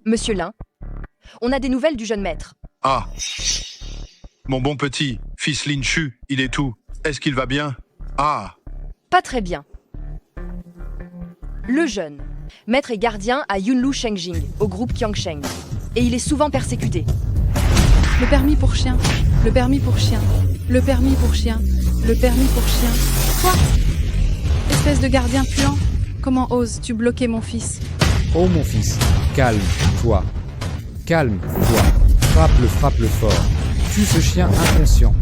Monsieur Lin, on a des nouvelles du jeune maître. Ah, mon bon petit, fils Lin Chu, il est où? Est-ce qu'il va bien? Ah, Pas très bien. Le jeune maître est gardien à Yunlu Shengjing, au groupe Qiangsheng. Et il est souvent persécuté. Le permis pour chien, le permis pour chien, le permis pour chien, le permis pour chien. Quoi? Espèce de gardien puant, comment oses-tu bloquer mon fils? Oh mon fils, calme-toi. Calme-toi. Frappe-le fort. Tue ce chien inconscient.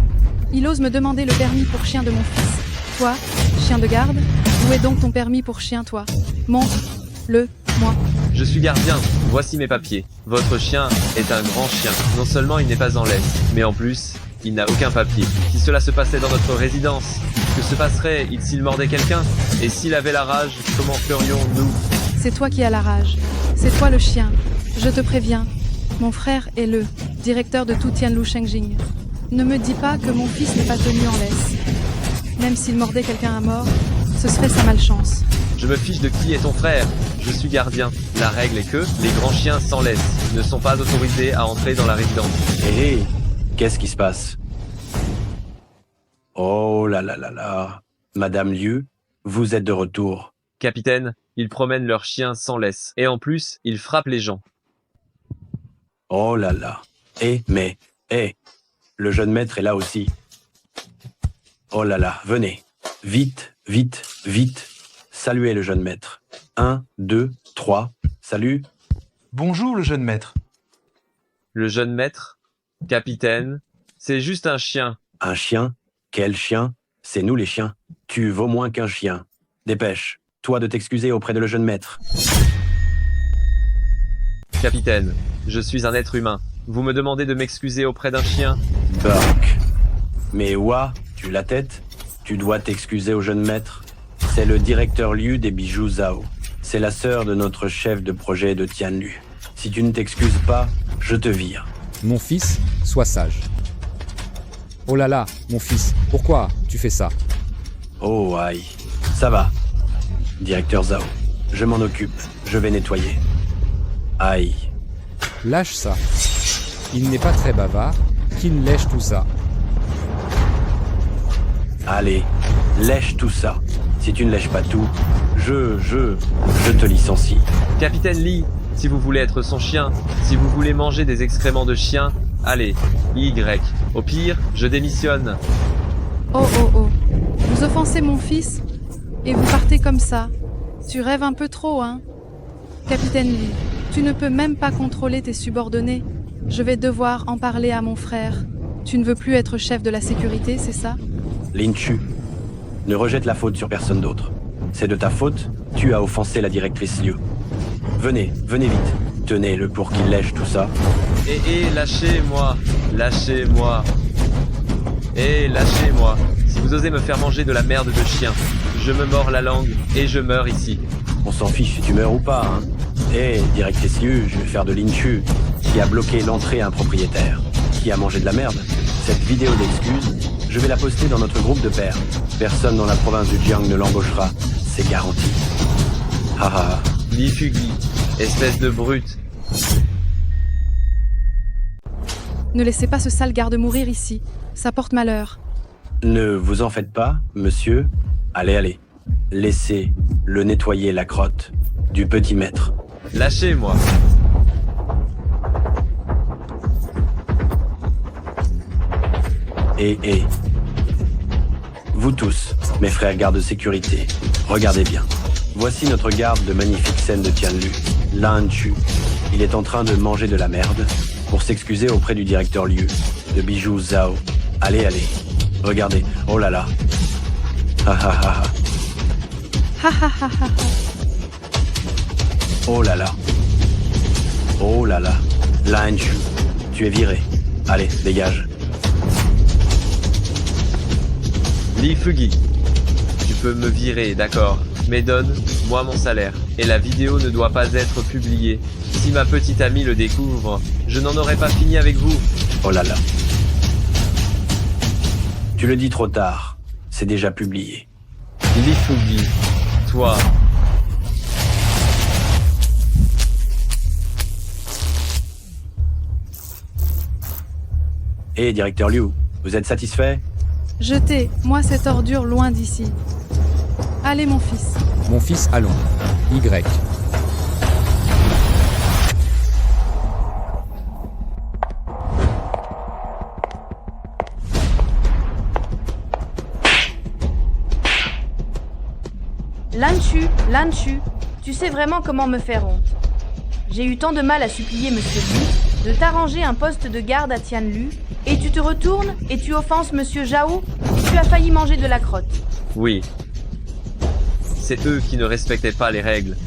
Il ose me demander le permis pour chien de mon fils. Toi, chien de garde, où est donc ton permis pour chien, toi? Montre-le-moi. Je suis gardien, voici mes papiers. Votre chien est un grand chien. Non seulement il n'est pas en laisse, mais en plus, il n'a aucun papier. Si cela se passait dans notre résidence, que se passerait-il s'il mordait quelqu'un? Et s'il avait la rage, comment ferions-nous? C'est toi qui as la rage. C'est toi le chien. Je te préviens. Mon frère est le directeur de tout Tianlu Shengjing. Ne me dis pas que mon fils n'est pas tenu en laisse. Même s'il mordait quelqu'un à mort, ce serait sa malchance. Je me fiche de qui est ton frère. Je suis gardien. La règle est que les grands chiens sans laisse ne sont pas autorisés à entrer dans la résidence. Hé, qu'est-ce qui se passe? Oh là là là là. Madame Liu, vous êtes de retour. Capitaine, ils promènent leurs chiens sans laisse. Et en plus, ils frappent les gens. Oh là là. Le jeune maître est là aussi. Oh là là, venez. Vite. Saluez le jeune maître. 1, 2, 3. Salut. Bonjour le jeune maître. Le jeune maître? Capitaine, c'est juste un chien. Un chien? Quel chien? C'est nous les chiens. Tu vaux moins qu'un chien. Dépêche. Toi de t'excuser auprès de le jeune maître. Capitaine, je suis un être humain. Vous me demandez de m'excuser auprès d'un chien? Burk. Mais ouah, tu la tête? Tu dois t'excuser au jeune maître. C'est le directeur Liu des bijoux Zhao. C'est la sœur de notre chef de projet de Tianlu. Si tu ne t'excuses pas, je te vire. Mon fils, sois sage. Oh là là, mon fils, pourquoi tu fais ça? Oh aïe. Ça va. Directeur Zhao, je m'en occupe. Je vais nettoyer. Aïe. Lâche ça. Il n'est pas très bavard, qu'il lèche tout ça. Allez, lèche tout ça. Si tu ne lèches pas tout, je te licencie. Capitaine Lee, si vous voulez être son chien, si vous voulez manger des excréments de chien, allez, Y. Au pire, je démissionne. Oh. Vous offensez mon fils? Et vous partez comme ça? Tu rêves un peu trop, hein? Capitaine Lee, tu ne peux même pas contrôler tes subordonnés. Je vais devoir en parler à mon frère. Tu ne veux plus être chef de la sécurité, c'est ça? Lin Chu, ne rejette la faute sur personne d'autre. C'est de ta faute, tu as offensé la directrice Liu. Venez vite. Tenez-le pour qu'il lèche tout ça. Lâchez-moi. Lâchez-moi. Lâchez-moi. Si vous osez me faire manger de la merde de chien, je me mords la langue et je meurs ici. On s'en fiche si tu meurs ou pas, hein. Directrice Liu, je vais faire de Lin Chu, qui a bloqué l'entrée à un propriétaire, qui a mangé de la merde. Cette vidéo d'excuses, je vais la poster dans notre groupe de pairs. Personne dans la province du Jiang ne l'embauchera, c'est garanti. Haha. Li Fugi, espèce de brute. Ne laissez pas ce sale garde mourir ici. Ça porte malheur. Ne vous en faites pas, monsieur. Allez. Laissez-le nettoyer la crotte du petit maître. Lâchez-moi. Vous tous, mes frères gardes de sécurité, regardez bien. Voici notre garde de magnifique scène de Tianlu, Lin Chu. Il est en train de manger de la merde pour s'excuser auprès du directeur Liu, de bijoux Zhao. Allez. Regardez. Oh là là. Ha. Oh là là. Lin Chu, tu es viré. Allez, dégage. Li Fugi, tu peux me virer, d'accord, mais donne-moi mon salaire. Et la vidéo ne doit pas être publiée. Si ma petite amie le découvre, je n'en aurai pas fini avec vous. Oh là là. Tu le dis trop tard. C'est déjà publié. Li Fugi, toi, Hé, directeur Liu, vous êtes satisfait? Jetez, moi cette ordure loin d'ici. Allez mon fils. Mon fils, allons. Y. Lanchu, tu sais vraiment comment me faire honte. J'ai eu tant de mal à supplier Monsieur Liu de t'arranger un poste de garde à Tianlu, et tu te retournes et tu offenses Monsieur Zhao. Tu as failli manger de la crotte. Oui. C'est eux qui ne respectaient pas les règles.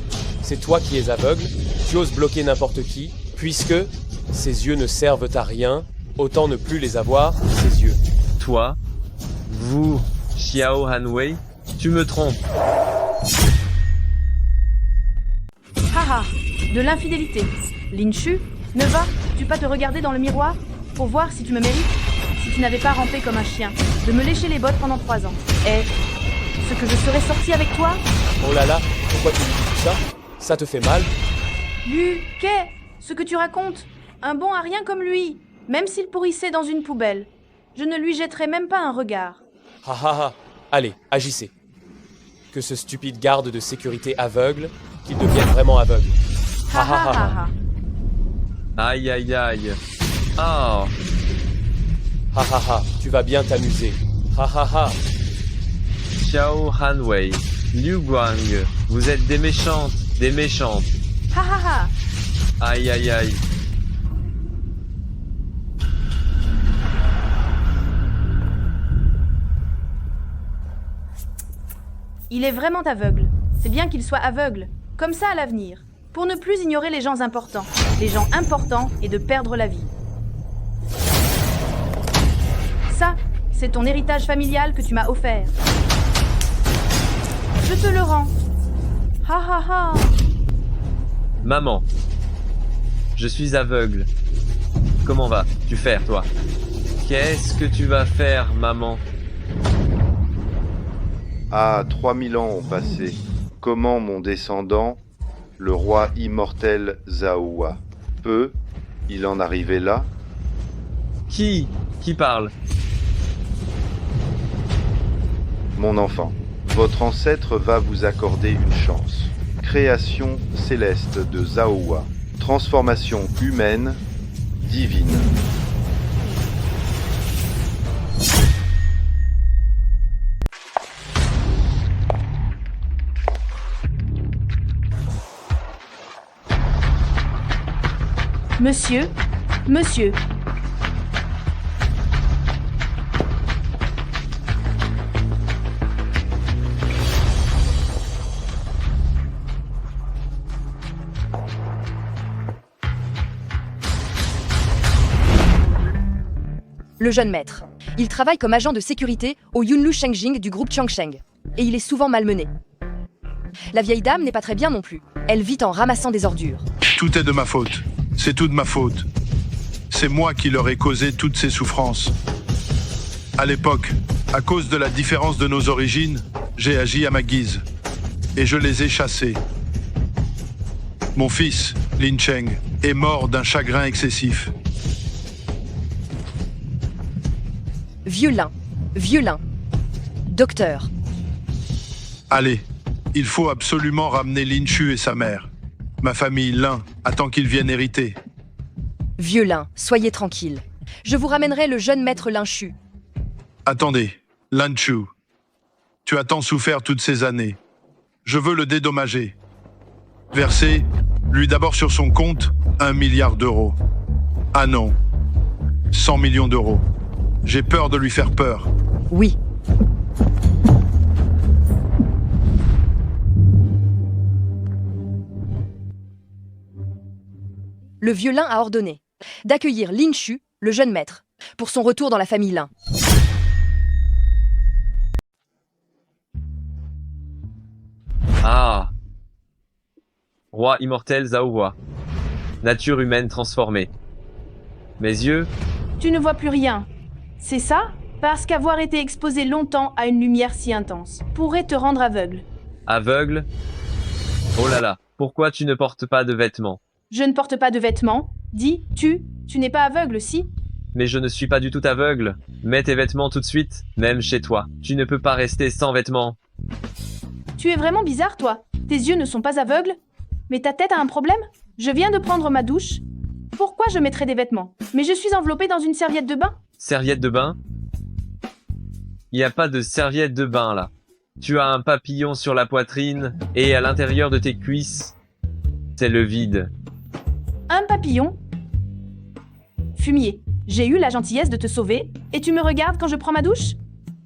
C'est toi qui es aveugle, tu oses bloquer n'importe qui, puisque ses yeux ne servent à rien, autant ne plus les avoir, ses yeux. Toi, vous, Xiao Hanwei, tu me trompes. Haha, de l'infidélité. Linshu, ne vas-tu pas te regarder dans le miroir pour voir si tu me mérites? Si tu n'avais pas rampé comme un chien, de me lécher les bottes pendant 3 ans. Ce que je serais sorti avec toi? Oh là là, pourquoi tu lui dis tout ça? Ça te fait mal? Lu, qu'est ce que tu racontes? Un bon à rien comme lui, même s'il pourrissait dans une poubelle. Je ne lui jetterais même pas un regard. Ha ha ha, allez, agissez. Que ce stupide garde de sécurité aveugle, qu'il devienne vraiment aveugle. Ha ha ha ha. Aïe aïe aïe. Oh, Ha ha ha, tu vas bien t'amuser. Ha ha ha. Xiao Hanwei, Liu Guang, vous êtes des méchantes, des méchantes. Ha ha ha. Aïe aïe aïe. Il est vraiment aveugle. C'est bien qu'il soit aveugle. Comme ça à l'avenir. Pour ne plus ignorer les gens importants. Les gens importants et de perdre la vie. Ça, c'est ton héritage familial que tu m'as offert. Je te le rends. Ha ha ha. Maman, je suis aveugle. Comment vas-tu faire, toi? Qu'est-ce que tu vas faire, maman? Ah, 3000 ans ont passé. Comment mon descendant, le roi immortel Zaoua, peut-il en arriver là? Qui parle? Mon enfant, votre ancêtre va vous accorder une chance. Création céleste de Zaoua. Transformation humaine, divine. Monsieur. Le jeune maître. Il travaille comme agent de sécurité au Yunlu Shengjing du groupe Qiangsheng. Et il est souvent malmené. La vieille dame n'est pas très bien non plus. Elle vit en ramassant des ordures. Tout est de ma faute. C'est tout de ma faute. C'est moi qui leur ai causé toutes ces souffrances. À l'époque, à cause de la différence de nos origines, j'ai agi à ma guise. Et je les ai chassés. Mon fils, Lin Cheng, est mort d'un chagrin excessif. Vieux lin. Docteur. Allez, il faut absolument ramener Lin Chu et sa mère. Ma famille, Lin, attend qu'ils viennent hériter. Vieux lin, soyez tranquille. Je vous ramènerai le jeune maître Lin Chu. Attendez, Lin Chu. Tu as tant souffert toutes ces années. Je veux le dédommager. Verser, lui d'abord sur son compte, 1 milliard d'euros. Ah non, 100 millions d'euros. J'ai peur de lui faire peur. Oui. Le vieux lin a ordonné d'accueillir Lin Chu, le jeune maître, pour son retour dans la famille Lin. Ah. Roi immortel Zaoua. Nature humaine transformée. Mes yeux? Tu ne vois plus rien. C'est ça? Parce qu'avoir été exposé longtemps à une lumière si intense pourrait te rendre aveugle. Aveugle? Oh là là, pourquoi tu ne portes pas de vêtements? Je ne porte pas de vêtements. Dis, tu n'es pas aveugle, si? Mais je ne suis pas du tout aveugle. Mets tes vêtements tout de suite, même chez toi. Tu ne peux pas rester sans vêtements. Tu es vraiment bizarre, toi. Tes yeux ne sont pas aveugles? Mais ta tête a un problème? Je viens de prendre ma douche. Pourquoi je mettrais des vêtements? Mais je suis enveloppée dans une serviette de bain. Serviette de bain? Il n'y a pas de serviette de bain là. Tu as un papillon sur la poitrine et à l'intérieur de tes cuisses, c'est le vide. Un papillon? Fumier, j'ai eu la gentillesse de te sauver et tu me regardes quand je prends ma douche?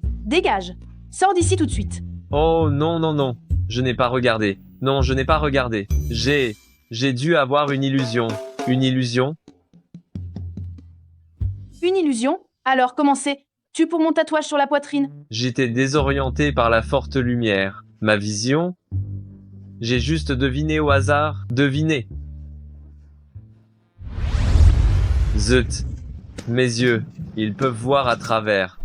Dégage. Sors d'ici tout de suite. Oh non, non, non. Je n'ai pas regardé. Non, je n'ai pas regardé. J'ai dû avoir une illusion. Une illusion? Une illusion? Alors comment c'est? Tu pour mon tatouage sur la poitrine? J'étais désorienté par la forte lumière. Ma vision? J'ai juste deviné au hasard. Deviné. Zut. Mes yeux, ils peuvent voir à travers.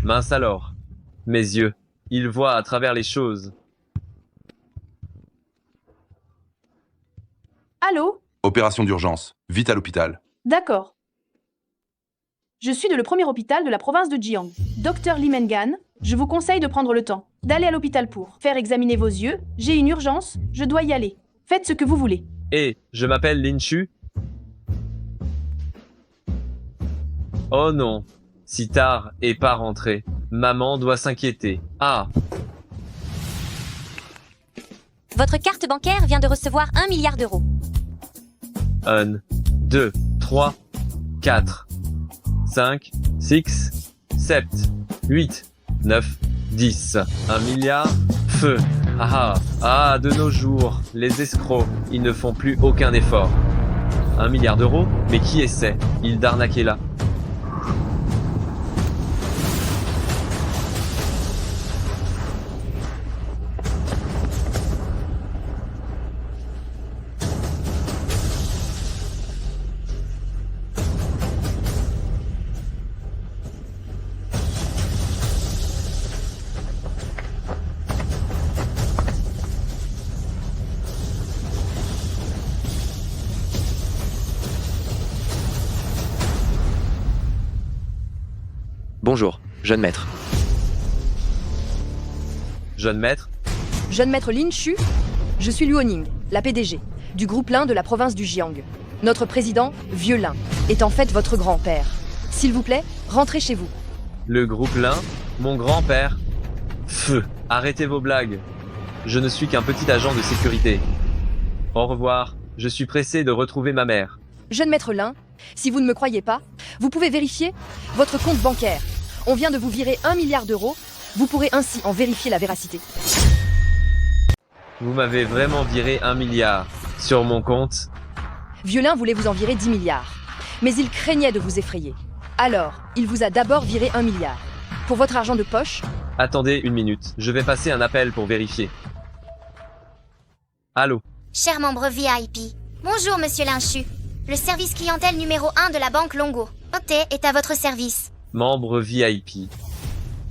Mince alors. Mes yeux, ils voient à travers les choses. Allô? Opération d'urgence. Vite à l'hôpital. D'accord. Je suis de le premier hôpital de la province de Jiang. Docteur Li Mengan, je vous conseille de prendre le temps d'aller à l'hôpital pour faire examiner vos yeux. J'ai une urgence, je dois y aller. Faites ce que vous voulez. Et je m'appelle Lin Chu. Oh non. Si tard et pas rentré. Maman doit s'inquiéter. Ah. Votre carte bancaire vient de recevoir 1 milliard d'euros. 1, 2, 3, 4, 5, 6, 7, 8, 9, 10. 1 milliard. Feu. De nos jours, les escrocs, ils ne font plus aucun effort. 1 milliard d'euros? Mais qui essaie? Ils d'arnaquer là. Bonjour, jeune maître. Jeune maître? Jeune maître Lin Chu, je suis Luo Ning, la PDG, du groupe Lin de la province du Jiang. Notre président, Vieux Lin, est en fait votre grand-père. S'il vous plaît, rentrez chez vous. Le groupe Lin? Mon grand-père? Feu! Arrêtez vos blagues. Je ne suis qu'un petit agent de sécurité. Au revoir, je suis pressé de retrouver ma mère. Jeune maître Lin, si vous ne me croyez pas, vous pouvez vérifier votre compte bancaire. On vient de vous virer 1 milliard d'euros. Vous pourrez ainsi en vérifier la véracité. Vous m'avez vraiment viré 1 milliard sur mon compte? Vieux Lin voulait vous en virer 10 milliards. Mais il craignait de vous effrayer. Alors, il vous a d'abord viré 1 milliard. Pour votre argent de poche... Attendez une minute, je vais passer un appel pour vérifier. Allô? Cher membre VIP, bonjour monsieur Lin Chu. Le service clientèle numéro 1 de la banque Longo. OT est à votre service. Membre VIP.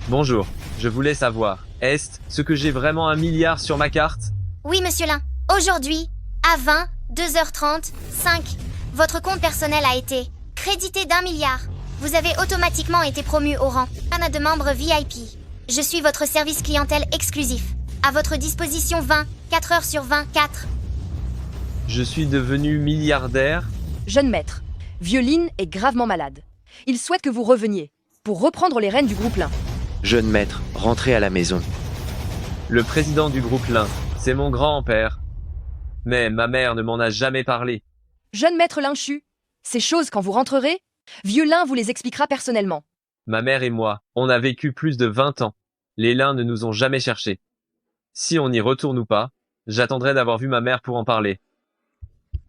Bonjour, je voulais savoir, est-ce ce que j'ai vraiment 1 milliard sur ma carte? Oui monsieur Lin, aujourd'hui, à 20, 2h30, 5, votre compte personnel a été crédité d'1 milliard. Vous avez automatiquement été promu au rang 1 de membre VIP. Je suis votre service clientèle exclusif. À votre disposition 24 heures sur 24. Je suis devenu milliardaire? Jeune maître, Vieux Lin est gravement malade. Il souhaite que vous reveniez, pour reprendre les rênes du groupe Lin. Jeune maître, rentrez à la maison. Le président du groupe Lin, c'est mon grand-père. Mais ma mère ne m'en a jamais parlé. Jeune maître Lin Chu, ces choses quand vous rentrerez, Vieux Lin vous les expliquera personnellement. Ma mère et moi, on a vécu plus de 20 ans. Les Lins ne nous ont jamais cherchés. Si on y retourne ou pas, j'attendrai d'avoir vu ma mère pour en parler.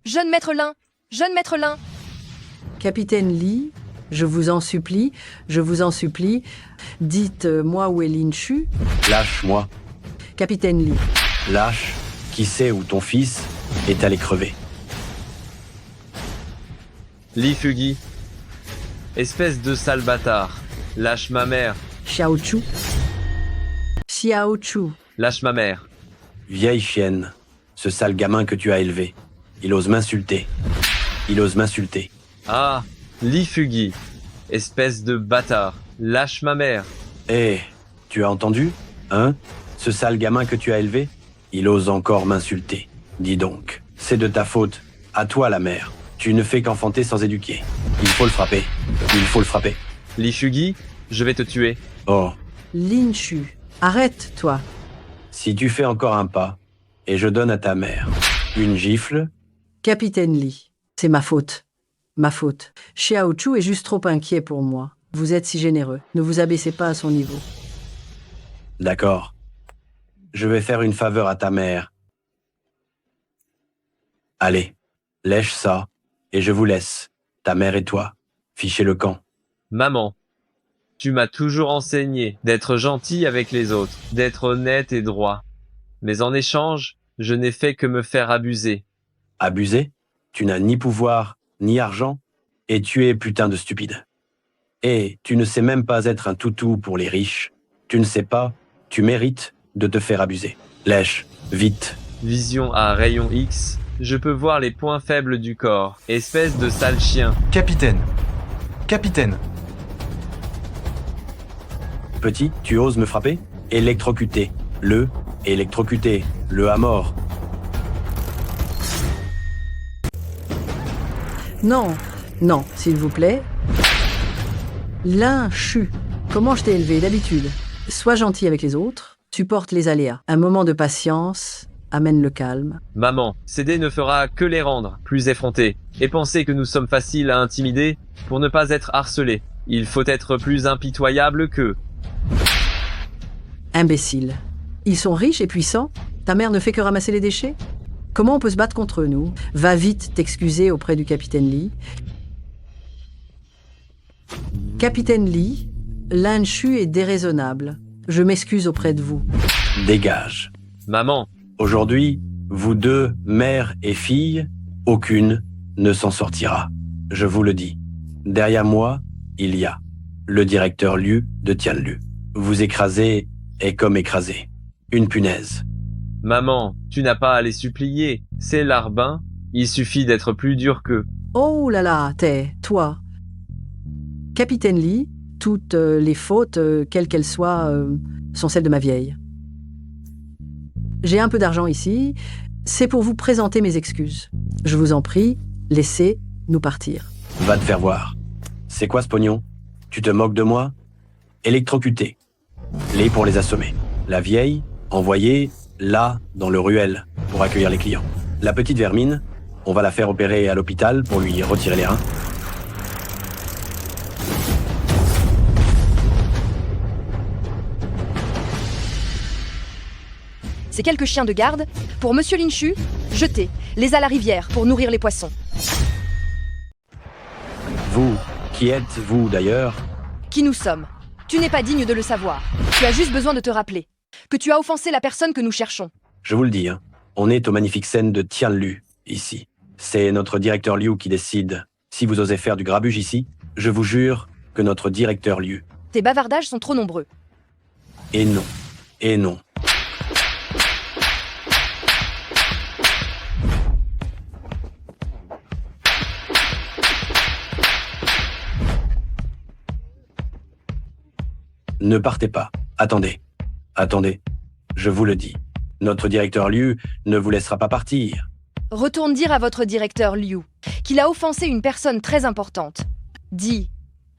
Jeune maître Lin, jeune maître Lin. Capitaine Li, je vous en supplie, dites-moi où est Lin Chu. Lâche-moi. Capitaine Li. Lâche. Qui sait où ton fils est allé crever? Li Fugi. Espèce de sale bâtard. Lâche ma mère. Xiao Chu. Xiao Chu. Lâche ma mère. Vieille chienne. Ce sale gamin que tu as élevé. Il ose m'insulter. Il ose m'insulter. Ah, Li Fugi. Espèce de bâtard. Lâche ma mère. Eh, tu as entendu? Hein? Ce sale gamin que tu as élevé? Il ose encore m'insulter. Dis donc, c'est de ta faute. À toi la mère. Tu ne fais qu'enfanter sans éduquer. Il faut le frapper. Il faut le frapper. Li Fugi, je vais te tuer. Oh, Lin Shu, arrête, toi. si tu fais encore un pas, et je donne à ta mère une gifle, Capitaine Lee, c'est ma faute. Ma faute. Xiao Chu est juste trop inquiet pour moi. Vous êtes si généreux. Ne vous abaissez pas à son niveau. d'accord. Je vais faire une faveur à ta mère. Allez, lèche ça, et je vous laisse, ta mère et toi. Fichez le camp. Maman, tu m'as toujours enseigné d'être gentil avec les autres, d'être honnête et droit. Mais en échange, je n'ai fait que me faire abuser. Abuser? Tu n'as ni pouvoir, ni argent, et tu es putain de stupide. Et tu ne sais même pas être un toutou pour les riches. Tu ne sais pas, tu mérites de te faire abuser. Lèche, vite. Vision à rayon X, je peux voir les points faibles du corps. Espèce de sale chien. Capitaine. Capitaine. Petit, tu oses me frapper? Électrocuté. Électrocuté. Le à mort. Non, non, s'il vous plaît. Lin Shu, comment je t'ai élevé d'habitude? Sois gentil avec les autres, supporte les aléas. Un moment de patience amène le calme. Maman, céder ne fera que les rendre plus effrontés. Et penser que nous sommes faciles à intimider pour ne pas être harcelés. Il faut être plus impitoyable qu'eux. Imbécile. Ils sont riches et puissants? Ta mère ne fait que ramasser les déchets? Comment on peut se battre contre nous? Va vite t'excuser auprès du capitaine Lee. Capitaine Lee, Lin Shu est déraisonnable. Je m'excuse auprès de vous. Dégage. Maman, aujourd'hui, vous deux, mère et fille, aucune ne s'en sortira. Je vous le dis. Derrière moi, il y a le directeur Liu de Tianlu. Vous écraser est comme écraser une punaise. maman, tu n'as pas à les supplier. C'est Larbin, il suffit d'être plus dur qu'eux. Oh là là, toi. Capitaine Lee, toutes les fautes, quelles qu'elles soient, sont celles de ma vieille. J'ai un peu d'argent ici, c'est pour vous présenter mes excuses. Je vous en prie, laissez-nous partir. Va te faire voir. C'est quoi ce pognon? Tu te moques de moi? Électrocuté. Les pour les assommer. La vieille, envoyée là, dans le ruelle, pour accueillir les clients. La petite vermine, on va la faire opérer à l'hôpital pour lui retirer les reins. Ces quelques chiens de garde, pour Monsieur Lin Shu, jetez, les à la rivière pour nourrir les poissons. Vous, qui êtes-vous d'ailleurs? Qui nous sommes? Tu n'es pas digne de le savoir. Tu as juste besoin de te rappeler que tu as offensé la personne que nous cherchons. Je vous le dis, hein, on est au magnifique scène de Tianlu, ici. C'est notre directeur Liu qui décide. Si vous osez faire du grabuge ici, je vous jure que notre directeur Liu... Tes bavardages sont trop nombreux. Et non. Et non. Ne partez pas. Attendez. Attendez. Je vous le dis. Notre directeur Liu ne vous laissera pas partir. Retourne dire à votre directeur Liu qu'il a offensé une personne très importante. Dis,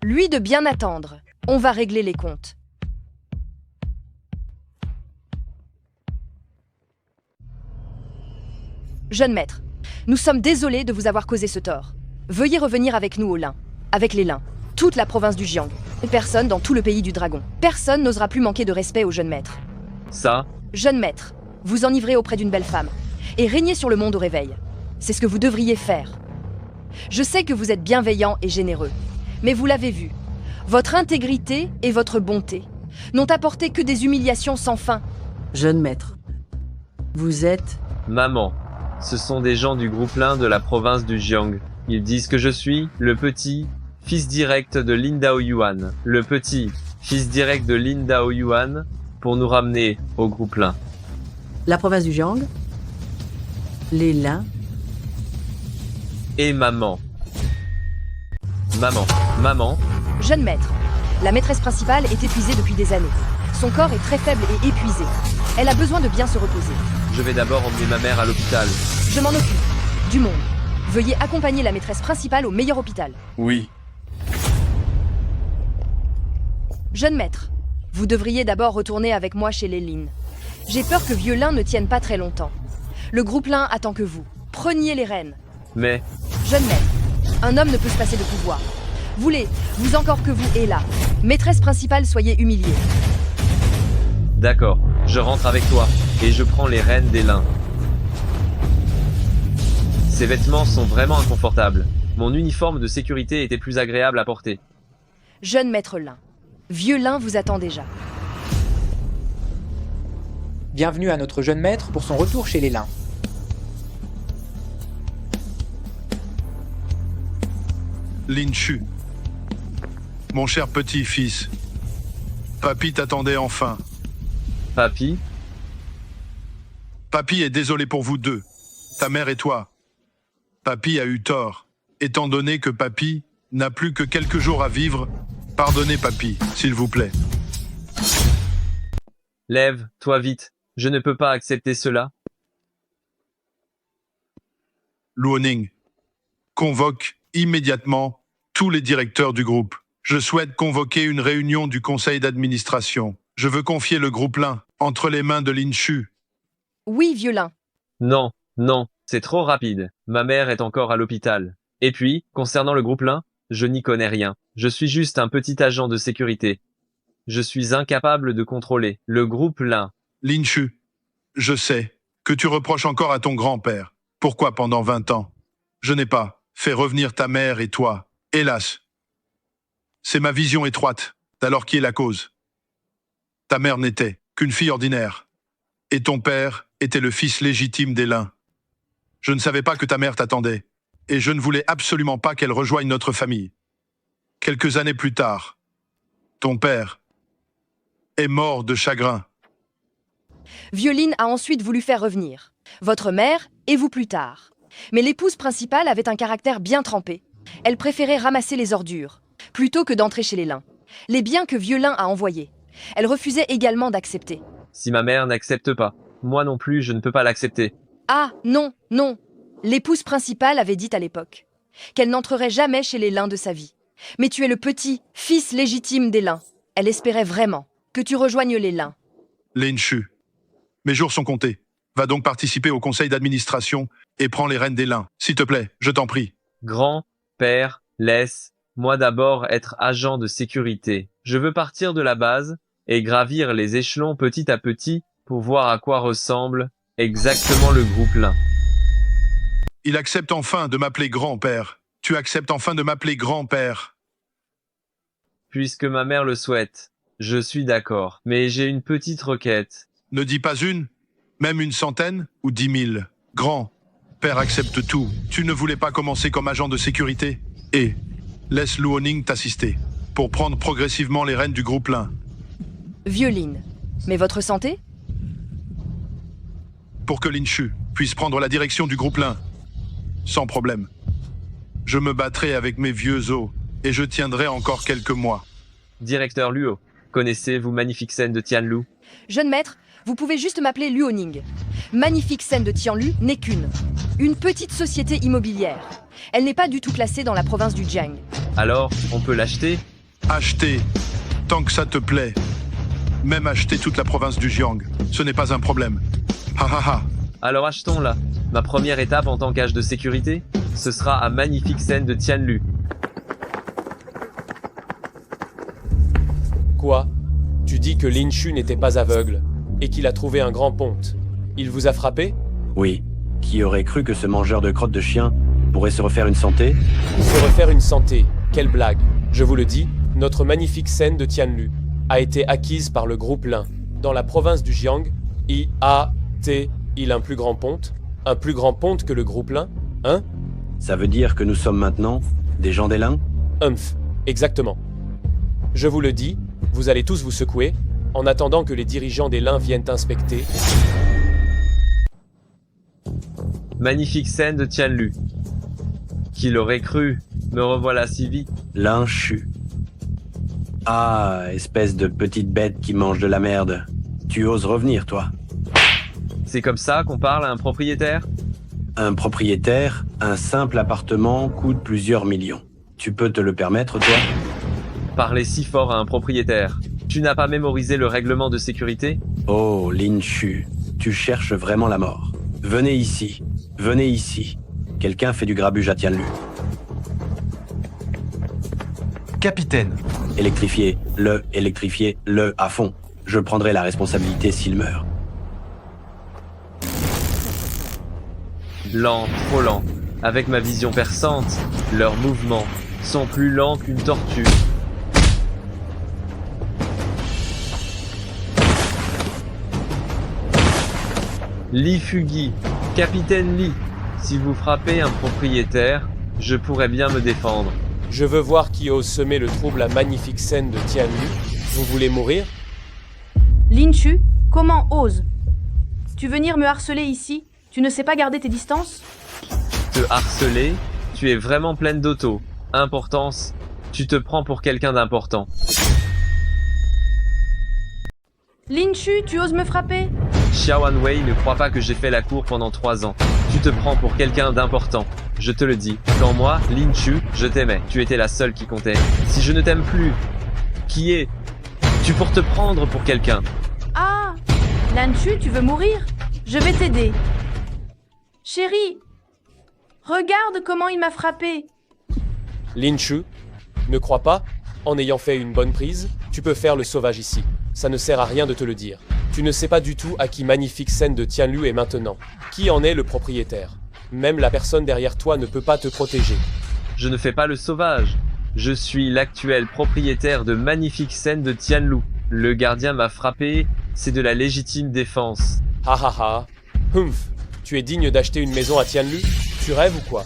lui de bien attendre. On va régler les comptes. Jeune maître, nous sommes désolés de vous avoir causé ce tort. Veuillez revenir avec nous au Lin, avec les Lins, toute la province du Jiang. Personne dans tout le pays du dragon. Personne n'osera plus manquer de respect au jeune maître. Ça, Jeune maître, vous enivrez auprès d'une belle femme et régnez sur le monde au réveil. C'est ce que vous devriez faire. Je sais que vous êtes bienveillant et généreux, mais vous l'avez vu, votre intégrité et votre bonté n'ont apporté que des humiliations sans fin. Jeune maître, vous êtes... maman, ce sont des gens du groupe Lin de la province du Jiang. Ils disent que je suis le petit fils direct de Lin Daoyuan. Le petit fils direct de Lin Daoyuan pour nous ramener au groupe Lin. La province du Jiang, les Lins, Et maman. Maman. Jeune maître, la maîtresse principale est épuisée depuis des années. Son corps est très faible et épuisé. Elle a besoin de bien se reposer. Je vais d'abord emmener ma mère à l'hôpital. Je m'en occupe. Du monde. Veuillez accompagner la maîtresse principale au meilleur hôpital. Oui. Jeune maître, vous devriez d'abord retourner avec moi chez les Lin. J'ai peur que Vieux Lin ne tienne pas très longtemps. Le groupe Lin attend que vous. Preniez les rênes. Mais... Jeune maître, un homme ne peut se passer de pouvoir. Voulez, vous encore que vous est là. Maîtresse principale, soyez humiliée. D'accord, je rentre avec toi, et je prends les rênes des lins. Ces vêtements sont vraiment inconfortables. Mon uniforme de sécurité était plus agréable à porter. Jeune maître Lin, Vieux Lin vous attend déjà. Bienvenue à notre jeune maître pour son retour chez les Lins. Lin Shu. Mon cher petit-fils. Papy t'attendait enfin. Papy? Papy est désolé pour vous deux, ta mère et toi. Papy a eu tort, étant donné que Papy n'a plus que quelques jours à vivre. Pardonnez Papy, s'il vous plaît. Lève, toi vite. Je ne peux pas accepter cela. Luoning. Convoque immédiatement tous les directeurs du groupe. Je souhaite convoquer une réunion du conseil d'administration. Je veux confier le groupe Lin entre les mains de Lin Shu. Oui, Vieux Lin. Non, c'est trop rapide. Ma mère est encore à l'hôpital. Et puis, concernant le groupe Lin, je n'y connais rien. Je suis juste un petit agent de sécurité. Je suis incapable de contrôler le groupe Lin. Lin Shu, je sais que tu reproches encore à ton grand-père. Pourquoi pendant 20 ans, je n'ai pas fait revenir ta mère et toi. Hélas. C'est ma vision étroite, d'alors qui est la cause. Ta mère n'était qu'une fille ordinaire. Et ton père était le fils légitime des Lins. Je ne savais pas que ta mère t'attendait. Et je ne voulais absolument pas qu'elle rejoigne notre famille. Quelques années plus tard, ton père est mort de chagrin. Vieux Lin a ensuite voulu faire revenir votre mère et vous plus tard. Mais l'épouse principale avait un caractère bien trempé. Elle préférait ramasser les ordures, plutôt que d'entrer chez les Lins. Les biens que Vieux Lin a envoyés. Elle refusait également d'accepter. Si ma mère n'accepte pas, moi non plus je ne peux pas l'accepter. Ah, non. L'épouse principale avait dit à l'époque qu'elle n'entrerait jamais chez les Lins de sa vie. Mais tu es le petit fils légitime des Lins. Elle espérait vraiment que tu rejoignes les Lins. Lin Shu, mes jours sont comptés. Va donc participer au conseil d'administration et prends les rênes des Lins. S'il te plaît, je t'en prie. Grand-père, laisse-moi d'abord être agent de sécurité. Je veux partir de la base et gravir les échelons petit à petit pour voir à quoi ressemble exactement le groupe Lin. Il accepte enfin de m'appeler grand-père. Tu acceptes enfin de m'appeler grand-père. Puisque ma mère le souhaite, je suis d'accord. Mais j'ai une petite requête. Ne dis pas une, même une centaine ou 10 000. Grand-père accepte tout. Tu ne voulais pas commencer comme agent de sécurité. Et laisse Luoning t'assister pour prendre progressivement les rênes du groupe Lin. Vieux Lin, mais votre santé? Pour que Lin Shu puisse prendre la direction du groupe Lin. Sans problème. Je me battrai avec mes vieux os et je tiendrai encore quelques mois. Directeur Luo, connaissez-vous Magnifique Scène de Tianlu? Jeune maître, vous pouvez juste m'appeler Luoning. Magnifique Scène de Tianlu n'est une petite société immobilière. Elle n'est pas du tout classée dans la province du Jiang. Alors, on peut l'acheter? Acheter, tant que ça te plaît. Même acheter toute la province du Jiang, ce n'est pas un problème. Ha ha ha. Alors achetons-la. Ma première étape en tant qu'agent de sécurité, ce sera à Magnifique Scène de Tianlu. Quoi? Tu dis que Lin Shu n'était pas aveugle et qu'il a trouvé un grand ponte. Il vous a frappé? Oui. Qui aurait cru que ce mangeur de crottes de chien pourrait se refaire une santé? Se refaire une santé? Quelle blague! Je vous le dis, notre magnifique scène de Tianlu a été acquise par le groupe Lin. Dans la province du Jiang, il a un plus grand ponte? Un plus grand ponte que le groupe Lin? Hein? Ça veut dire que nous sommes maintenant des gens des Lins? Exactement. Je vous le dis, vous allez tous vous secouer, en attendant que les dirigeants des Lins viennent inspecter. Magnifique Scène de Tianlu. Qui l'aurait cru? Me revoilà si vite. Linchu. Ah, espèce de petite bête qui mange de la merde. Tu oses revenir, toi? C'est comme ça qu'on parle à un propriétaire? Un propriétaire, un simple appartement coûte plusieurs millions. Tu peux te le permettre, toi? Parler si fort à un propriétaire. Tu n'as pas mémorisé le règlement de sécurité? Oh, Linchu, tu cherches vraiment la mort. Venez ici. Venez ici. Quelqu'un fait du grabuge à Tianlu. Capitaine. Électrifiez-le à fond. Je prendrai la responsabilité s'il meurt. Lent, trop lent. Avec ma vision perçante, leurs mouvements sont plus lents qu'une tortue. Lee Fugi, Capitaine Lee, si vous frappez un propriétaire, je pourrais bien me défendre. Je veux voir qui ose semer le trouble à magnifique scène de Tianlu. Vous voulez mourir? Linchu, comment ose? Tu venir me harceler ici? Tu ne sais pas garder tes distances? Te harceler? Tu es vraiment pleine d'auto. Importance, tu te prends pour quelqu'un d'important. Linchu, tu oses me frapper? Xiao Wei ne croit pas que j'ai fait la cour pendant 3 ans. Tu te prends pour quelqu'un d'important. Je te le dis. Quand moi, Lin Chu, je t'aimais. Tu étais la seule qui comptait. Si je ne t'aime plus, qui es-tu pour te prendre pour quelqu'un? Ah, Linchu, tu veux mourir? Je vais t'aider. Chérie, regarde comment il m'a frappé. Linchu, ne crois pas, en ayant fait une bonne prise, tu peux faire le sauvage ici. Ça ne sert à rien de te le dire. Tu ne sais pas du tout à qui magnifique scène de Tianlu est maintenant. Qui en est le propriétaire? Même la personne derrière toi ne peut pas te protéger. Je ne fais pas le sauvage. Je suis l'actuel propriétaire de magnifique scène de Tianlu. Le gardien m'a frappé, c'est de la légitime défense. Ha ha ha. Humph, tu es digne d'acheter une maison à Tianlu? Tu rêves ou quoi?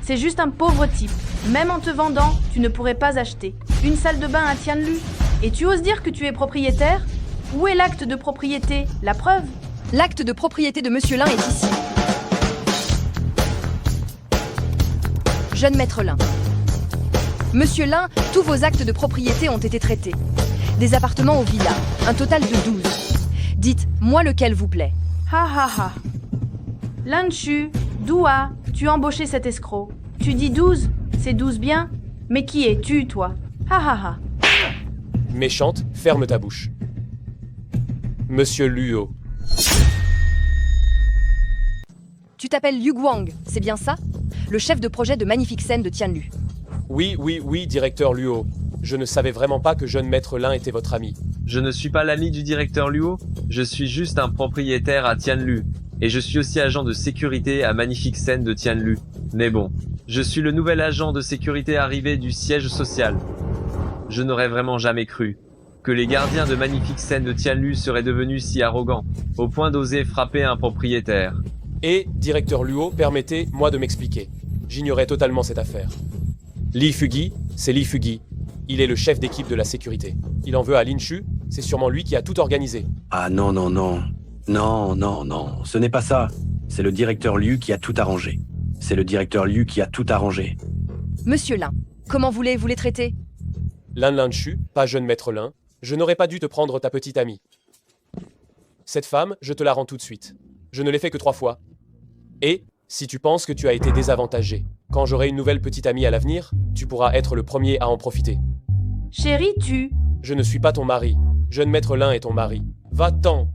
C'est juste un pauvre type. Même en te vendant, tu ne pourrais pas acheter une salle de bain à Tianlu. Et tu oses dire que tu es propriétaire? Où est l'acte de propriété? La preuve? L'acte de propriété de Monsieur Lin est ici. Jeune maître Lin. Monsieur Lin, tous vos actes de propriété ont été traités. Des appartements au villa, un total de 12. Dites, moi lequel vous plaît. Ha ha ha. Linchu, Doua, tu as embauché cet escroc. Tu dis 12, c'est 12 bien? Mais qui es-tu, toi? Ha ha ha. Méchante, ferme ta bouche. Monsieur Luo. Tu t'appelles Liu Guang, c'est bien ça? Le chef de projet de magnifique scène de Tianlu. Oui, directeur Luo. Je ne savais vraiment pas que jeune maître Lin était votre ami. Je ne suis pas l'ami du directeur Luo, je suis juste un propriétaire à Tianlu. Et je suis aussi agent de sécurité à magnifique scène de Tianlu. Mais bon, je suis le nouvel agent de sécurité arrivé du siège social. Je n'aurais vraiment jamais cru que les gardiens de magnifique scène de Tianlu seraient devenus si arrogants, au point d'oser frapper un propriétaire. Et, directeur Luo, permettez-moi de m'expliquer. J'ignorais totalement cette affaire. Lee Fugi, c'est Lee Fugi. Il est le chef d'équipe de la sécurité. Il en veut à Linchu, c'est sûrement lui qui a tout organisé. Ah non, non, non. Non, ce n'est pas ça. C'est le directeur Liu qui a tout arrangé. C'est le directeur Liu qui a tout arrangé. Monsieur Lin, comment voulez-vous les traiter? Lin Linchu, pas jeune maître Lin, je n'aurais pas dû te prendre ta petite amie. Cette femme, je te la rends tout de suite. Je ne l'ai fait que 3 fois. Et, si tu penses que tu as été désavantagé, quand j'aurai une nouvelle petite amie à l'avenir, tu pourras être le premier à en profiter. Chérie, tu... Je ne suis pas ton mari. Jeune maître Lin est ton mari. Va-t'en!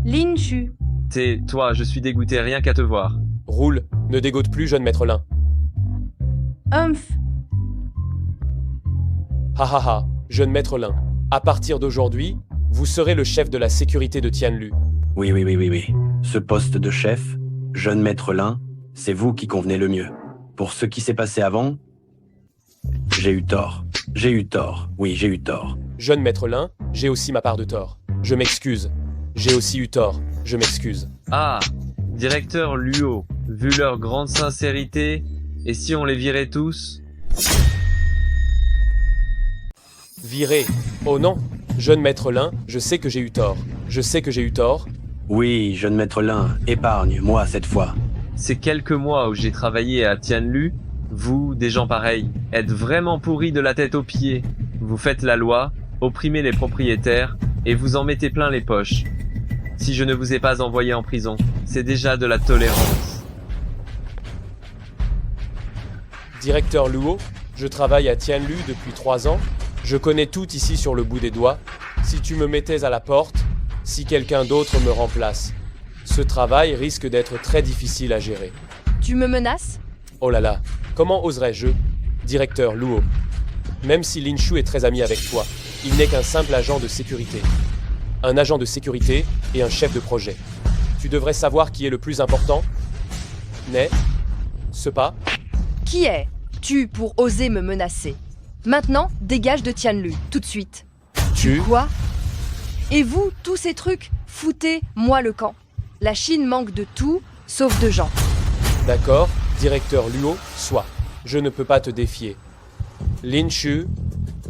Linchu. Tais-toi, je suis dégoûté rien qu'à te voir. Roule, ne dégote plus, jeune maître Lin. Humph. Ha ha ha, jeune maître Lin. À partir d'aujourd'hui, vous serez le chef de la sécurité de Tianlu. Oui. Ce poste de chef, jeune maître Lin, c'est vous qui convenez le mieux. Pour ce qui s'est passé avant, j'ai eu tort. Oui, j'ai eu tort. Jeune maître Lin, j'ai aussi ma part de tort. Je m'excuse. J'ai aussi eu tort. Je m'excuse. Ah, directeur Luo, vu leur grande sincérité, et si on les virait tous? Virer. Oh non, jeune maître Lin, je sais que j'ai eu tort. Je sais que j'ai eu tort. Oui, jeune maître Lin, épargne-moi cette fois. Ces quelques mois où j'ai travaillé à Tianlu, vous, des gens pareils, êtes vraiment pourris de la tête aux pieds. Vous faites la loi, opprimez les propriétaires, et vous en mettez plein les poches. Si je ne vous ai pas envoyé en prison, c'est déjà de la tolérance. Directeur Luo, je travaille à Tianlu depuis 3 ans. Je connais tout ici sur le bout des doigts. Si tu me mettais à la porte, si quelqu'un d'autre me remplace, ce travail risque d'être très difficile à gérer. Tu me menaces? Oh là là, comment oserais-je, directeur Luo? Même si Lin Shu est très ami avec toi, il n'est qu'un simple agent de sécurité. Un agent de sécurité et un chef de projet. Tu devrais savoir qui est le plus important. N'est-ce pas? Qui es-tu pour oser me menacer? Maintenant, dégage de Tianlu, tout de suite. Quoi? Et vous, tous ces trucs, foutez-moi le camp. La Chine manque de tout, sauf de gens. D'accord, directeur Luo, soit. Je ne peux pas te défier. Lin Shu,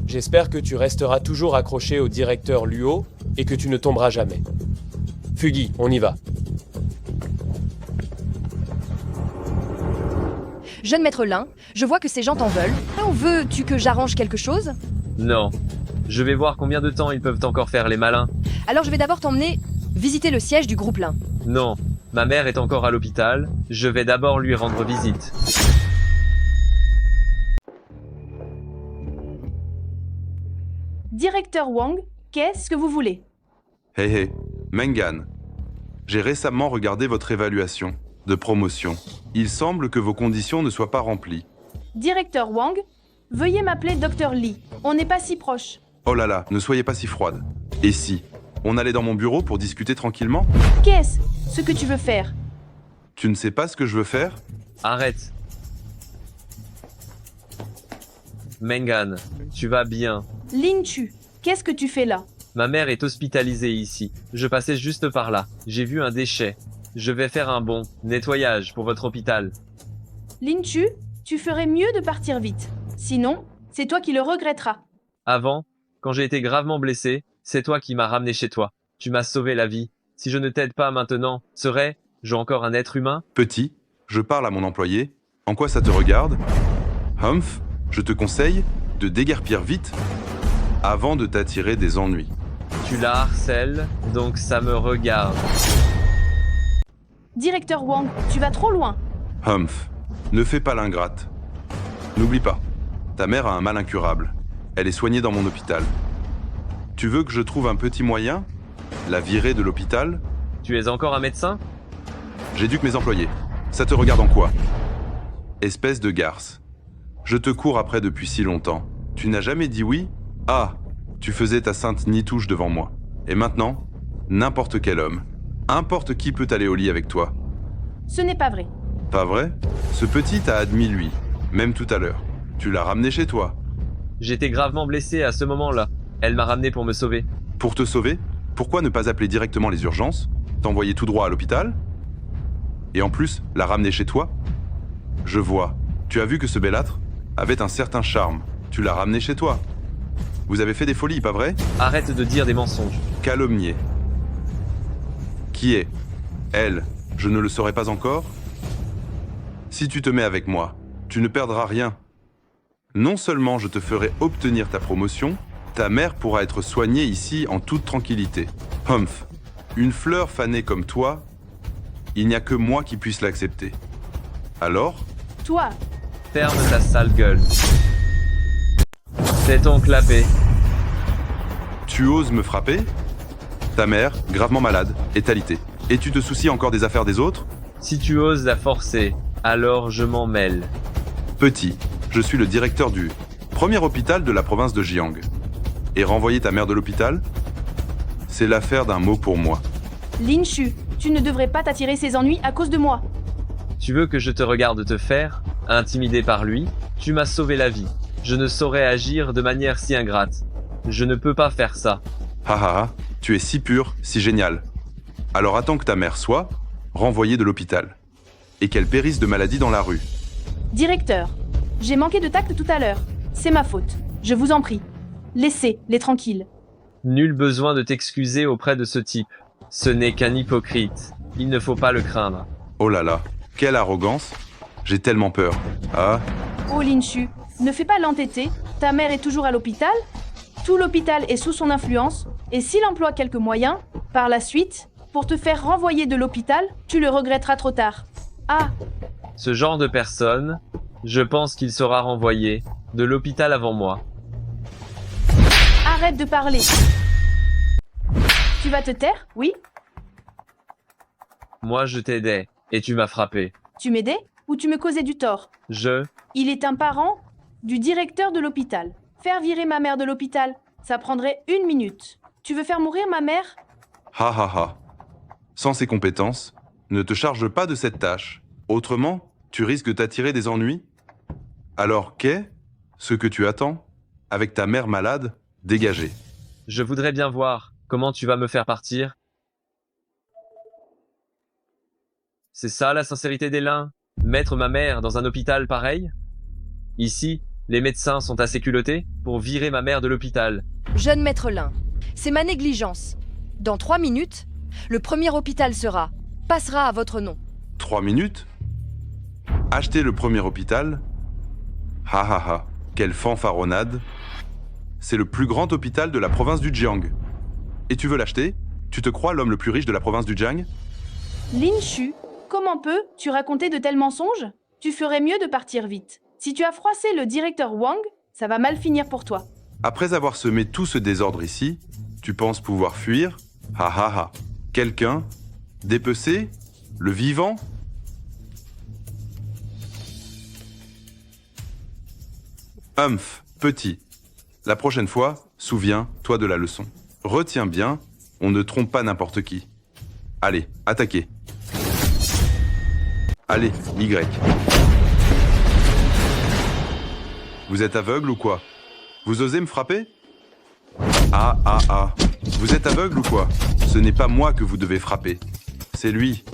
j'espère que tu resteras toujours accroché au directeur Luo et que tu ne tomberas jamais. Fugi, on y va. Jeune maître Lin, je vois que ces gens t'en veulent. Ou veux-tu que j'arrange quelque chose? Non. Je vais voir combien de temps ils peuvent encore faire les malins. Alors je vais d'abord t'emmener visiter le siège du groupe Lin. Non. Ma mère est encore à l'hôpital. Je vais d'abord lui rendre visite. Directeur Wang, qu'est-ce que vous voulez? Hé hé, Mengan. J'ai récemment regardé votre évaluation de promotion. Il semble que vos conditions ne soient pas remplies. Directeur Wang, veuillez m'appeler Dr Lee. On n'est pas si proche. Oh là là, ne soyez pas si froide. Et si on allait dans mon bureau pour discuter tranquillement? Qu'est-ce ce que tu veux faire? Tu ne sais pas ce que je veux faire? Arrête. Mengan, tu vas bien. Lin Chu, qu'est-ce que tu fais là? Ma mère est hospitalisée ici. Je passais juste par là. J'ai vu un déchet. Je vais faire un bon nettoyage pour votre hôpital. Lin Chu, tu ferais mieux de partir vite. Sinon, c'est toi qui le regretteras. Avant, quand j'ai été gravement blessé, c'est toi qui m'as ramené chez toi. Tu m'as sauvé la vie. Si je ne t'aide pas maintenant, serais-je encore un être humain? Petit, je parle à mon employé. En quoi ça te regarde? Humph, je te conseille de déguerpir vite avant de t'attirer des ennuis. Tu la harcèles, donc ça me regarde. Directeur Wang, tu vas trop loin. Humph, ne fais pas l'ingrate. N'oublie pas, ta mère a un mal incurable. Elle est soignée dans mon hôpital. Tu veux que je trouve un petit moyen? La virer de l'hôpital? Tu es encore un médecin? J'éduque mes employés. Ça te regarde en quoi? Espèce de garce. Je te cours après depuis si longtemps. Tu n'as jamais dit oui? Ah, tu faisais ta sainte nitouche devant moi. Et maintenant, n'importe quel homme, n'importe qui peut aller au lit avec toi. Ce n'est pas vrai. Pas vrai? Ce petit t'a admis lui, même tout à l'heure. Tu l'as ramené chez toi. J'étais gravement blessé à ce moment-là. Elle m'a ramené pour me sauver. Pour te sauver? Pourquoi ne pas appeler directement les urgences? T'envoyer tout droit à l'hôpital? Et en plus, la ramener chez toi? Je vois. Tu as vu que ce belâtre avait un certain charme. Tu l'as ramené chez toi. Vous avez fait des folies, pas vrai? Arrête de dire des mensonges. Calomnier. Qui est? Elle, je ne le saurais pas encore? Si tu te mets avec moi, tu ne perdras rien. Non seulement je te ferai obtenir ta promotion, ta mère pourra être soignée ici en toute tranquillité. Humph, une fleur fanée comme toi, il n'y a que moi qui puisse l'accepter. Alors? Toi. Ferme ta sale gueule. C'est ton clapet. Tu oses me frapper? Ta mère, gravement malade, est alitée. Et tu te soucies encore des affaires des autres? Si tu oses la forcer, alors je m'en mêle. Petit, je suis le directeur du premier hôpital de la province de Jiang. Et renvoyer ta mère de l'hôpital? C'est l'affaire d'un mot pour moi. Lin Shu, tu ne devrais pas t'attirer ces ennuis à cause de moi. Tu veux que je te regarde te faire, intimidé par lui? Tu m'as sauvé la vie. Je ne saurais agir de manière si ingrate. Je ne peux pas faire ça. Ha ha ha, tu es si pur, si génial. Alors attends que ta mère soit renvoyée de l'hôpital. Et qu'elle périsse de maladie dans la rue. Directeur, j'ai manqué de tact tout à l'heure. C'est ma faute. Je vous en prie. Laissez-les tranquilles. Nul besoin de t'excuser auprès de ce type. Ce n'est qu'un hypocrite. Il ne faut pas le craindre. Oh là là, Quelle arrogance. J'ai tellement peur. Ah, Oh Linshu, ne fais pas l'entêter, ta mère est toujours à l'hôpital. Tout l'hôpital est sous son influence, et s'il emploie quelques moyens, par la suite, pour te faire renvoyer de l'hôpital, tu le regretteras trop tard. Ah, Ce genre de personne, je pense qu'il sera renvoyé de l'hôpital avant moi. arrête de parler. Tu vas te taire, oui? Moi je t'aidais, et tu m'as frappé. Tu m'aidais ou tu me causais du tort? Il est un parent du directeur de l'hôpital. Faire virer ma mère de l'hôpital, ça prendrait 1 minute. Tu veux faire mourir ma mère? ha ha ha. Sans ces compétences, ne te charge pas de cette tâche. Autrement, tu risques d'attirer des ennuis. Alors qu'est ce que tu attends? Avec ta mère malade, dégagez. Je voudrais bien voir comment tu vas me faire partir. C'est ça la sincérité des lins? Mettre ma mère dans un hôpital pareil? Ici, les médecins sont assez culottés pour virer ma mère de l'hôpital. Jeune maître Lin, c'est ma négligence. Dans 3 minutes, le premier hôpital passera à votre nom. 3 minutes? Acheter le premier hôpital? Ha ha ha, quelle fanfaronnade. C'est le plus grand hôpital de la province du Jiang. Et tu veux l'acheter? Tu te crois l'homme le plus riche de la province du Jiang? Linshu, comment peux-tu raconter de tels mensonges? Tu ferais mieux de partir vite. Si tu as froissé le directeur Wang, ça va mal finir pour toi. Après avoir semé tout ce désordre ici, tu penses pouvoir fuir? Ha ha ha. Quelqu'un? Dépecé? Le vivant? Humph, petit. La prochaine fois, souviens-toi de la leçon. Retiens bien, on ne trompe pas n'importe qui. Allez, attaquez. Allez, Y. Vous êtes aveugle ou quoi? Vous osez me frapper? Ah, ah, ah. Vous êtes aveugle ou quoi? Ce n'est pas moi que vous devez frapper. C'est lui.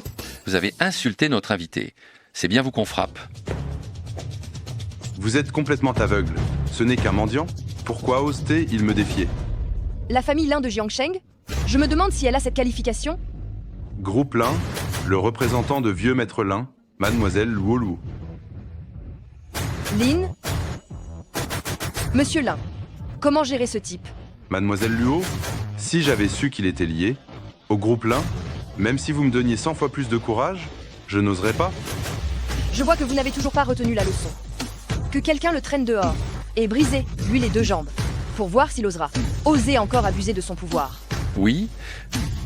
Vous avez insulté notre invité. C'est bien vous qu'on frappe. Vous êtes complètement aveugle. Ce n'est qu'un mendiant. Pourquoi ose-t-il me défier? La famille Lin de Jiangsheng? Je me demande si elle a cette qualification. Groupe Lin, le représentant de vieux maître Lin, Mademoiselle Luolu. Lin? Monsieur Lin, comment gérer ce type? Mademoiselle Luo, si j'avais su qu'il était lié, au groupe Lin, même si vous me donniez 100 fois plus de courage, je n'oserais pas. Je vois que vous n'avez toujours pas retenu la leçon. Que quelqu'un le traîne dehors et brisez lui les 2 jambes, pour voir s'il osera oser encore abuser de son pouvoir. Oui?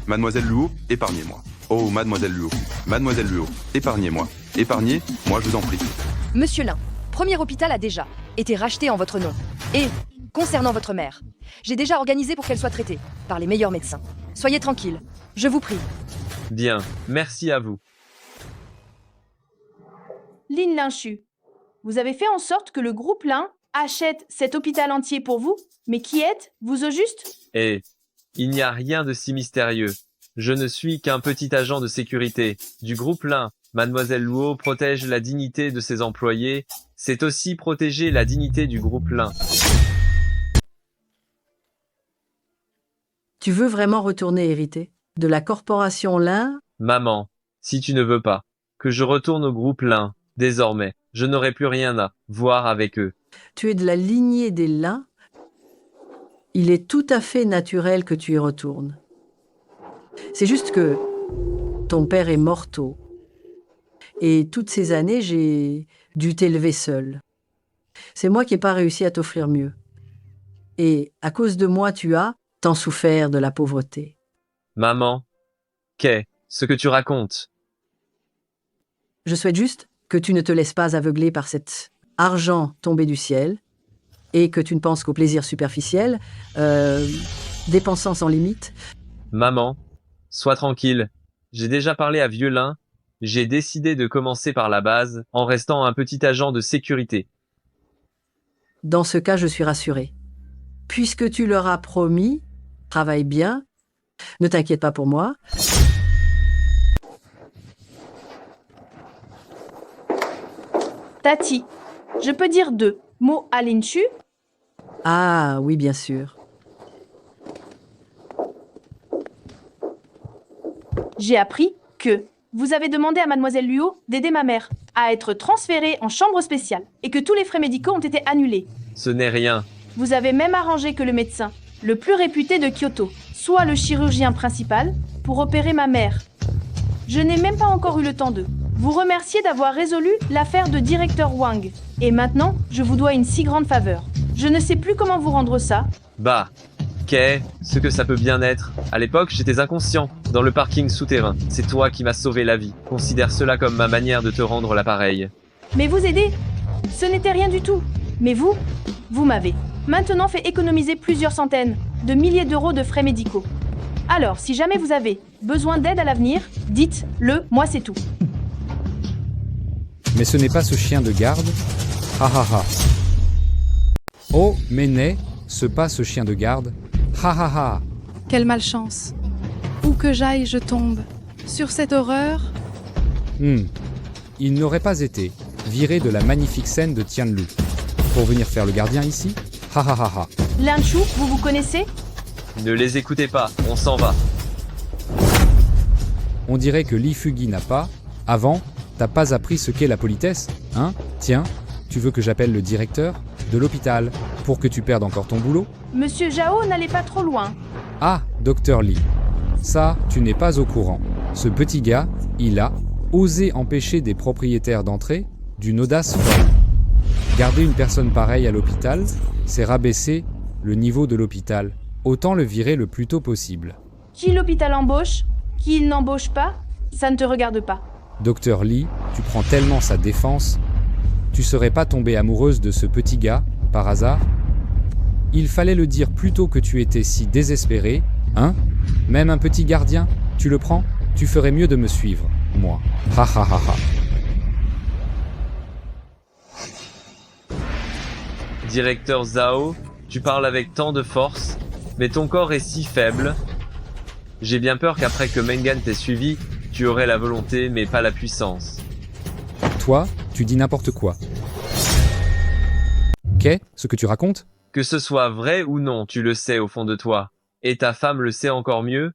Mademoiselle Luo, épargnez-moi. Oh, Mademoiselle Luo, Mademoiselle Luo, épargnez-moi. Épargnez, moi je vous en prie. Monsieur Lin, premier hôpital a déjà été racheté en votre nom. Et, concernant votre mère, j'ai déjà organisé pour qu'elle soit traitée par les meilleurs médecins. Soyez tranquille, je vous prie. Bien, merci à vous. Lin Linshu, vous avez fait en sorte que le groupe Lin achète cet hôpital entier pour vous? Mais qui êtes-vous au juste? Et il n'y a rien de si mystérieux. Je ne suis qu'un petit agent de sécurité du groupe Lin. Mademoiselle Luo protège la dignité de ses employés. C'est aussi protéger la dignité du groupe Lin. Tu veux vraiment retourner hériter de la corporation Lin? Maman, si tu ne veux pas que je retourne au groupe Lin, désormais, je n'aurai plus rien à voir avec eux. Tu es de la lignée des Lin. Il est tout à fait naturel que tu y retournes. C'est juste que ton père est mort tôt. Et toutes ces années, j'ai dû t'élever seul. C'est moi qui n'ai pas réussi à t'offrir mieux. Et à cause de moi, tu as tant souffert de la pauvreté. Maman, qu'est-ce que tu racontes? Je souhaite juste que tu ne te laisses pas aveugler par cet argent tombé du ciel et que tu ne penses qu'au plaisir superficiel, dépensant sans limite. Maman, sois tranquille. J'ai déjà parlé à Vieux Lin. J'ai décidé de commencer par la base, en restant un petit agent de sécurité. Dans ce cas, je suis rassurée. Puisque tu leur as promis, travaille bien, ne t'inquiète pas pour moi. Tati, je peux dire 2 mots à Linshu? Ah oui, bien sûr. J'ai appris que Vous avez demandé à mademoiselle Luo d'aider ma mère à être transférée en chambre spéciale et que tous les frais médicaux ont été annulés. Ce n'est rien. Vous avez même arrangé que le médecin, le plus réputé de Kyoto, soit le chirurgien principal pour opérer ma mère. Je n'ai même pas encore eu le temps de vous remercier d'avoir résolu l'affaire de directeur Wang. Et maintenant, je vous dois une si grande faveur. Je ne sais plus comment vous rendre ça. Bah, ce que ça peut bien être. À l'époque, j'étais inconscient, dans le parking souterrain. C'est toi qui m'as sauvé la vie. Considère cela comme ma manière de te rendre l'appareil. Mais vous aider, ce n'était rien du tout. Mais vous m'avez maintenant fait économiser plusieurs centaines de milliers d'euros de frais médicaux. Alors, si jamais vous avez besoin d'aide à l'avenir, dites-le, moi c'est tout. Mais ce n'est pas ce chien de garde. Ha ha ha. Oh, mais n'est-ce pas ce chien de garde. Ha ha ha. Quelle malchance. Où que j'aille, je tombe. Sur cette horreur. Il n'aurait pas été viré de la magnifique scène de Tianlu pour venir faire le gardien ici. Ha ha ha ha. Linshu, vous connaissez? Ne les écoutez pas, on s'en va. On dirait que Li Fugi n'a pas, avant, t'as pas appris ce qu'est la politesse, hein? Tiens, tu veux que j'appelle le directeur de l'hôpital pour que tu perdes encore ton boulot? Monsieur Zhao, n'allez pas trop loin. Ah, docteur Li. Ça, tu n'es pas au courant. Ce petit gars, il a osé empêcher des propriétaires d'entrer d'une audace folle. Garder une personne pareille à l'hôpital, c'est rabaisser le niveau de l'hôpital. Autant le virer le plus tôt possible. Qui l'hôpital embauche, qui il n'embauche pas, ça ne te regarde pas. Docteur Li, tu prends tellement sa défense. Tu serais pas tombée amoureuse de ce petit gars, par hasard? Il fallait le dire plutôt que tu étais si désespéré, hein? Même un petit gardien, tu le prends? Tu ferais mieux de me suivre, moi. Ha ha ha ha. Directeur Zhao, tu parles avec tant de force, mais ton corps est si faible. J'ai bien peur qu'après que Mengan t'ait suivi, tu aurais la volonté mais pas la puissance. Toi, tu dis n'importe quoi. Qu'est-ce que tu racontes? Que ce soit vrai ou non, tu le sais au fond de toi. Et ta femme le sait encore mieux?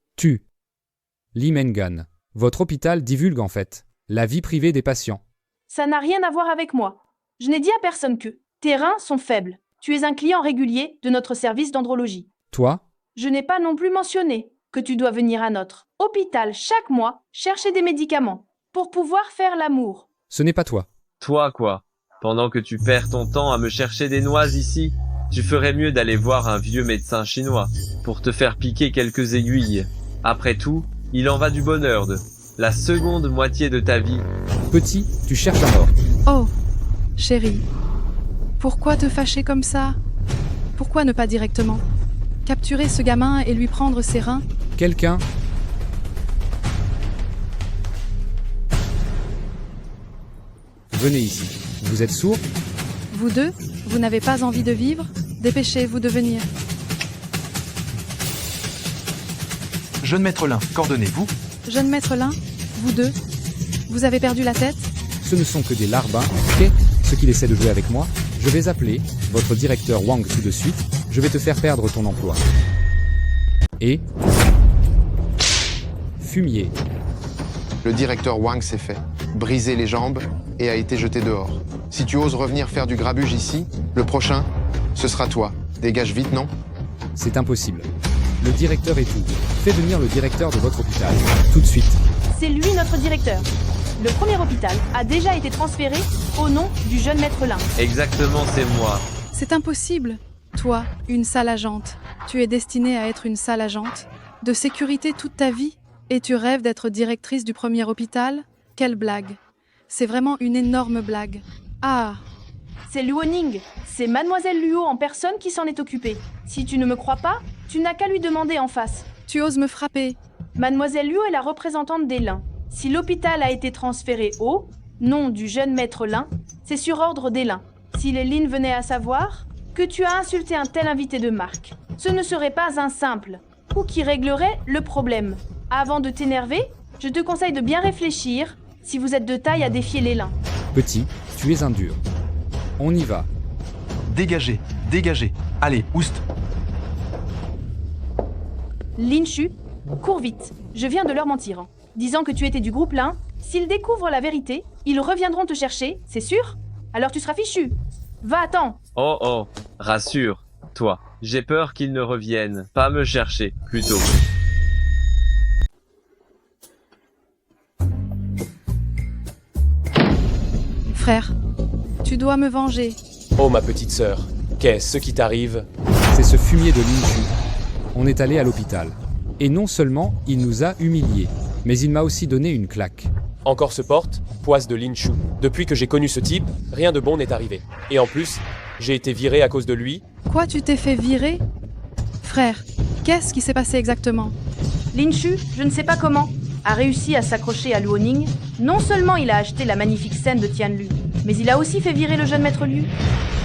Li Mengan. Votre hôpital divulgue en fait la vie privée des patients. Ça n'a rien à voir avec moi. Je n'ai dit à personne que tes reins sont faibles. Tu es un client régulier de notre service d'andrologie. Toi? Je n'ai pas non plus mentionné que tu dois venir à notre hôpital chaque mois chercher des médicaments pour pouvoir faire l'amour. Ce n'est pas toi. Toi quoi? Pendant que tu perds ton temps à me chercher des noix ici, tu ferais mieux d'aller voir un vieux médecin chinois pour te faire piquer quelques aiguilles. Après tout, il en va du bonheur de la seconde moitié de ta vie. Petit, tu cherches à mort. Oh, chérie. Pourquoi te fâcher comme ça? Pourquoi ne pas directement capturer ce gamin et lui prendre ses reins? Quelqu'un? Venez ici. Vous êtes sourd? Vous deux, vous n'avez pas envie de vivre? Dépêchez-vous de venir. Jeune maître Lin, qu'ordonnez-vous? Jeune maître Lin, vous deux, vous avez perdu la tête? Ce ne sont que des larbins. Qu'est-ce qu'il essaie de jouer avec moi? Je vais appeler votre directeur Wang tout de suite. Je vais te faire perdre ton emploi. Et... fumier. Le directeur Wang s'est fait briser les jambes et a été jeté dehors. Si tu oses revenir faire du grabuge ici, le prochain, ce sera toi. Dégage vite, non? C'est impossible. Le directeur est tout. Fais venir le directeur de votre hôpital, tout de suite. C'est lui notre directeur. Le premier hôpital a déjà été transféré au nom du jeune maître Lin. Exactement, c'est moi. C'est impossible. Toi, une sale agente. Tu es destinée à être une sale agente de sécurité toute ta vie? Et tu rêves d'être directrice du premier hôpital? Quelle blague. C'est vraiment une énorme blague. Ah. C'est Luo Ning. C'est mademoiselle Luo en personne qui s'en est occupée. Si tu ne me crois pas, tu n'as qu'à lui demander en face. Tu oses me frapper? Mademoiselle Luo est la représentante des Lin. Si l'hôpital a été transféré au nom du jeune maître Lin, c'est sur ordre des Lin. Si les Lin venaient à savoir que tu as insulté un tel invité de marque, ce ne serait pas un simple coup qui réglerait le problème. Avant de t'énerver, je te conseille de bien réfléchir si vous êtes de taille à défier les Lin. Petit, tu es un dur. On y va. Dégagez, dégagez. Allez, oust. Linshu, cours vite. Je viens de leur mentir, disant que tu étais du groupe Lin S'ils découvrent la vérité, ils reviendront te chercher, c'est sûr? Alors tu seras fichu. Va, attends. Oh oh, rassure-toi. J'ai peur qu'ils ne reviennent pas me chercher, plutôt. Frère, tu dois me venger. Oh ma petite sœur, qu'est-ce qui t'arrive? C'est ce fumier de Lin Shu. On est allé à l'hôpital. Et non seulement il nous a humiliés, mais il m'a aussi donné une claque. Encore ce porte, poisse de Lin Shu. Depuis que j'ai connu ce type, rien de bon n'est arrivé. Et en plus, j'ai été viré à cause de lui. Quoi, tu t'es fait virer? Frère, qu'est-ce qui s'est passé exactement? Lin Shu, je ne sais pas comment, a réussi à s'accrocher à Luo Ning. Non seulement il a acheté la magnifique scène de Tianlu, mais il a aussi fait virer le jeune maître Liu.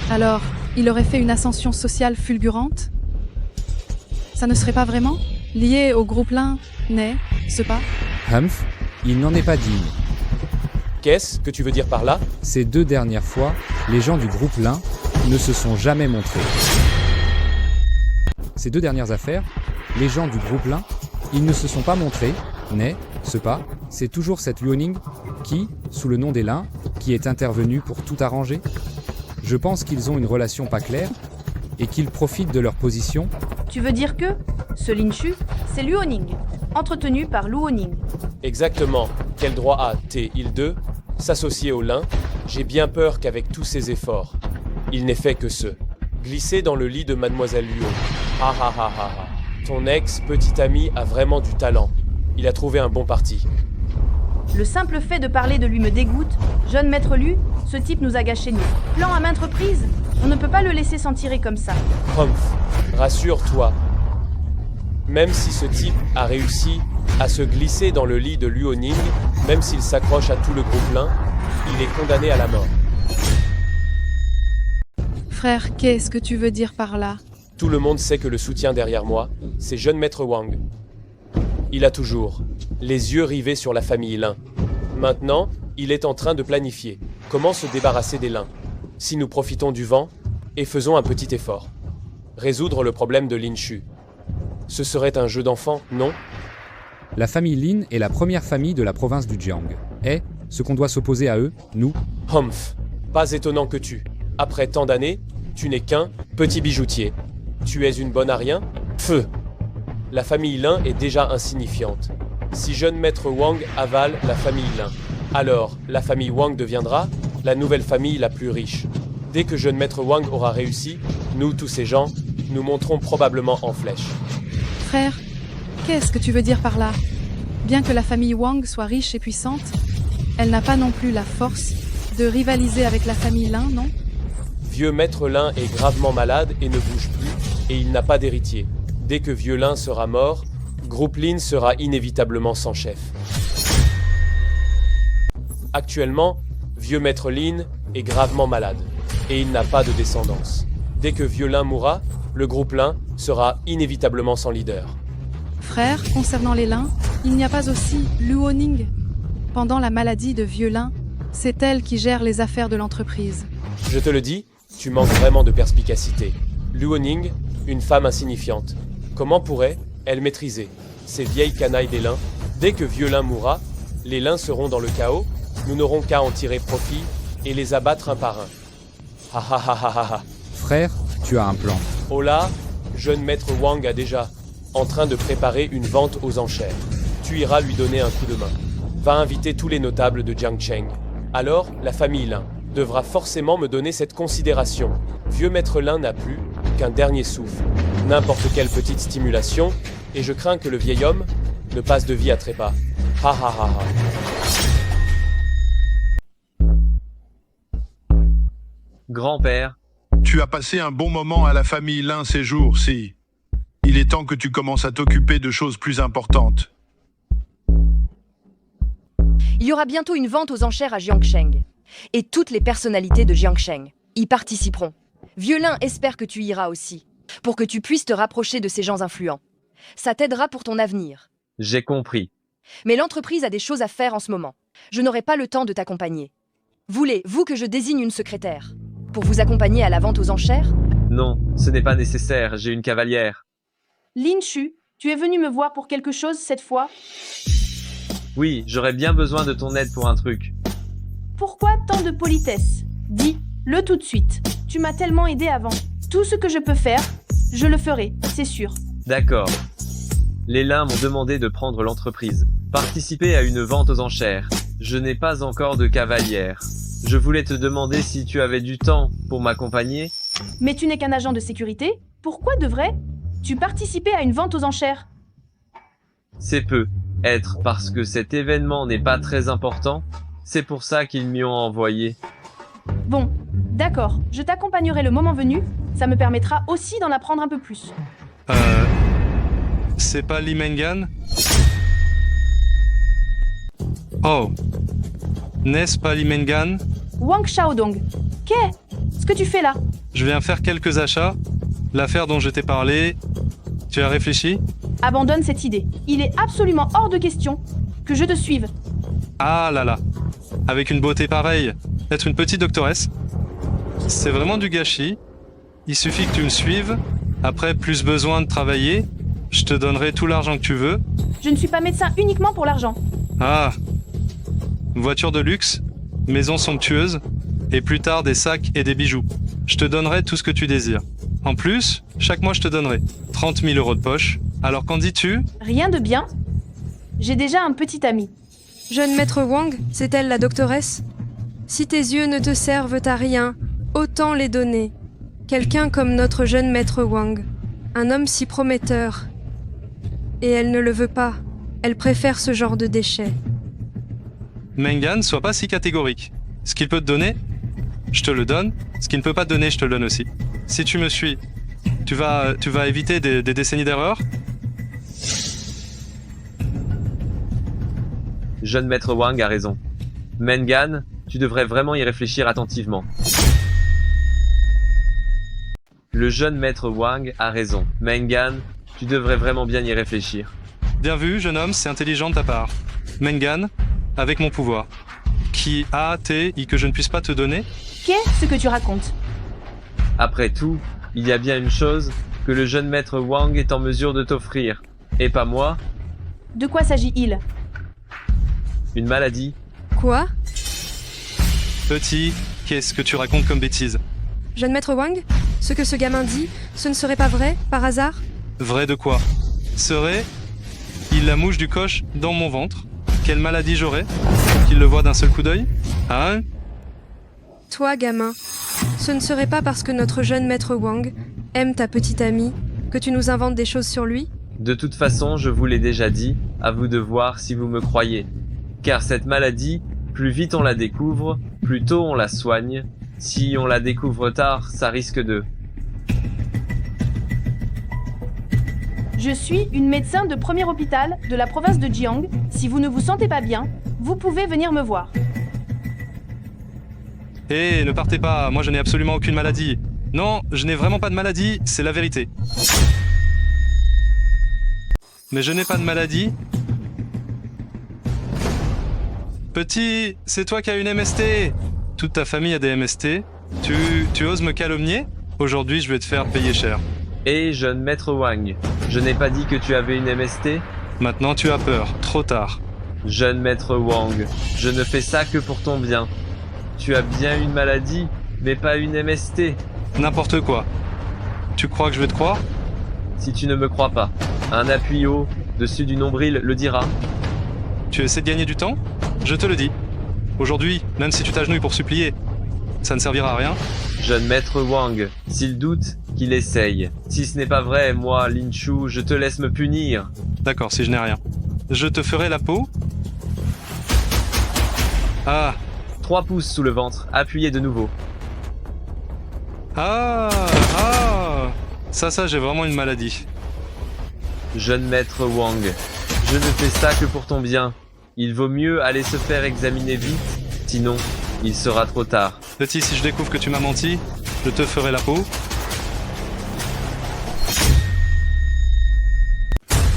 Alors, il aurait fait une ascension sociale fulgurante? Ça ne serait pas vraiment lié au groupe Lin, n'est-ce pas? Humph, il n'en est pas digne. Qu'est-ce que tu veux dire par là? Ces 2 dernières fois, les gens du groupe Lin ne se sont jamais montrés. Ces 2 dernières affaires, les gens du groupe Lin, ils ne se sont pas montrés, n'est-ce pas? C'est toujours cette Luo Ning qui, sous le nom des Lin, qui est intervenue pour tout arranger. Je pense qu'ils ont une relation pas claire et qu'ils profitent de leur position. Tu veux dire que ce Lin Shu, c'est Luo Ning, entretenu par Luo Ning. Exactement. Quel droit a-t-il de s'associer au Lin? J'ai bien peur qu'avec tous ses efforts, il n'ait fait que glisser dans le lit de Mademoiselle Luo. Ah ah ah ah ah. Ton ex-petit ami a vraiment du talent. Il a trouvé un bon parti. Le simple fait de parler de lui me dégoûte. Jeune maître Liu, ce type nous a gâché nos plans à maintes reprises. On ne peut pas le laisser s'en tirer comme ça. Humph, rassure-toi. Même si ce type a réussi à se glisser dans le lit de Luo Ning, même s'il s'accroche à tout le groupe Lin, il est condamné à la mort. Frère, qu'est-ce que tu veux dire par là? Tout le monde sait que le soutien derrière moi, c'est jeune maître Wang. Il a toujours les yeux rivés sur la famille Lin. Maintenant, il est en train de planifier comment se débarrasser des Lin. Si nous profitons du vent et faisons un petit effort. Résoudre le problème de Lin Shu. Ce serait un jeu d'enfant, non? La famille Lin est la première famille de la province du Jiang. Et ce qu'on doit s'opposer à eux, nous? Humph, pas étonnant que après tant d'années, tu n'es qu'un petit bijoutier. Tu es une bonne à rien? Feu! La famille Lin est déjà insignifiante. Si jeune maître Wang avale la famille Lin, alors la famille Wang deviendra la nouvelle famille la plus riche. Dès que jeune maître Wang aura réussi, nous, tous ces gens, nous monterons probablement en flèche. Frère, qu'est-ce que tu veux dire par là? Bien que la famille Wang soit riche et puissante, elle n'a pas non plus la force de rivaliser avec la famille Lin, non? Vieux maître Lin est gravement malade et ne bouge plus, et il n'a pas d'héritier. Dès que vieux Lin sera mort, groupe Lin sera inévitablement sans chef. Actuellement, vieux maître Lin est gravement malade, et il n'a pas de descendance. Dès que vieux Lin mourra, le groupe Lin sera inévitablement sans leader. Frère, concernant les Lin, il n'y a pas aussi Luo Ning? Pendant la maladie de vieux Lin, c'est elle qui gère les affaires de l'entreprise. Je te le dis, tu manques vraiment de perspicacité. Luo Ning, une femme insignifiante. Comment pourrait-elle maîtriser ces vieilles canailles des Lin? Dès que vieux Lin mourra, les Lin seront dans le chaos, nous n'aurons qu'à en tirer profit et les abattre un par un. Ha ha ha ha ha ha. Frère, tu as un plan. Oh là, jeune maître Wang a déjà en train de préparer une vente aux enchères. Tu iras lui donner un coup de main. Va inviter tous les notables de Jiangcheng. Alors, la famille Lin devra forcément me donner cette considération. Vieux maître Lin n'a plus qu'un dernier souffle. N'importe quelle petite stimulation, et je crains que le vieil homme ne passe de vie à trépas. Ha ha ha ha. Grand-père. Tu as passé un bon moment à la famille Lin ces jours-ci. Il est temps que tu commences à t'occuper de choses plus importantes. Il y aura bientôt une vente aux enchères à Jiangcheng. Et toutes les personnalités de Jiangcheng y participeront. Vieux Lin espère que tu iras aussi, pour que tu puisses te rapprocher de ces gens influents. Ça t'aidera pour ton avenir. J'ai compris. Mais l'entreprise a des choses à faire en ce moment. Je n'aurai pas le temps de t'accompagner. Voulez-vous que je désigne une secrétaire pour vous accompagner à la vente aux enchères? Non, ce n'est pas nécessaire, j'ai une cavalière. Lin Shu, tu es venu me voir pour quelque chose cette fois? Oui, j'aurais bien besoin de ton aide pour un truc. Pourquoi tant de politesse? Dis-le tout de suite. Tu m'as tellement aidé avant. Tout ce que je peux faire, je le ferai, c'est sûr. D'accord. Les lins m'ont demandé de prendre l'entreprise. Participer à une vente aux enchères. Je n'ai pas encore de cavalière. Je voulais te demander si tu avais du temps pour m'accompagner. Mais tu n'es qu'un agent de sécurité? Pourquoi devrais-tu participer à une vente aux enchères? C'est peu. Être parce que cet événement n'est pas très important. C'est pour ça qu'ils m'y ont envoyé. Bon, d'accord, je t'accompagnerai le moment venu. Ça me permettra aussi d'en apprendre un peu plus. C'est pas Li Mengan? Oh. N'est-ce pas Li Mengan? Wang Xiaodong, qu'est-ce que tu fais là? Je viens faire quelques achats. L'affaire dont je t'ai parlé, tu as réfléchi? Abandonne cette idée. Il est absolument hors de question que je te suive. Ah là là. Avec une beauté pareille, être une petite doctoresse, c'est vraiment du gâchis. Il suffit que tu me suives. Après, plus besoin de travailler. Je te donnerai tout l'argent que tu veux. Je ne suis pas médecin uniquement pour l'argent. Ah. Voiture de luxe, maison somptueuse, et plus tard des sacs et des bijoux. Je te donnerai tout ce que tu désires. En plus, chaque mois je te donnerai 30 000 euros de poche. Alors qu'en dis-tu? Rien de bien. J'ai déjà un petit ami. Jeune maître Wang, c'est elle la doctoresse? Si tes yeux ne te servent à rien, autant les donner. Quelqu'un comme notre jeune maître Wang. Un homme si prometteur. Et elle ne le veut pas. Elle préfère ce genre de déchets. Mengan, sois pas si catégorique. Ce qu'il peut te donner, je te le donne. Ce qu'il ne peut pas te donner, je te le donne aussi. Si tu me suis, tu vas éviter des décennies d'erreurs. Jeune maître Wang a raison. Mengan, tu devrais vraiment y réfléchir attentivement. Le jeune maître Wang a raison. Mengan, tu devrais vraiment bien y réfléchir. Bien vu, jeune homme, c'est intelligent de ta part. Mengan, avec mon pouvoir, qui a-t-il que je ne puisse pas te donner? Qu'est-ce que tu racontes? Après tout, il y a bien une chose que le jeune maître Wang est en mesure de t'offrir, et pas moi. De quoi s'agit-il? Une maladie. Quoi? Petit, qu'est-ce que tu racontes comme bêtise? Jeune maître Wang, ce que ce gamin dit, ce ne serait pas vrai, par hasard? Vrai de quoi? Serait il la mouche du coche dans mon ventre? Quelle maladie j'aurais? Qu'il le voit d'un seul coup d'œil? Hein? Toi, gamin, ce ne serait pas parce que notre jeune maître Wang aime ta petite amie que tu nous inventes des choses sur lui? De toute façon, je vous l'ai déjà dit, à vous de voir si vous me croyez. Car cette maladie, plus vite on la découvre, plus tôt on la soigne. Si on la découvre tard, ça risque de... Je suis une médecin de premier hôpital de la province de Jiang. Si vous ne vous sentez pas bien, vous pouvez venir me voir. Hé, ne partez pas, moi je n'ai absolument aucune maladie. Non, je n'ai vraiment pas de maladie, c'est la vérité. Mais je n'ai pas de maladie. Petit, c'est toi qui as une MST. Toute ta famille a des MST. Tu oses me calomnier? Aujourd'hui, je vais te faire payer cher. Et jeune maître Wang, je n'ai pas dit que tu avais une MST? Maintenant tu as peur, trop tard. Jeune maître Wang, je ne fais ça que pour ton bien. Tu as bien une maladie, mais pas une MST. N'importe quoi. Tu crois que je vais te croire? Si tu ne me crois pas, un appui haut, dessus du nombril, le dira. Tu essaies de gagner du temps? Je te le dis. Aujourd'hui, même si tu t'agenouilles pour supplier, ça ne servira à rien. Jeune maître Wang, s'il doute, qu'il essaye. Si ce n'est pas vrai, moi, Lin Shu, je te laisse me punir. D'accord, si je n'ai rien. Je te ferai la peau. Ah. 3 pouces sous le ventre, appuyez de nouveau. Ah. Ça, j'ai vraiment une maladie. Jeune maître Wang, je ne fais ça que pour ton bien. Il vaut mieux aller se faire examiner vite, sinon, il sera trop tard. Petit, si je découvre que tu m'as menti, je te ferai la peau.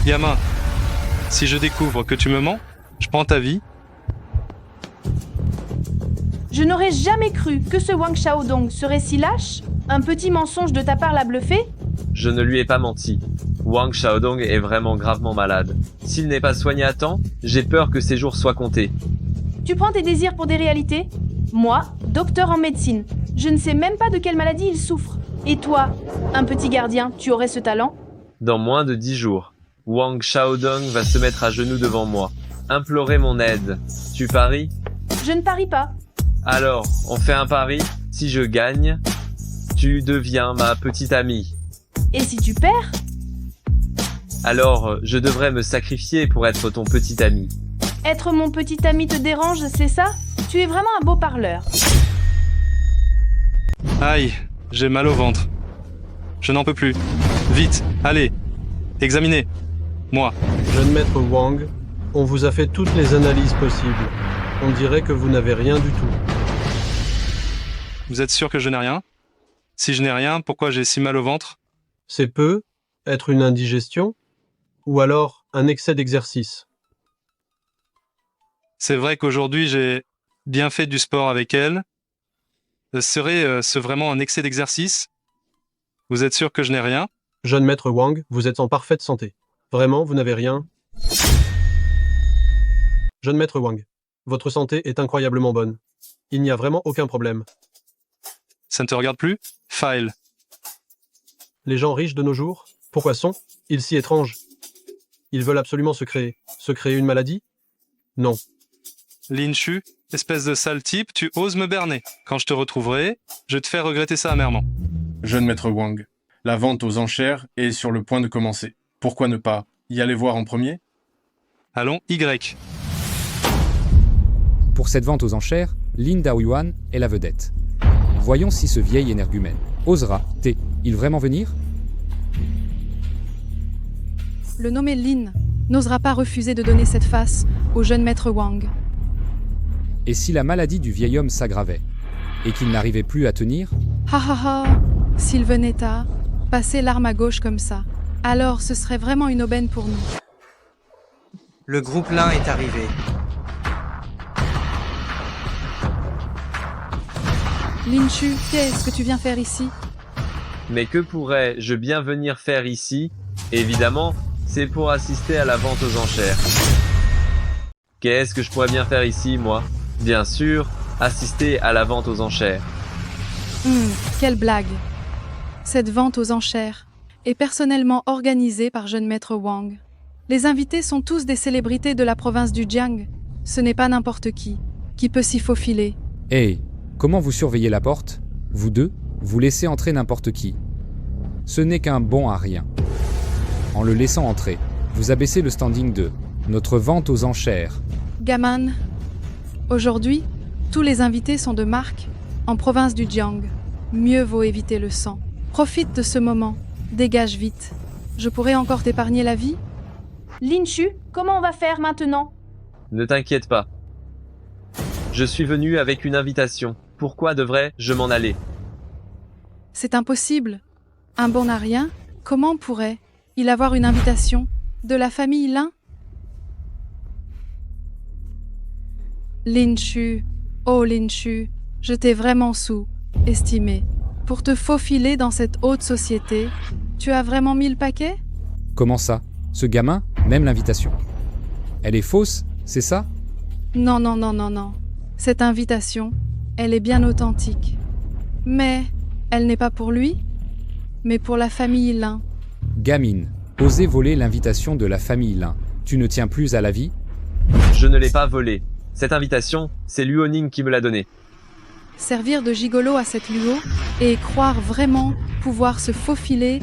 Yama, si je découvre que tu me mens, je prends ta vie. Je n'aurais jamais cru que ce Wang Xiaodong serait si lâche. Un petit mensonge de ta part l'a bluffé? Je ne lui ai pas menti. Wang Xiaodong est vraiment gravement malade. S'il n'est pas soigné à temps, j'ai peur que ses jours soient comptés. Tu prends tes désirs pour des réalités? Moi, docteur en médecine, je ne sais même pas de quelle maladie il souffre. Et toi, un petit gardien, tu aurais ce talent? Dans moins de 10 jours, Wang Xiaodong va se mettre à genoux devant moi, implorer mon aide. Tu paries? Je ne parie pas. Alors, on fait un pari. Si je gagne, tu deviens ma petite amie. Et si tu perds? Alors, je devrais me sacrifier pour être ton petit ami. Être mon petit ami te dérange, c'est ça? Tu es vraiment un beau parleur. Aïe, j'ai mal au ventre. Je n'en peux plus. Vite, allez, examinez. Moi. Jeune maître Wang, on vous a fait toutes les analyses possibles. On dirait que vous n'avez rien du tout. Vous êtes sûr que je n'ai rien? Si je n'ai rien, pourquoi j'ai si mal au ventre? C'est peut être une indigestion ou alors un excès d'exercice. C'est vrai qu'aujourd'hui j'ai bien fait du sport avec elle. Serait-ce vraiment un excès d'exercice? Vous êtes sûr que je n'ai rien? Jeune maître Wang, vous êtes en parfaite santé. Vraiment, vous n'avez rien? Jeune maître Wang, votre santé est incroyablement bonne. Il n'y a vraiment aucun problème. Ça ne te regarde plus? File. Les gens riches de nos jours, pourquoi sont-ils si étranges? Ils veulent absolument se créer une maladie? Non. Lin Shu, espèce de sale type, tu oses me berner. Quand je te retrouverai, je te fais regretter ça amèrement. Jeune maître Wang, la vente aux enchères est sur le point de commencer. Pourquoi ne pas y aller voir en premier? Allons, Y. Pour cette vente aux enchères, Lin Daoyuan est la vedette. Voyons si ce vieil énergumène osera-t-il vraiment venir? Le nommé Lin n'osera pas refuser de donner cette face au jeune maître Wang. Et si la maladie du vieil homme s'aggravait et qu'il n'arrivait plus à tenir? Ha ha ha! S'il venait à passer l'arme à gauche comme ça, alors ce serait vraiment une aubaine pour nous. Le groupe Lin est arrivé. Lin Shu, qu'est-ce que tu viens faire ici? Mais que pourrais-je bien venir faire ici? Évidemment, c'est pour assister à la vente aux enchères. Qu'est-ce que je pourrais bien faire ici, moi? Bien sûr, assister à la vente aux enchères. Quelle blague! Cette vente aux enchères est personnellement organisée par jeune maître Wang. Les invités sont tous des célébrités de la province du Jiang. Ce n'est pas n'importe qui peut s'y faufiler. Hey, comment vous surveillez la porte? Vous deux, vous laissez entrer n'importe qui. Ce n'est qu'un bon à rien. En le laissant entrer, vous abaissez le standing de notre vente aux enchères. Gaman, aujourd'hui, tous les invités sont de marque en province du Jiang. Mieux vaut éviter le sang. Profite de ce moment. Dégage vite. Je pourrais encore t'épargner la vie? Lin Shu, comment on va faire maintenant? Ne t'inquiète pas. Je suis venu avec une invitation. Pourquoi devrais-je m'en aller? C'est impossible. Un bon à rien, comment pourrait-il avoir une invitation de la famille Lin? Lin Shu, oh Lin Shu, je t'ai vraiment sous-estimé. Pour te faufiler dans cette haute société, tu as vraiment mis le paquet? Comment ça? Ce gamin, même l'invitation. Elle est fausse, c'est ça? Non, non, non, non, non. Cette invitation, elle est bien authentique. Mais elle n'est pas pour lui, mais pour la famille Lin. Gamine, oser voler l'invitation de la famille Lin. Tu ne tiens plus à la vie? Je ne l'ai pas volée. Cette invitation, c'est Luo Ning qui me l'a donnée. Servir de gigolo à cette Luo et croire vraiment pouvoir se faufiler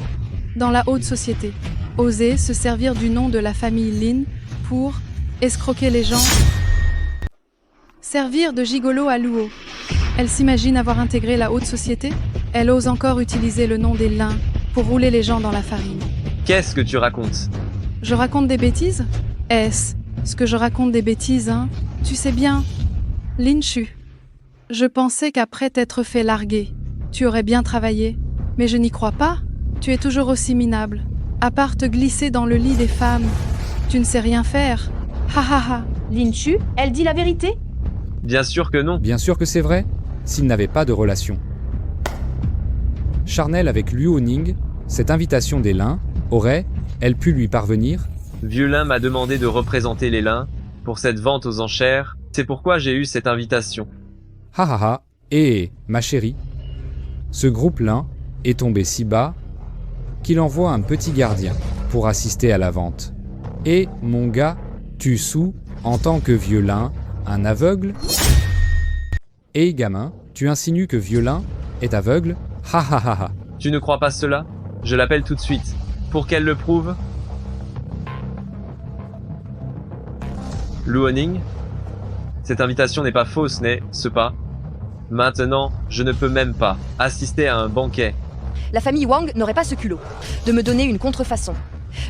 dans la haute société. Oser se servir du nom de la famille Lin pour escroquer les gens. Servir de gigolo à Luo. Elle s'imagine avoir intégré la haute société? Elle ose encore utiliser le nom des Lin pour rouler les gens dans la farine. Qu'est-ce que tu racontes? Je raconte des bêtises? Est-ce ce que je raconte des bêtises, hein? Tu sais bien, Lin Shu. Je pensais qu'après t'être fait larguer, tu aurais bien travaillé. Mais je n'y crois pas. Tu es toujours aussi minable. À part te glisser dans le lit des femmes, tu ne sais rien faire. Ha ha ha. Lin Shu, elle dit la vérité? Bien sûr que non. Bien sûr que c'est vrai, s'ils n'avaient pas de relation. Charnel avec Luo Ning, cette invitation des Lin aurait elle put lui parvenir? Vieux-Lin m'a demandé de représenter les Lins pour cette vente aux enchères, c'est pourquoi j'ai eu cette invitation. Ha ha ha, et ma chérie, ce groupe Lin est tombé si bas qu'il envoie un petit gardien pour assister à la vente. Et, mon gars, tu sous, en tant que vieux Lin, un aveugle? Et, gamin, tu insinues que vieux Lin est aveugle? Ha ha ha ha. Tu ne crois pas cela? Je l'appelle tout de suite. Pour qu'elle le prouve? Luoning? Cette invitation n'est pas fausse, n'est-ce pas? Maintenant, je ne peux même pas assister à un banquet. La famille Wang n'aurait pas ce culot de me donner une contrefaçon.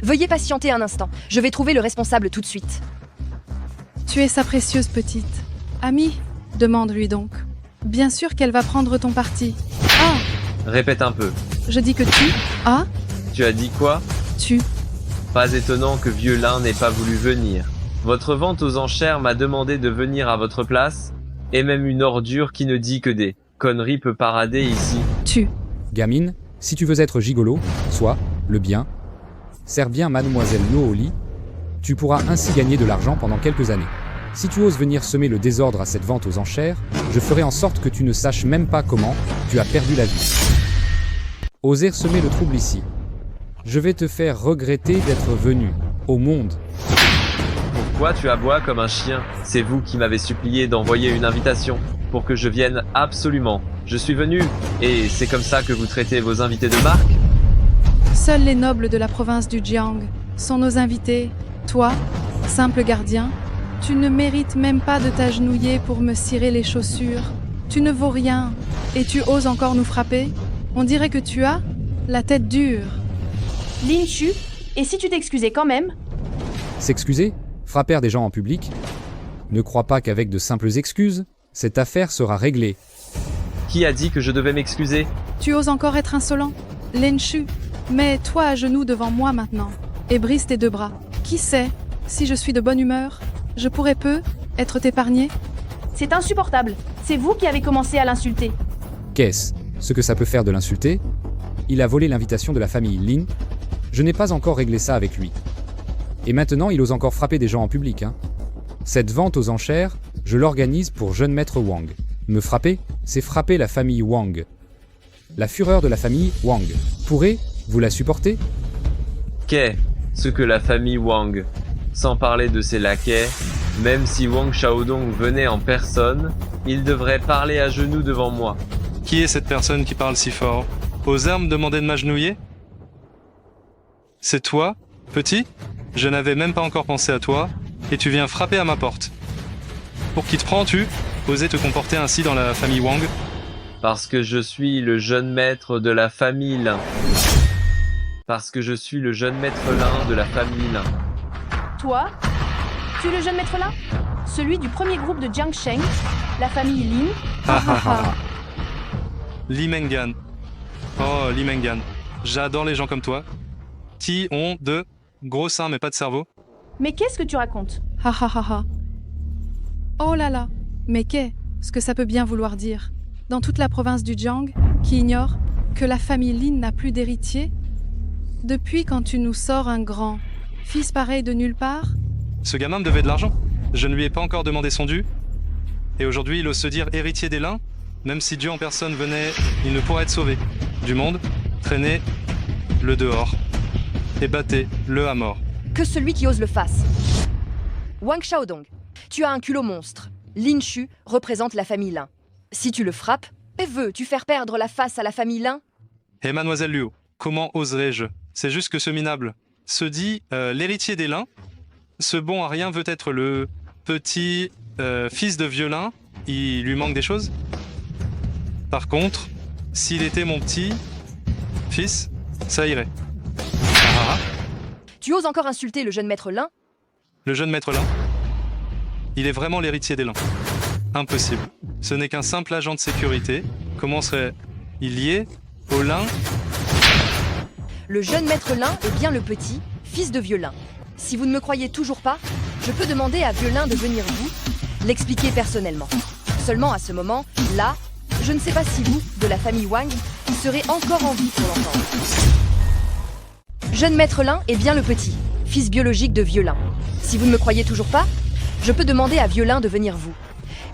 Veuillez patienter un instant, je vais trouver le responsable tout de suite. Tu es sa précieuse petite. Amie, demande-lui donc. Bien sûr qu'elle va prendre ton parti. Ah, Répète un peu. je dis que tu... Ah, Tu as dit quoi? tu... Pas étonnant que vieux Lin n'ait pas voulu venir. Votre vente aux enchères m'a demandé de venir à votre place, et même une ordure qui ne dit que des conneries peut parader ici. Tu... Gamine, si tu veux être gigolo, sois le bien. Sers bien mademoiselle Lo au lit. Tu pourras ainsi gagner de l'argent pendant quelques années. Si tu oses venir semer le désordre à cette vente aux enchères, je ferai en sorte que tu ne saches même pas comment tu as perdu la vie. Oser semer le trouble ici. Je vais te faire regretter d'être venu au monde. Pourquoi tu aboies comme un chien? C'est vous qui m'avez supplié d'envoyer une invitation pour que je vienne absolument. Je suis venu, et c'est comme ça que vous traitez vos invités de marque? Seuls les nobles de la province du Jiang sont nos invités. Toi, simple gardien, tu ne mérites même pas de t'agenouiller pour me cirer les chaussures. Tu ne vaux rien, et tu oses encore nous frapper? On dirait que tu as la tête dure. Lin Chu, et si tu t'excusais quand même? S'excuser? Frapper des gens en public? Ne crois pas qu'avec de simples excuses, cette affaire sera réglée. Qui a dit que je devais m'excuser? Tu oses encore être insolent? Lin Chu, mets-toi à genoux devant moi maintenant, et brise tes deux bras. Qui sait, si je suis de bonne humeur, je pourrais peu être épargné? C'est insupportable. C'est vous qui avez commencé à l'insulter. Qu'est-ce ce que ça peut faire de l'insulter? Il a volé l'invitation de la famille Lin. Je n'ai pas encore réglé ça avec lui. Et maintenant, il ose encore frapper des gens en public, hein. Cette vente aux enchères, je l'organise pour jeune maître Wang. Me frapper, c'est frapper la famille Wang. La fureur de la famille Wang. Pourrez-vous la supporter? Qu'est-ce que la famille Wang? Sans parler de ses laquais, même si Wang Xiaodong venait en personne, il devrait parler à genoux devant moi. Qui est cette personne qui parle si fort? Osez me demander de m'agenouiller? C'est toi, petit? Je n'avais même pas encore pensé à toi, et tu viens frapper à ma porte. Pour qui te prends-tu? Oser te comporter ainsi dans la famille Wang? Parce que je suis le jeune maître de la famille Lin. Parce que je suis le jeune maître Lin de la famille Lin. Toi? Tu es le jeune maître là? Celui du premier groupe de Jiangsheng, la famille Lin? Ha ha ha. Li Menggan. Oh, Li Menggan. J'adore les gens comme toi. Qui ont de gros seins mais pas de cerveau. Mais qu'est-ce que tu racontes? Ha ha ha ha. Oh là là, mais qu'est-ce que ça peut bien vouloir dire? Dans toute la province du Jiang, qui ignore que la famille Lin n'a plus d'héritier? Depuis quand tu nous sors un grand fils pareil de nulle part? Ce gamin me devait de l'argent. Je ne lui ai pas encore demandé son dû. Et aujourd'hui, il ose se dire héritier des Lins. Même si Dieu en personne venait, il ne pourrait être sauvé. Du monde, traînez-le dehors. Et battez-le à mort. Que celui qui ose le fasse. Wang Xiaodong, tu as un culot monstre. Lin Chu représente la famille Lin. Si tu le frappes, veux-tu faire perdre la face à la famille Lin? Et mademoiselle Luo, comment oserais-je? C'est juste que ce minable se dit l'héritier des Lins. Ce bon à rien veut être le petit fils de vieux Lin. Il lui manque des choses. Par contre, s'il était mon petit fils, ça irait. Ah. Tu oses encore insulter le jeune maître Lin? Le jeune maître Lin? Il est vraiment l'héritier des Lins. Impossible. Ce n'est qu'un simple agent de sécurité. Comment serait-il lié au Lin? Le jeune maître Lin est bien le petit fils de vieux Lin. Si vous ne me croyez toujours pas, je peux demander à vieux Lin de venir l'expliquer personnellement. Seulement à ce moment, là, je ne sais pas si vous, de la famille Wang, serez encore en vie pour l'entendre. Jeune maître Lin est bien le petit, fils biologique de Vieux Lin. Si vous ne me croyez toujours pas, je peux demander à Vieux Lin de venir vous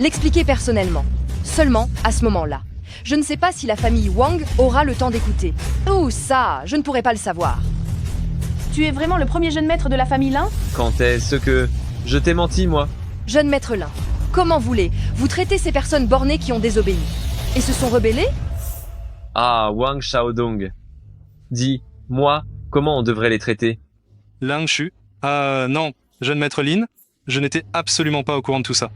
l'expliquer personnellement. Seulement à ce moment-là. Je ne sais pas si la famille Wang aura le temps d'écouter. Ou ça, je ne pourrais pas le savoir. Tu es vraiment le premier jeune maître de la famille Lin? Quand est-ce que... Je t'ai menti, moi. Jeune maître Lin, comment voulez-vous traiter ces personnes bornées qui ont désobéi et se sont rebellées? Ah, Wang Xiaodong. Dis, moi, comment on devrait les traiter? Lin Shu. Non, jeune maître Lin, je n'étais absolument pas au courant de tout ça.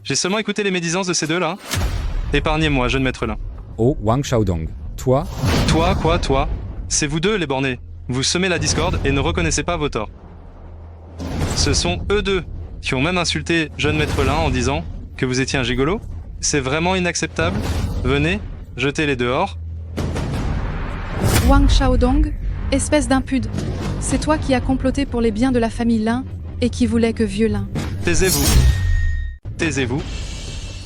J'ai seulement écouté les médisances de ces deux-là. Épargnez-moi, jeune maître Lin. Oh, Wang Xiaodong. Toi? Toi, quoi, toi? C'est vous deux, les bornés. Vous semez la discorde et ne reconnaissez pas vos torts. Ce sont eux deux qui ont même insulté jeune maître Lin en disant que vous étiez un gigolo. C'est vraiment inacceptable. Venez, jetez-les dehors. Wang Xiaodong, espèce d'impude. C'est toi qui as comploté pour les biens de la famille Lin et qui voulait que Vieux Lin. Taisez-vous. Taisez-vous.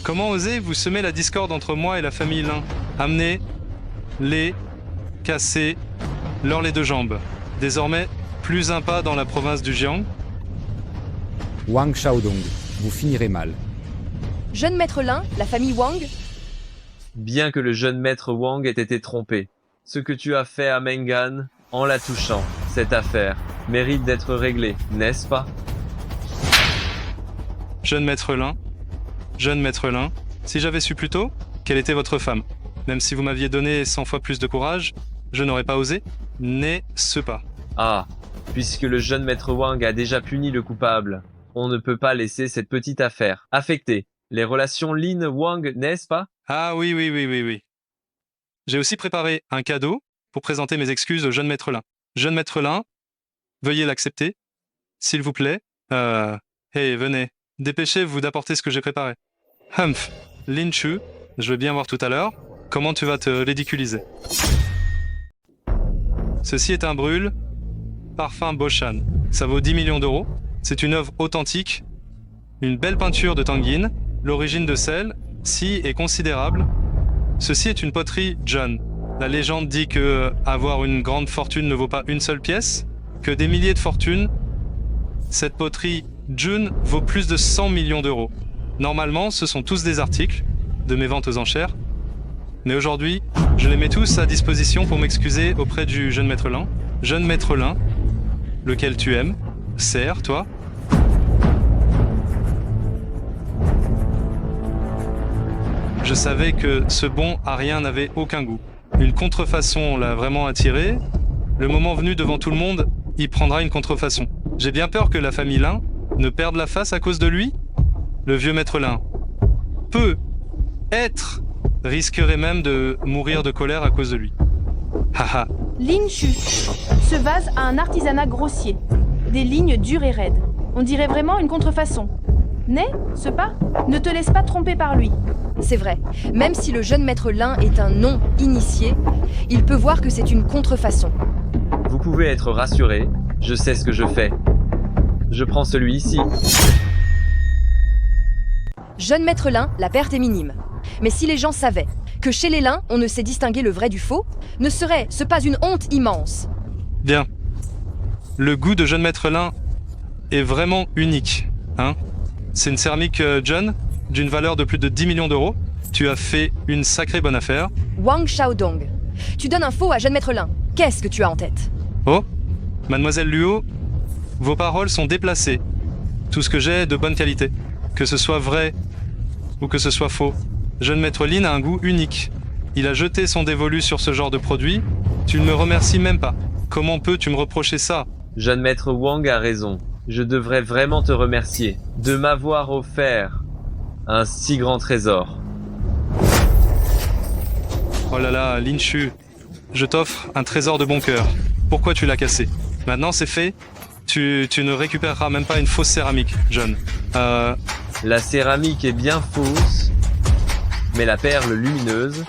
Comment osez vous semer la discorde entre moi et la famille Lin? Amenez-les, cassez-leur les deux jambes. Désormais, plus un pas dans la province du Jiang. Wang Xiaodong, vous finirez mal. Jeune maître Lin, la famille Wang? Bien que le jeune maître Wang ait été trompé, ce que tu as fait à Mengan, en la touchant, cette affaire, mérite d'être réglée, n'est-ce pas? Jeune maître Lin, si j'avais su plus tôt quelle était votre femme, même si vous m'aviez donné 100 fois plus de courage, je n'aurais pas osé, n'est-ce pas? Ah, puisque le jeune maître Wang a déjà puni le coupable, on ne peut pas laisser cette petite affaire affecter les relations Lin-Wang, n'est-ce pas? Ah oui. J'ai aussi préparé un cadeau pour présenter mes excuses au jeune maître Lin. Jeune maître Lin, veuillez l'accepter, s'il vous plaît. Hey, venez, dépêchez-vous d'apporter ce que j'ai préparé. Humph, Lin Shu, je veux bien voir tout à l'heure comment tu vas te ridiculiser. Ceci est un brûle parfum Boshan. Ça vaut 10 millions d'euros. C'est une œuvre authentique, une belle peinture de Tanguin. L'origine de celle-ci est considérable. Ceci est une poterie John. La légende dit que avoir une grande fortune ne vaut pas une seule pièce, que des milliers de fortunes. Cette poterie Jun vaut plus de 100 millions d'euros. Normalement, ce sont tous des articles de mes ventes aux enchères. Mais aujourd'hui, je les mets tous à disposition pour m'excuser auprès du jeune maître Lin. Jeune maître Lin, lequel tu aimes, sers, toi. Je savais que ce bon à rien n'avait aucun goût. Une contrefaçon l'a vraiment attiré. Le moment venu devant tout le monde, il prendra une contrefaçon. J'ai bien peur que la famille Lin ne perde la face à cause de lui. Le vieux maître Lin risquerait même de mourir de colère à cause de lui. Haha. Lin Shu. Ce vase a un artisanat grossier. Des lignes dures et raides. On dirait vraiment une contrefaçon. N'est-ce pas? Ne te laisse pas tromper par lui. C'est vrai. Même si le jeune maître Lin est un non-initié, il peut voir que c'est une contrefaçon. Vous pouvez être rassuré, je sais ce que je fais. Je prends celui-ci. Jeune maître Lin, la perte est minime. Mais si les gens savaient que chez les Lin, on ne sait distinguer le vrai du faux, ne serait-ce pas une honte immense? Bien. Le goût de jeune maître Lin est vraiment unique, hein? C'est une céramique John, d'une valeur de plus de 10 millions d'euros. Tu as fait une sacrée bonne affaire. Wang Xiaodong, tu donnes un faux à jeune maître Lin. Qu'est-ce que tu as en tête? Oh, mademoiselle Luo, vos paroles sont déplacées. Tout ce que j'ai est de bonne qualité. Que ce soit vrai ou que ce soit faux. Jeune maître Lin a un goût unique. Il a jeté son dévolu sur ce genre de produit. Tu ne me remercies même pas. Comment peux-tu me reprocher ça? Jeune maître Wang a raison. Je devrais vraiment te remercier de m'avoir offert un si grand trésor. Oh là là, Lin Shu, je t'offre un trésor de bon cœur. Pourquoi tu l'as cassé? Maintenant c'est fait. Tu ne récupéreras même pas une fausse céramique, John. La céramique est bien fausse, mais la perle lumineuse,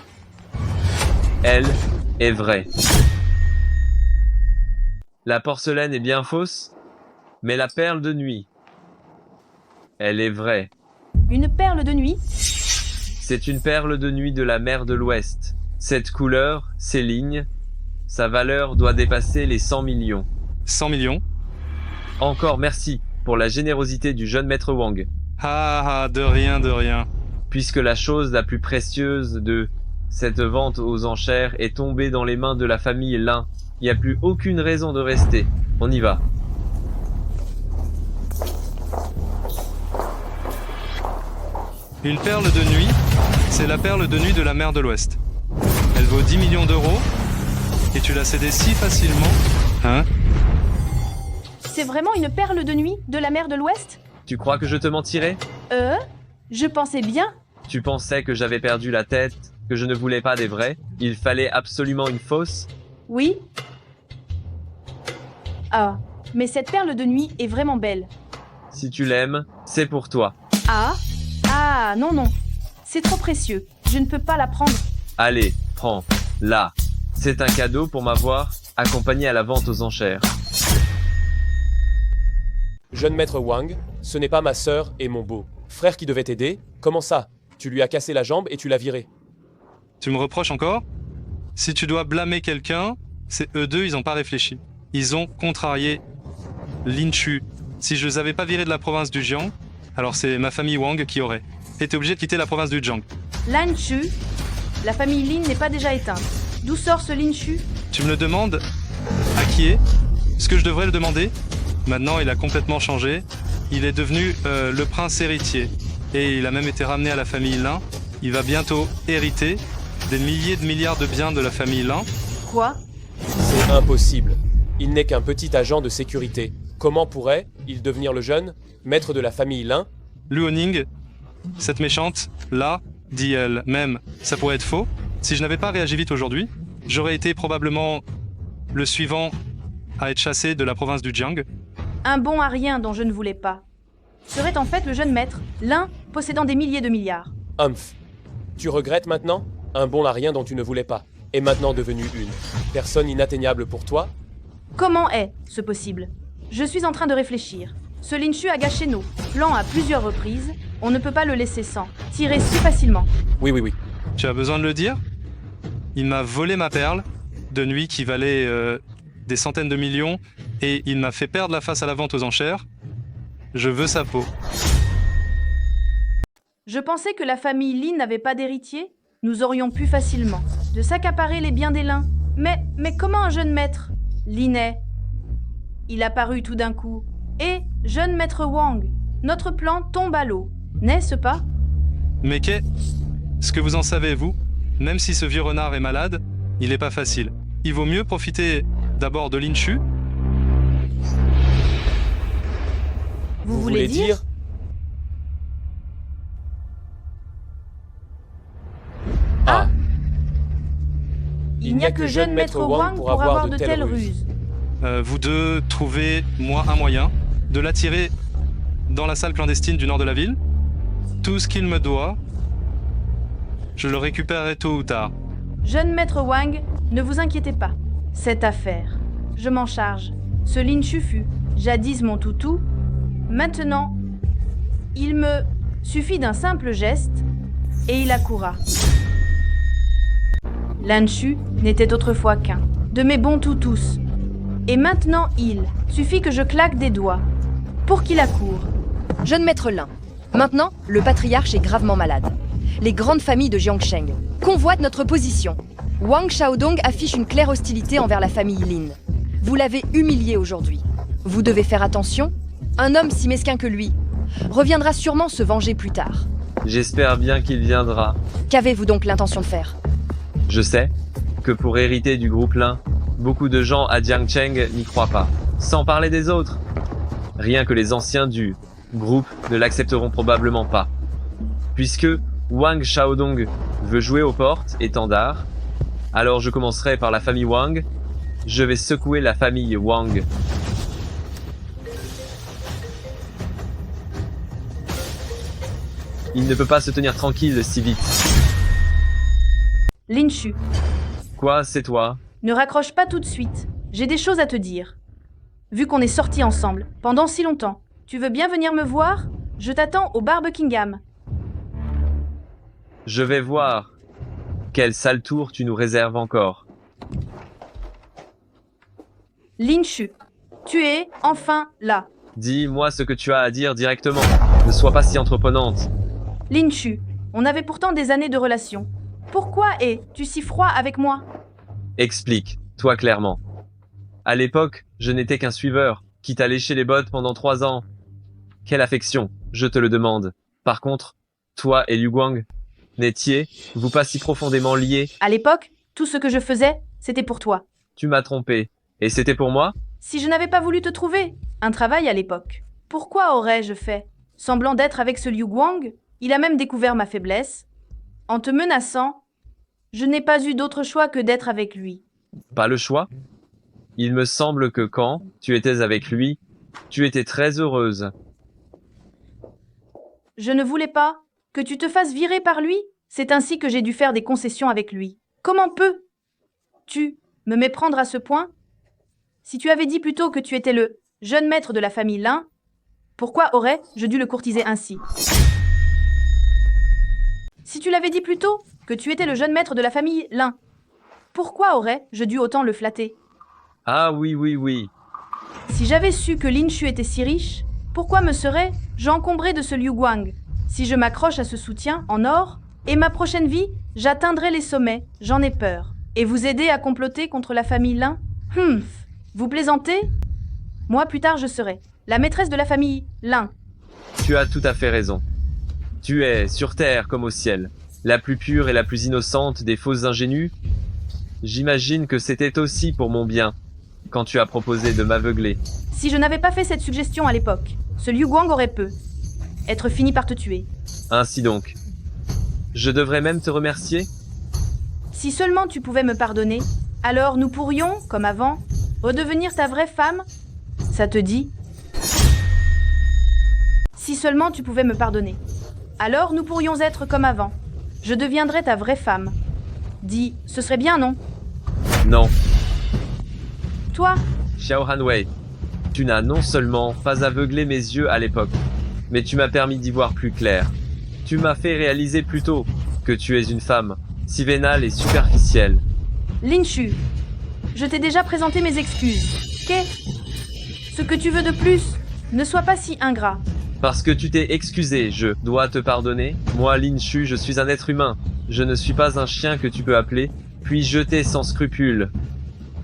elle, est vraie. La porcelaine est bien fausse, mais la perle de nuit, elle est vraie. Une perle de nuit? C'est une perle de nuit de la mer de l'Ouest. Cette couleur, ces lignes, Sa valeur doit dépasser les 100 millions. 100 millions? Encore merci pour la générosité du jeune maître Wang. Ah, de rien, de rien. Puisque la chose la plus précieuse de cette vente aux enchères est tombée dans les mains de la famille Lin, il n'y a plus aucune raison de rester. On y va. Une perle de nuit, c'est la perle de nuit de la mer de l'Ouest. Elle vaut 10 millions d'euros, et tu l'as cédée si facilement, hein? C'est vraiment une perle de nuit de la mer de l'Ouest? Tu crois que je te mentirais? Je pensais bien. Tu pensais que j'avais perdu la tête, que je ne voulais pas des vrais? Il fallait absolument une fausse? Oui. Ah, mais cette perle de nuit est vraiment belle. Si tu l'aimes, c'est pour toi. Ah, non, non. C'est trop précieux. Je ne peux pas la prendre. Allez, prends, là. C'est un cadeau pour m'avoir accompagné à la vente aux enchères. Jeune maître Wang, ce n'est pas ma sœur et mon beau frère qui devait t'aider. Comment ça? Tu lui as cassé la jambe et tu l'as viré. Tu me reproches encore? Si tu dois blâmer quelqu'un, c'est eux deux, ils n'ont pas réfléchi. Ils ont contrarié Lin Chu. Si je les avais pas virés de la province du Jiang, alors c'est ma famille Wang qui aurait été obligée de quitter la province du Jiang. Lan Chu, la famille Lin n'est pas déjà éteinte. D'où sort ce Lin Chu? Tu me le demandes à qui est? Ce que je devrais le demander? Maintenant, il a complètement changé. Il est devenu le prince héritier. Et il a même été ramené à la famille Lin. Il va bientôt hériter des milliers de milliards de biens de la famille Lin. Quoi? C'est impossible. Il n'est qu'un petit agent de sécurité. Comment pourrait-il devenir le jeune maître de la famille Lin? Lu Honing, cette méchante, là, dit elle-même, ça pourrait être faux. Si je n'avais pas réagi vite aujourd'hui, j'aurais été probablement le suivant à être chassé de la province du Jiang. Un bon à rien dont je ne voulais pas. Serait en fait le jeune maître, l'un possédant des milliers de milliards. Humph. Tu regrettes maintenant? Un bon à rien dont tu ne voulais pas. Est maintenant devenu une personne inatteignable pour toi? Comment est-ce possible? Je suis en train de réfléchir. Ce Lin Chu a gâché nos plans à plusieurs reprises. On ne peut pas le laisser sans tirer si facilement. Oui. Tu as besoin de le dire? Il m'a volé ma perle de nuit qui valait des centaines de millions et il m'a fait perdre la face à la vente aux enchères. Je veux sa peau. Je pensais que la famille Lin n'avait pas d'héritier. Nous aurions pu facilement de s'accaparer les biens des Lin. Mais comment un jeune maître? Linet. Il apparut tout d'un coup. Et, jeune maître Wang, notre plan tombe à l'eau, n'est-ce pas? Mais qu'est-ce que vous en savez, vous? Même si ce vieux renard est malade, il n'est pas facile. Il vaut mieux profiter d'abord de Lin Chu. Vous voulez dire? Ah. Il n'y a que jeune maître Wang pour avoir de telles ruses. Vous deux, trouvez-moi un moyen de l'attirer dans la salle clandestine du nord de la ville. Tout ce qu'il me doit, je le récupérerai tôt ou tard. Jeune maître Wang, ne vous inquiétez pas. Cette affaire, je m'en charge. Ce Lin Chu fut jadis mon toutou. Maintenant, il me suffit d'un simple geste et il accourra. Lan Chu n'était autrefois qu'un de mes bons toutous. Et maintenant, il suffit que je claque des doigts pour qu'il accourt. Jeune maître Lin, maintenant, le patriarche est gravement malade. Les grandes familles de Jiangsheng convoitent notre position. Wang Xiaodong affiche une claire hostilité envers la famille Lin. Vous l'avez humilié aujourd'hui. Vous devez faire attention. Un homme si mesquin que lui reviendra sûrement se venger plus tard. J'espère bien qu'il viendra. Qu'avez-vous donc l'intention de faire? Je sais que pour hériter du groupe Lin, beaucoup de gens à Jiangsheng n'y croient pas. Sans parler des autres. Rien que les anciens du groupe ne l'accepteront probablement pas. Puisque Wang Xiaodong veut jouer aux porte-étendards, alors je commencerai par la famille Wang. Je vais secouer la famille Wang. Il ne peut pas se tenir tranquille si vite. Lin Chu. Quoi, c'est toi? Ne raccroche pas tout de suite. J'ai des choses à te dire. Vu qu'on est sortis ensemble pendant si longtemps, tu veux bien venir me voir? Je t'attends au bar Buckingham. Je vais voir. Quel sale tour tu nous réserves encore. Lin Shu, tu es enfin là. Dis-moi ce que tu as à dire directement. Ne sois pas si entreprenante. Lin Shu, on avait pourtant des années de relation. Pourquoi es-tu si froid avec moi? Explique, toi clairement. À l'époque, je n'étais qu'un suiveur, qui t'a léché les bottes pendant 3 ans. Quelle affection, je te le demande. Par contre, toi et Liu Guang, n'étiez-vous pas si profondément liés? À l'époque, tout ce que je faisais, c'était pour toi. Tu m'as trompé. Et c'était pour moi? Si je n'avais pas voulu te trouver, un travail à l'époque, pourquoi aurais-je fait semblant d'être avec ce Liu Guang? Il a même découvert ma faiblesse. En te menaçant, je n'ai pas eu d'autre choix que d'être avec lui. Pas le choix? Il me semble que quand tu étais avec lui, tu étais très heureuse. Je ne voulais pas que tu te fasses virer par lui. C'est ainsi que j'ai dû faire des concessions avec lui. Comment peux-tu me méprendre à ce point? Si tu avais dit plutôt que tu étais le jeune maître de la famille Lin, pourquoi aurais-je dû le courtiser ainsi? Si tu l'avais dit plus tôt que tu étais le jeune maître de la famille Lin, pourquoi aurais-je dû autant le flatter? Ah oui. Si j'avais su que Lin Shu était si riche, pourquoi me serais-je encombré de ce Liu Guang? Si je m'accroche à ce soutien en or, et ma prochaine vie, j'atteindrai les sommets, j'en ai peur. Et vous aider à comploter contre la famille Lin? Vous plaisantez? Moi, plus tard, je serai la maîtresse de la famille Lin. Tu as tout à fait raison. Tu es, sur terre comme au ciel, la plus pure et la plus innocente des fausses ingénues. J'imagine que c'était aussi pour mon bien, quand tu as proposé de m'aveugler. Si je n'avais pas fait cette suggestion à l'époque, ce Liu Guang aurait être fini par te tuer. Ainsi donc. Je devrais même te remercier? Si seulement tu pouvais me pardonner, alors nous pourrions, comme avant, redevenir ta vraie femme. Ça te dit? Si seulement tu pouvais me pardonner, alors nous pourrions être comme avant. Je deviendrais ta vraie femme. Dis, ce serait bien, non? Non. Toi? Xiao Hanwei, tu n'as non seulement pas aveuglé mes yeux à l'époque, mais tu m'as permis d'y voir plus clair. Tu m'as fait réaliser plus tôt que tu es une femme, si vénale et superficielle. Lin Shu, je t'ai déjà présenté mes excuses. Qu'est-ce que tu veux de plus? Ne sois pas si ingrat. Parce que tu t'es excusé, je dois te pardonner. Moi, Lin Shu, je suis un être humain. Je ne suis pas un chien que tu peux appeler, puis jeter sans scrupule.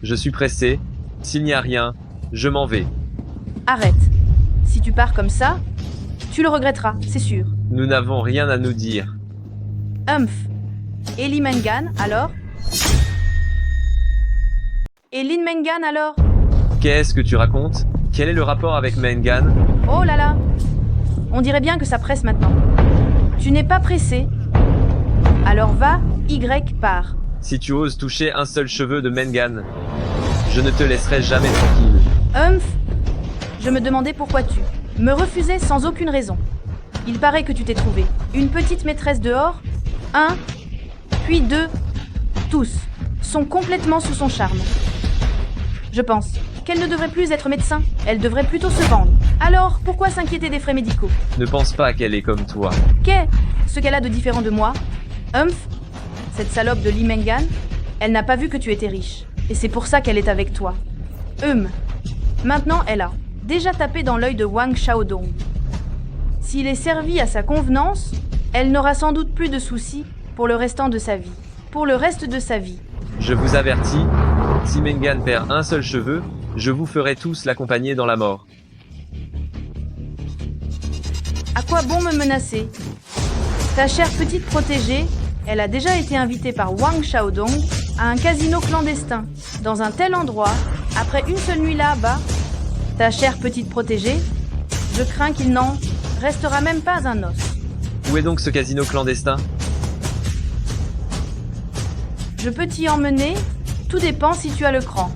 Je suis pressé. S'il n'y a rien, je m'en vais. Arrête. Si tu pars comme ça, tu le regretteras, c'est sûr. Nous n'avons rien à nous dire. Et Li Mengan, alors? Et Lin Mengan, alors? Qu'est-ce que tu racontes? Quel est le rapport avec Mengan? Oh là là! On dirait bien que ça presse maintenant. Tu n'es pas pressé? Alors va, Y part. Si tu oses toucher un seul cheveu de Mengan, je ne te laisserai jamais tranquille. Je me demandais pourquoi tu me refusais sans aucune raison. Il paraît que tu t'es trouvé une petite maîtresse dehors. 1, puis 2. Tous sont complètement sous son charme. Je pense qu'elle ne devrait plus être médecin. Elle devrait plutôt se vendre. Alors, pourquoi s'inquiéter des frais médicaux? Ne pense pas qu'elle est comme toi. Qu'est-ce qu'elle a de différent de moi? Cette salope de Li Mengan, elle n'a pas vu que tu étais riche. Et c'est pour ça qu'elle est avec toi. Maintenant, elle a déjà tapé dans l'œil de Wang Xiaodong. S'il est servi à sa convenance, elle n'aura sans doute plus de soucis pour le restant de sa vie. Pour le reste de sa vie. Je vous avertis, si Mengan perd un seul cheveu, je vous ferai tous l'accompagner dans la mort. À quoi bon me menacer? Ta chère petite protégée, elle a déjà été invitée par Wang Xiaodong à un casino clandestin, dans un tel endroit, après une seule nuit là-bas. Ta chère petite protégée, je crains qu'il n'en restera même pas un os. Où est donc ce casino clandestin? Je peux t'y emmener, tout dépend si tu as le cran.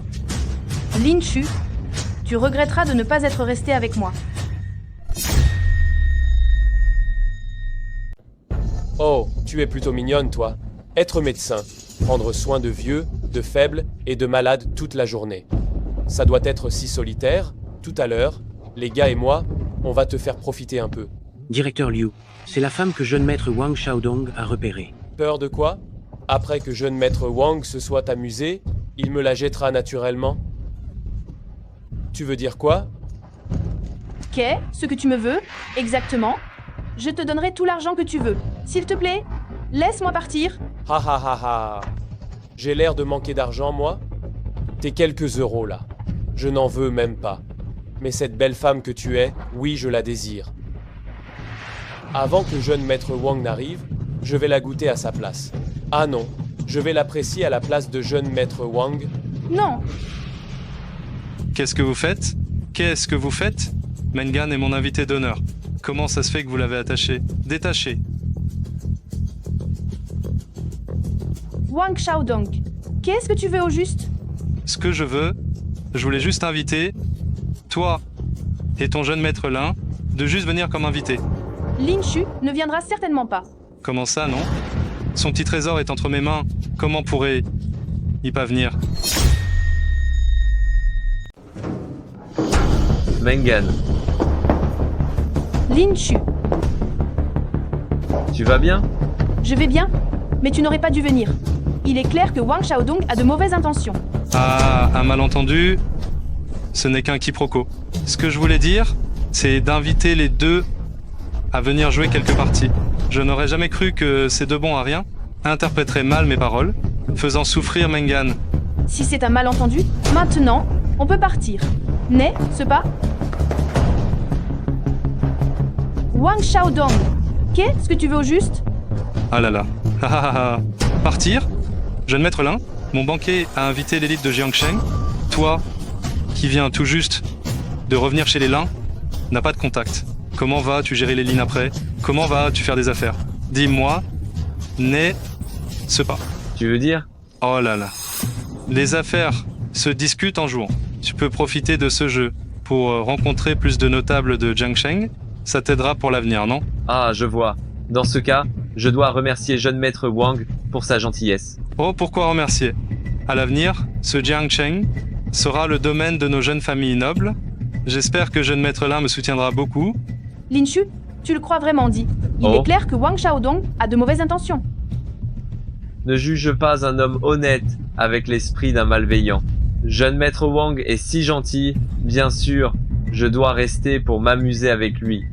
Lin Shu, tu regretteras de ne pas être resté avec moi. Oh, tu es plutôt mignonne, toi. Être médecin, prendre soin de vieux, de faibles et de malades toute la journée. Ça doit être si solitaire. Tout à l'heure, les gars et moi, on va te faire profiter un peu. Directeur Liu, c'est la femme que jeune maître Wang Xiaodong a repérée. Peur de quoi? Après que jeune maître Wang se soit amusé, il me la jettera naturellement. Tu veux dire quoi? Qu'est ce que tu me veux? Exactement. Je te donnerai tout l'argent que tu veux. S'il te plaît, laisse-moi partir. Ha ha ha ha. J'ai l'air de manquer d'argent, moi? Tes quelques euros là. Je n'en veux même pas. Mais cette belle femme que tu es, oui, je la désire. Avant que jeune maître Wang n'arrive, je vais la goûter à sa place. Ah non, je vais l'apprécier à la place de jeune maître Wang. Non. Qu'est-ce que vous faites? Qu'est-ce que vous faites? Mengan est mon invité d'honneur. Comment ça se fait que vous l'avez attaché? Détaché. Wang Xiaodong, qu'est-ce que tu veux au juste? Ce que je voulais juste inviter, toi et ton jeune maître Lin, de juste venir comme invité. Lin Shu ne viendra certainement pas. Comment ça, non? Son petit trésor est entre mes mains. Comment pourrait-il pas venir? Mengan, Lin Shu, tu vas bien? je vais bien, mais tu n'aurais pas dû venir. Il est clair que Wang Xiaodong a de mauvaises intentions. Ah, un malentendu, ce n'est qu'un quiproquo. Ce que je voulais dire, c'est d'inviter les deux à venir jouer quelques parties. Je n'aurais jamais cru que ces deux bons à rien interpréteraient mal mes paroles, faisant souffrir Mengan. Si c'est un malentendu, maintenant, on peut partir. N'est-ce pas? Wang Xiaodong, qu'est-ce que tu veux au juste? Ah là là. Partir? Jeune maître Lin, mon banquier a invité l'élite de Jiangsheng. Toi, qui viens tout juste de revenir chez les Lin, n'a pas de contact. Comment vas-tu gérer les lignes après? Comment vas-tu faire des affaires? Dis-moi, n'est-ce pas? Tu veux dire? Oh là là. Les affaires se discutent en jouant. Tu peux profiter de ce jeu pour rencontrer plus de notables de Jiangsheng. Ça t'aidera pour l'avenir, non? Ah, je vois. Dans ce cas, je dois remercier jeune maître Wang pour sa gentillesse. Oh, pourquoi remercier? À l'avenir, ce Jiangsheng sera le domaine de nos jeunes familles nobles. J'espère que jeune maître Lin me soutiendra beaucoup. Lin Shu, tu le crois vraiment dit. Il est clair que Wang Xiaodong a de mauvaises intentions. Ne juge pas un homme honnête avec l'esprit d'un malveillant. Jeune maître Wang est si gentil, bien sûr, je dois rester pour m'amuser avec lui.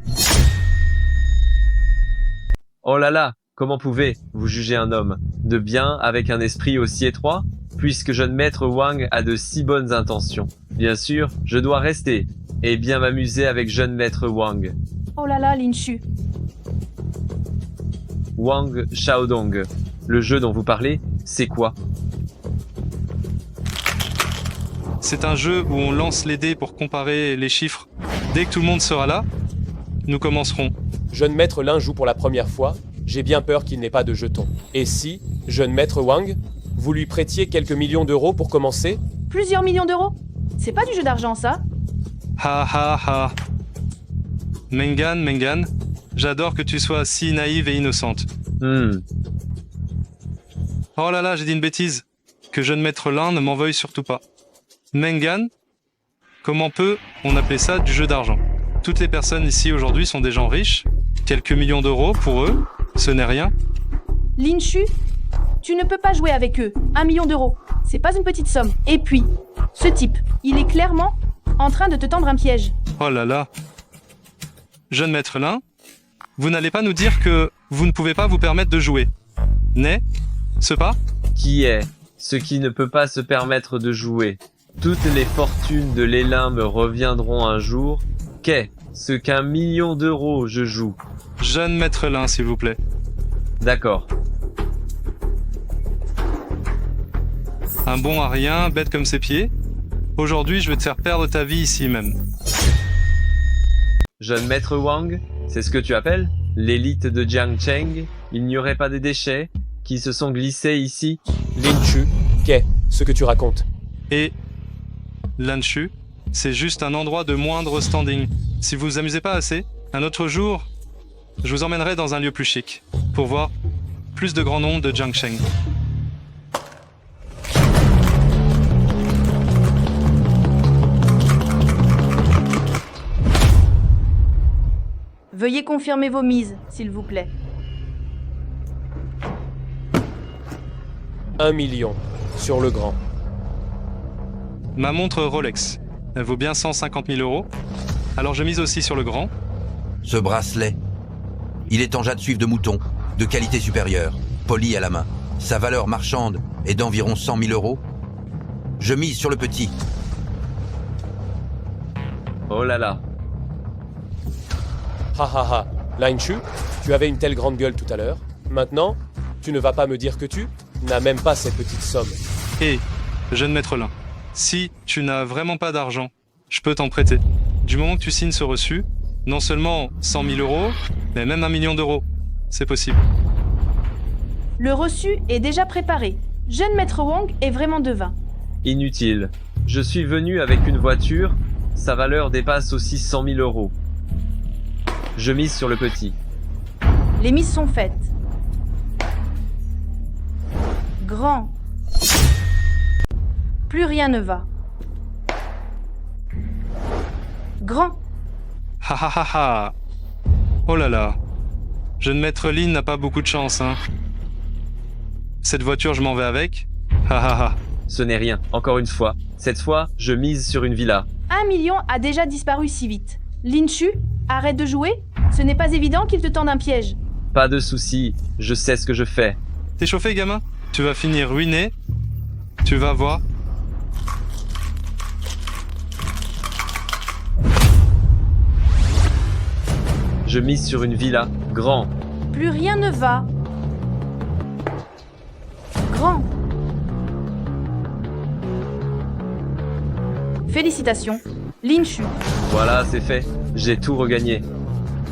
Oh là là, comment pouvez-vous juger un homme de bien avec un esprit aussi étroit, puisque jeune maître Wang a de si bonnes intentions? Bien sûr, je dois rester et bien m'amuser avec jeune maître Wang. Oh là là, Lin Shu. Wang Xiaodong, le jeu dont vous parlez, c'est quoi? C'est un jeu où on lance les dés pour comparer les chiffres. Dès que tout le monde sera là, nous commencerons. Jeune maître Lin joue pour la première fois, j'ai bien peur qu'il n'ait pas de jetons. Et si, jeune maître Wang, vous lui prêtiez quelques millions d'euros pour commencer? Plusieurs millions d'euros? C'est pas du jeu d'argent, ça? Ha ha ha. Mengan, j'adore que tu sois si naïve et innocente. Oh là là, j'ai dit une bêtise. Que jeune maître Lin ne m'en veuille surtout pas. Mengan, comment peut-on appeler ça du jeu d'argent? Toutes les personnes ici aujourd'hui sont des gens riches. Quelques millions d'euros, pour eux, ce n'est rien. Lin Shu, tu ne peux pas jouer avec eux. 1 million d'euros, c'est pas une petite somme. Et puis, ce type, il est clairement en train de te tendre un piège. Oh là là. Jeune maître Lin, vous n'allez pas nous dire que vous ne pouvez pas vous permettre de jouer, n'est-ce pas? Qui est ce qui ne peut pas se permettre de jouer? Toutes les fortunes de l'Élin me reviendront un jour. Qu'est-ce qu'1 million d'euros je joue? Jeune maître Lin, s'il vous plaît. D'accord. Un bon à rien, bête comme ses pieds. Aujourd'hui, je vais te faire perdre ta vie ici même. Jeune maître Wang, c'est ce que tu appelles l'élite de Jiangsheng? Il n'y aurait pas des déchets qui se sont glissés ici? Lin Shu, qu'est-ce que tu racontes? Et Lin Shu, c'est juste un endroit de moindre standing. Si vous vous amusez pas assez, un autre jour, je vous emmènerai dans un lieu plus chic, pour voir plus de grand nombre de Jiangsheng. Veuillez confirmer vos mises, s'il vous plaît. 1 million, sur le grand. Ma montre Rolex. Elle vaut bien 150 000 euros. Alors je mise aussi sur le grand. Ce bracelet. Il est en jade suif de mouton, de qualité supérieure, poli à la main. Sa valeur marchande est d'environ 100 000 euros. Je mise sur le petit. Oh là là. Ha ha ha. Linshu, tu avais une telle grande gueule tout à l'heure. Maintenant, tu ne vas pas me dire que tu n'as même pas cette petite somme. Et, jeune maître Lin, si tu n'as vraiment pas d'argent, je peux t'en prêter. Du moment que tu signes ce reçu, non seulement 100 000 euros, mais même 1 million d'euros. C'est possible. Le reçu est déjà préparé. Jeune maître Wang est vraiment devin. Inutile. Je suis venu avec une voiture, sa valeur dépasse aussi 100 000 euros. Je mise sur le petit. Les mises sont faites. Grand. Plus rien ne va. Grand. Ha ha ha ha. Oh là là. Jeune maître Lin n'a pas beaucoup de chance, hein. Cette voiture, je m'en vais avec. Ha ha ha. Ce n'est rien, encore une fois. Cette fois, je mise sur une villa. 1 million a déjà disparu si vite. Linshu, arrête de jouer. Ce n'est pas évident qu'il te tende un piège. Pas de soucis, je sais ce que je fais. T'es chauffé, gamin? Tu vas finir ruiné. Tu vas voir. Je mise sur une villa, grand. Plus rien ne va. Grand. Félicitations, Linshu. Voilà, c'est fait. J'ai tout regagné.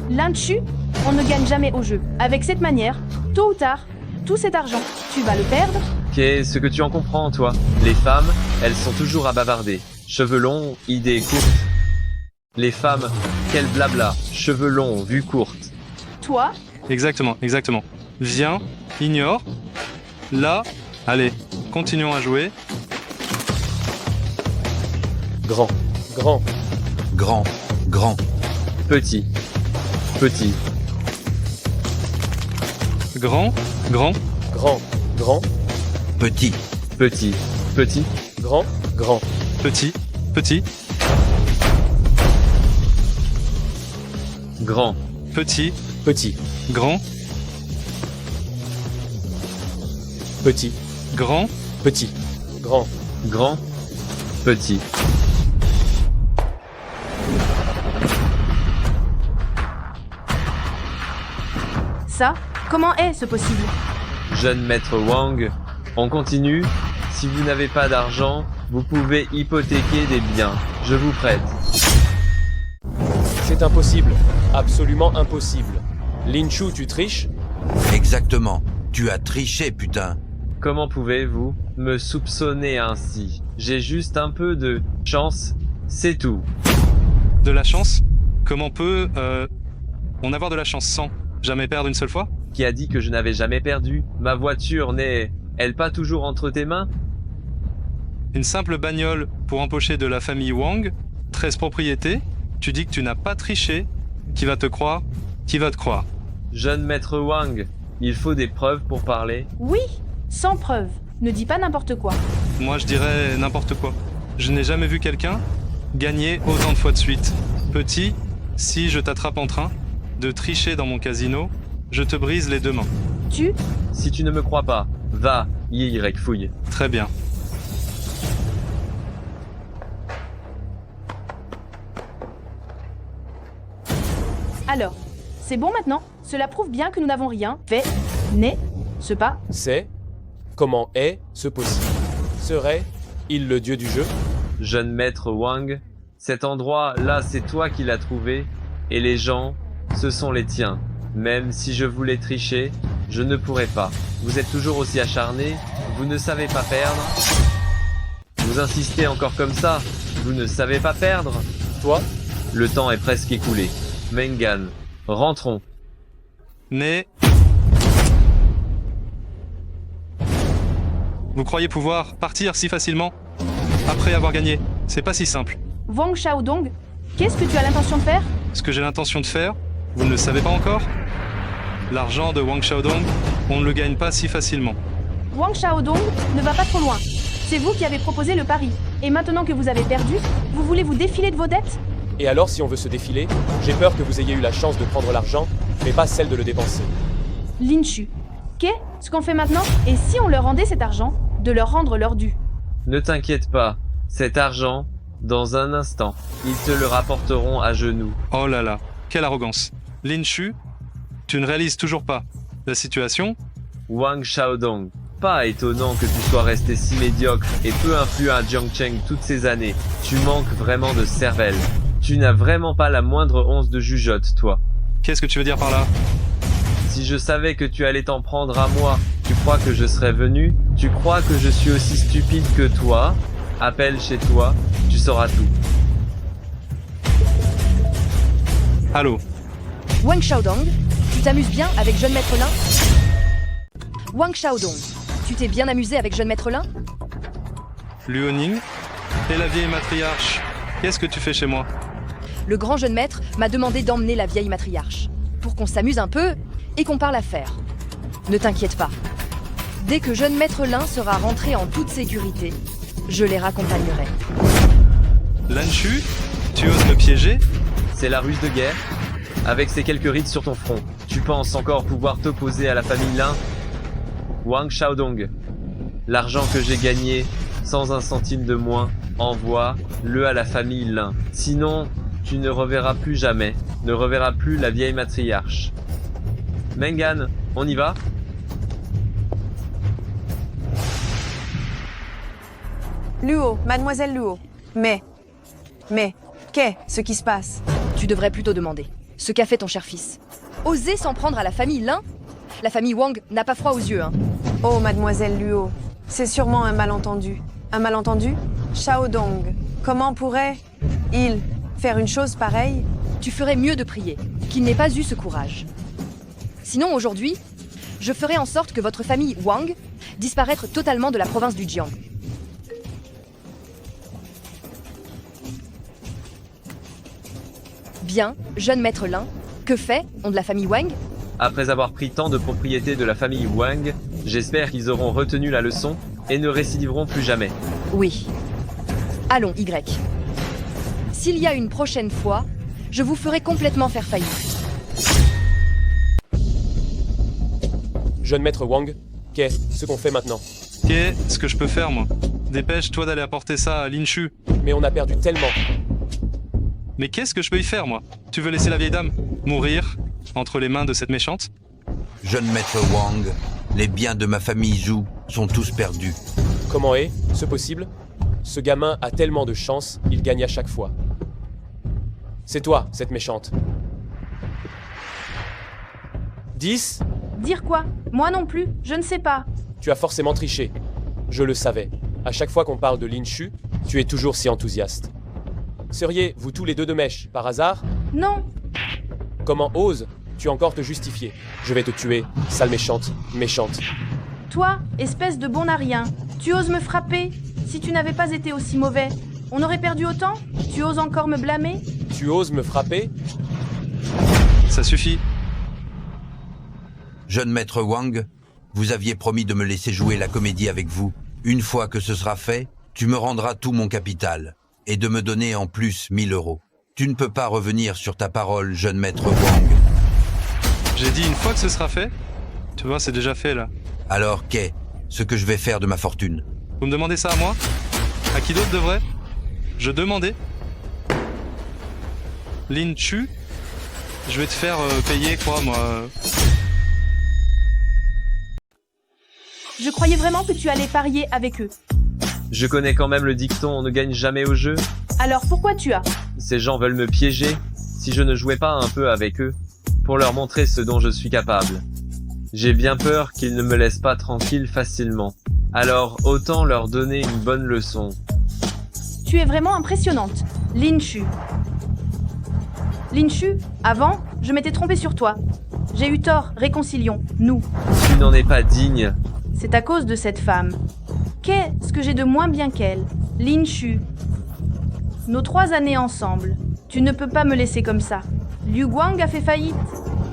Linshu, on ne gagne jamais au jeu. Avec cette manière, tôt ou tard, tout cet argent, tu vas le perdre. Qu'est-ce que tu en comprends, toi? Les femmes, elles sont toujours à bavarder. Cheveux longs, idées courtes. Les femmes, quel blabla. Cheveux longs, vues courtes. Toi? Exactement, exactement. Viens, ignore. Là, allez, continuons à jouer. Grand, grand. Grand, grand. Petit, petit. Grand, grand. Grand, grand. Petit, petit, petit. Grand, grand. Petit, petit. Grand, petit, petit. Grand, petit. grand, Petit, grand. grand, petit. Ça, comment est ce possible? Jeune maître Wang, on continue. Si vous n'avez pas d'argent, vous pouvez hypothéquer des biens. Je vous prête. C'est impossible. Absolument impossible. Linshu, tu triches? Exactement. Tu as triché, putain. Comment pouvez-vous me soupçonner ainsi? J'ai juste un peu de chance, c'est tout. De la chance? Comment peut-on avoir de la chance sans jamais perdre une seule fois? Qui a dit que je n'avais jamais perdu? Ma voiture n'est-elle pas toujours entre tes mains? Une simple bagnole pour empocher de la famille Wang, 13 propriétés. Tu dis que tu n'as pas triché. Qui va te croire? Qui va te croire? Jeune maître Wang, il faut des preuves pour parler. Oui, sans preuve. Ne dis pas n'importe quoi. Moi, je dirais n'importe quoi. Je n'ai jamais vu quelqu'un gagner autant de fois de suite. Petit, si je t'attrape en train de tricher dans mon casino, je te brise les deux mains. Tu? Si tu ne me crois pas, va, Y fouille. Très bien. Alors, c'est bon maintenant? Cela prouve bien que nous n'avons rien fait, n'est-ce pas? C'est? Comment est ce possible? Serait-il le dieu du jeu? Jeune maître Wang, cet endroit-là, c'est toi qui l'as trouvé, et les gens, ce sont les tiens. Même si je voulais tricher, je ne pourrais pas. Vous êtes toujours aussi acharné, vous ne savez pas perdre. Vous insistez encore comme ça, vous ne savez pas perdre. Toi? Le temps est presque écoulé. Mengan, rentrons. Mais... Vous croyez pouvoir partir si facilement? Après avoir gagné, c'est pas si simple. Wang Xiaodong, qu'est-ce que tu as l'intention de faire? Ce que j'ai l'intention de faire, vous ne le savez pas encore? L'argent de Wang Xiaodong, on ne le gagne pas si facilement. Wang Xiaodong ne va pas trop loin. C'est vous qui avez proposé le pari. Et maintenant que vous avez perdu, vous voulez vous défiler de vos dettes? Et alors, si on veut se défiler, j'ai peur que vous ayez eu la chance de prendre l'argent, mais pas celle de le dépenser. Lin Shu. Ce qu'on fait maintenant? Et si on leur rendait cet argent? De leur rendre leur dû. Ne t'inquiète pas, cet argent, dans un instant, ils te le rapporteront à genoux. Oh là là, quelle arrogance. Lin Shu, tu ne réalises toujours pas la situation? Wang Xiaodong, pas étonnant que tu sois resté si médiocre et peu influent à Jiangcheng toutes ces années. Tu manques vraiment de cervelle. Tu n'as vraiment pas la moindre once de jugeote, toi. Qu'est-ce que tu veux dire par là? Si je savais que tu allais t'en prendre à moi, tu crois que je serais venu? Tu crois que je suis aussi stupide que toi? Appelle chez toi, tu sauras tout. Allô? Wang Xiaodong, tu t'amuses bien avec Jeune Maître Lin? Wang Xiaodong, tu t'es bien amusé avec Jeune Maître Lin? Luoning? Et la vieille matriarche? Qu'est-ce que tu fais chez moi? Le grand jeune maître m'a demandé d'emmener la vieille matriarche, pour qu'on s'amuse un peu et qu'on parle affaires. Ne t'inquiète pas. Dès que Jeune Maître Lin sera rentré en toute sécurité, je les raccompagnerai. Lan Shu, tu oses me piéger? C'est la ruse de guerre. Avec ces quelques rides sur ton front, tu penses encore pouvoir t'opposer à la famille Lin? Wang Xiaodong, l'argent que j'ai gagné, sans un centime de moins, envoie-le à la famille Lin. Sinon, tu ne reverras plus jamais, ne reverras plus la vieille matriarche. Mengan, on y va? Luo, mademoiselle Luo. Mais, qu'est-ce qui se passe? Tu devrais plutôt demander ce qu'a fait ton cher fils. Oser s'en prendre à la famille Lin? La famille Wang n'a pas froid aux yeux, hein. Oh, mademoiselle Luo, c'est sûrement un malentendu. Un malentendu? Xiaodong, comment pourrait-il faire une chose pareille? Tu ferais mieux de prier qu'il n'ait pas eu ce courage. Sinon, aujourd'hui, je ferai en sorte que votre famille Wang disparaître totalement de la province du Jiang. Bien, jeune maître Lin, que fait-on de la famille Wang? Après avoir pris tant de propriétés de la famille Wang, j'espère qu'ils auront retenu la leçon et ne récidiveront plus jamais. Oui. Allons, Y. S'il y a une prochaine fois, je vous ferai complètement faire faillite. Jeune maître Wang, qu'est-ce qu'on fait maintenant? Qu'est-ce que je peux faire, moi? Dépêche-toi d'aller apporter ça à Lin Shu. Mais on a perdu tellement. Mais qu'est-ce que je peux y faire, moi? Tu veux laisser la vieille dame mourir entre les mains de cette méchante? Jeune maître Wang, les biens de ma famille Zhu sont tous perdus. Comment est-ce possible? Ce gamin a tellement de chance, il gagne à chaque fois. C'est toi, cette méchante. 10? Dire quoi? Moi non plus, je ne sais pas. Tu as forcément triché. Je le savais. À chaque fois qu'on parle de Lin Shu, tu es toujours si enthousiaste. Seriez-vous tous les deux de mèche, par hasard? Non. Comment oses-tu encore te justifier? Je vais te tuer, sale méchante, méchante. Toi, espèce de bon à rien, tu oses me frapper? Si tu n'avais pas été aussi mauvais, on aurait perdu autant? Tu oses encore me blâmer? Tu oses me frapper? Ça suffit. Jeune maître Wang, vous aviez promis de me laisser jouer la comédie avec vous. Une fois que ce sera fait, tu me rendras tout mon capital et de me donner en plus 1000 €. Tu ne peux pas revenir sur ta parole, jeune maître Wang. J'ai dit une fois que ce sera fait. Tu vois, c'est déjà fait, là. Alors qu'est-ce que je vais faire de ma fortune? Vous me demandez ça à moi? À qui d'autre devrait? Je demandais. Lin Shu, je vais te faire payer, quoi, moi. Je croyais vraiment que tu allais parier avec eux. Je connais quand même le dicton « on ne gagne jamais au jeu ». Alors pourquoi tu as? Ces gens veulent me piéger, si je ne jouais pas un peu avec eux, pour leur montrer ce dont je suis capable. J'ai bien peur qu'ils ne me laissent pas tranquille facilement. Alors autant leur donner une bonne leçon. Tu es vraiment impressionnante, Lin Shu. Lin Shu, avant, je m'étais trompée sur toi. J'ai eu tort, réconcilions, nous. Tu n'en es pas digne. C'est à cause de cette femme. Qu'est-ce que j'ai de moins bien qu'elle? Lin Shu. Nos 3 années ensemble. Tu ne peux pas me laisser comme ça. Liu Guang a fait faillite.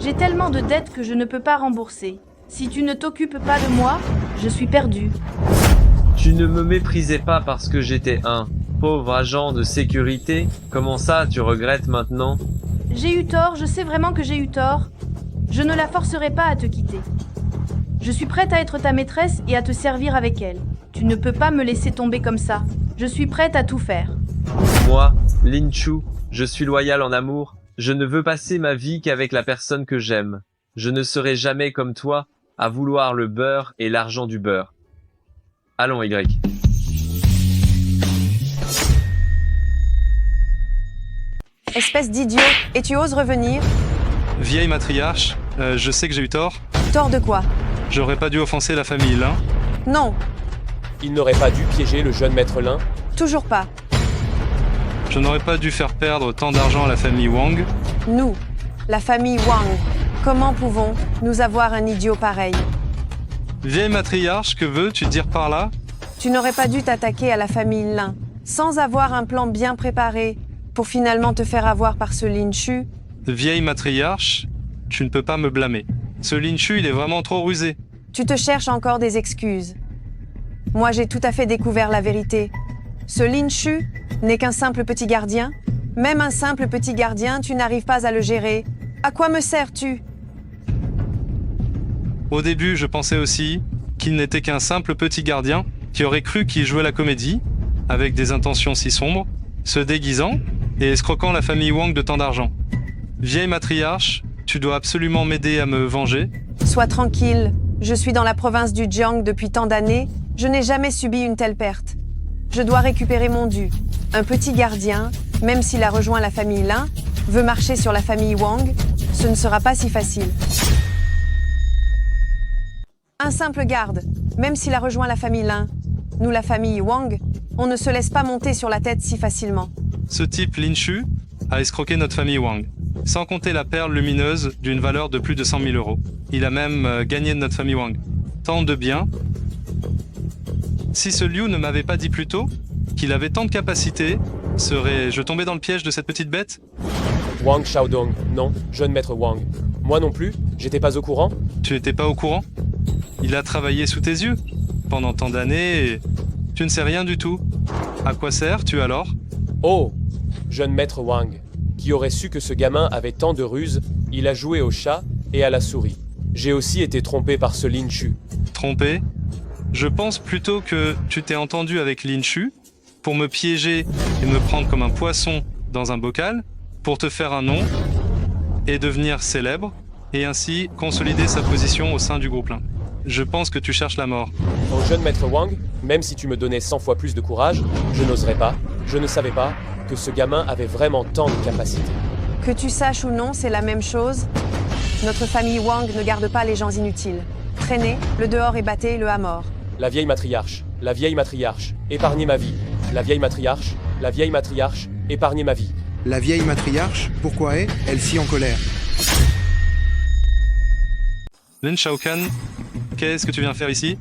J'ai tellement de dettes que je ne peux pas rembourser. Si tu ne t'occupes pas de moi, je suis perdu. Tu ne me méprisais pas parce que j'étais un. Pauvre agent de sécurité, comment ça tu regrettes maintenant? J'ai eu tort, je sais vraiment que j'ai eu tort. Je ne la forcerai pas à te quitter. Je suis prête à être ta maîtresse et à te servir avec elle. Tu ne peux pas me laisser tomber comme ça. Je suis prête à tout faire. Moi, Lin Chu, je suis loyal en amour. Je ne veux passer ma vie qu'avec la personne que j'aime. Je ne serai jamais comme toi, à vouloir le beurre et l'argent du beurre. Allons, Y. Espèce d'idiot, et tu oses revenir? Vieille matriarche, je sais que j'ai eu tort. Tort de quoi? J'aurais pas dû offenser la famille Lin. Non, Il n'aurait pas dû piéger le jeune maître Lin. toujours pas. Je n'aurais pas dû faire perdre tant d'argent à la famille Wang. Nous, la famille Wang, comment pouvons-nous avoir un idiot pareil? Vieille matriarche, que veux-tu dire par là? Tu n'aurais pas dû t'attaquer à la famille Lin, sans avoir un plan bien préparé, pour finalement te faire avoir par ce Lin Chu. Vieille matriarche, tu ne peux pas me blâmer. Ce Lin Chu, il est vraiment trop rusé. Tu te cherches encore des excuses. Moi, j'ai tout à fait découvert la vérité. Ce Lin Chu n'est qu'un simple petit gardien. Même un simple petit gardien, tu n'arrives pas à le gérer. À quoi me sers-tu? Au début, je pensais aussi qu'il n'était qu'un simple petit gardien qui aurait cru qu'il jouait la comédie, avec des intentions si sombres, se déguisant et escroquant la famille Wang de tant d'argent. Vieille matriarche, tu dois absolument m'aider à me venger. Sois tranquille. Je suis dans la province du Jiang depuis tant d'années. Je n'ai jamais subi une telle perte. Je dois récupérer mon dû. Un petit gardien, même s'il a rejoint la famille Lin, veut marcher sur la famille Wang, ce ne sera pas si facile. Un simple garde, même s'il a rejoint la famille Lin, nous la famille Wang, on ne se laisse pas monter sur la tête si facilement. Ce type Lin Chu a escroqué notre famille Wang, sans compter la perle lumineuse d'une valeur de plus de 100 000 euros. Il a même gagné de notre famille Wang. Tant de biens. Si ce Liu ne m'avait pas dit plus tôt qu'il avait tant de capacités, serais-je tombé dans le piège de cette petite bête? Wang Xiaodong, non, jeune maître Wang. Moi non plus, j'étais pas au courant. Tu n'étais pas au courant? Il a travaillé sous tes yeux pendant tant d'années et tu ne sais rien du tout. À quoi sers-tu alors? Oh, jeune maître Wang, qui aurait su que ce gamin avait tant de ruses, il a joué au chat et à la souris. J'ai aussi été trompé par ce Lin Chu. Trompé? Je pense plutôt que tu t'es entendu avec Lin Chu pour me piéger et me prendre comme un poisson dans un bocal, pour te faire un nom et devenir célèbre, et ainsi consolider sa position au sein du groupe Lin. Je pense que tu cherches la mort. Oh jeune maître Wang, même si tu me donnais 100 fois plus de courage, je n'oserais pas, je ne savais pas que ce gamin avait vraiment tant de capacités. Que tu saches ou non, c'est la même chose. Notre famille Wang ne garde pas les gens inutiles. Traînez, le dehors et battez, le à mort. La vieille matriarche, épargnez ma vie. La vieille matriarche, épargnez ma vie. La vieille matriarche, pourquoi est-elle si en colère? Lin Shaokan, qu'est-ce que tu viens faire ici?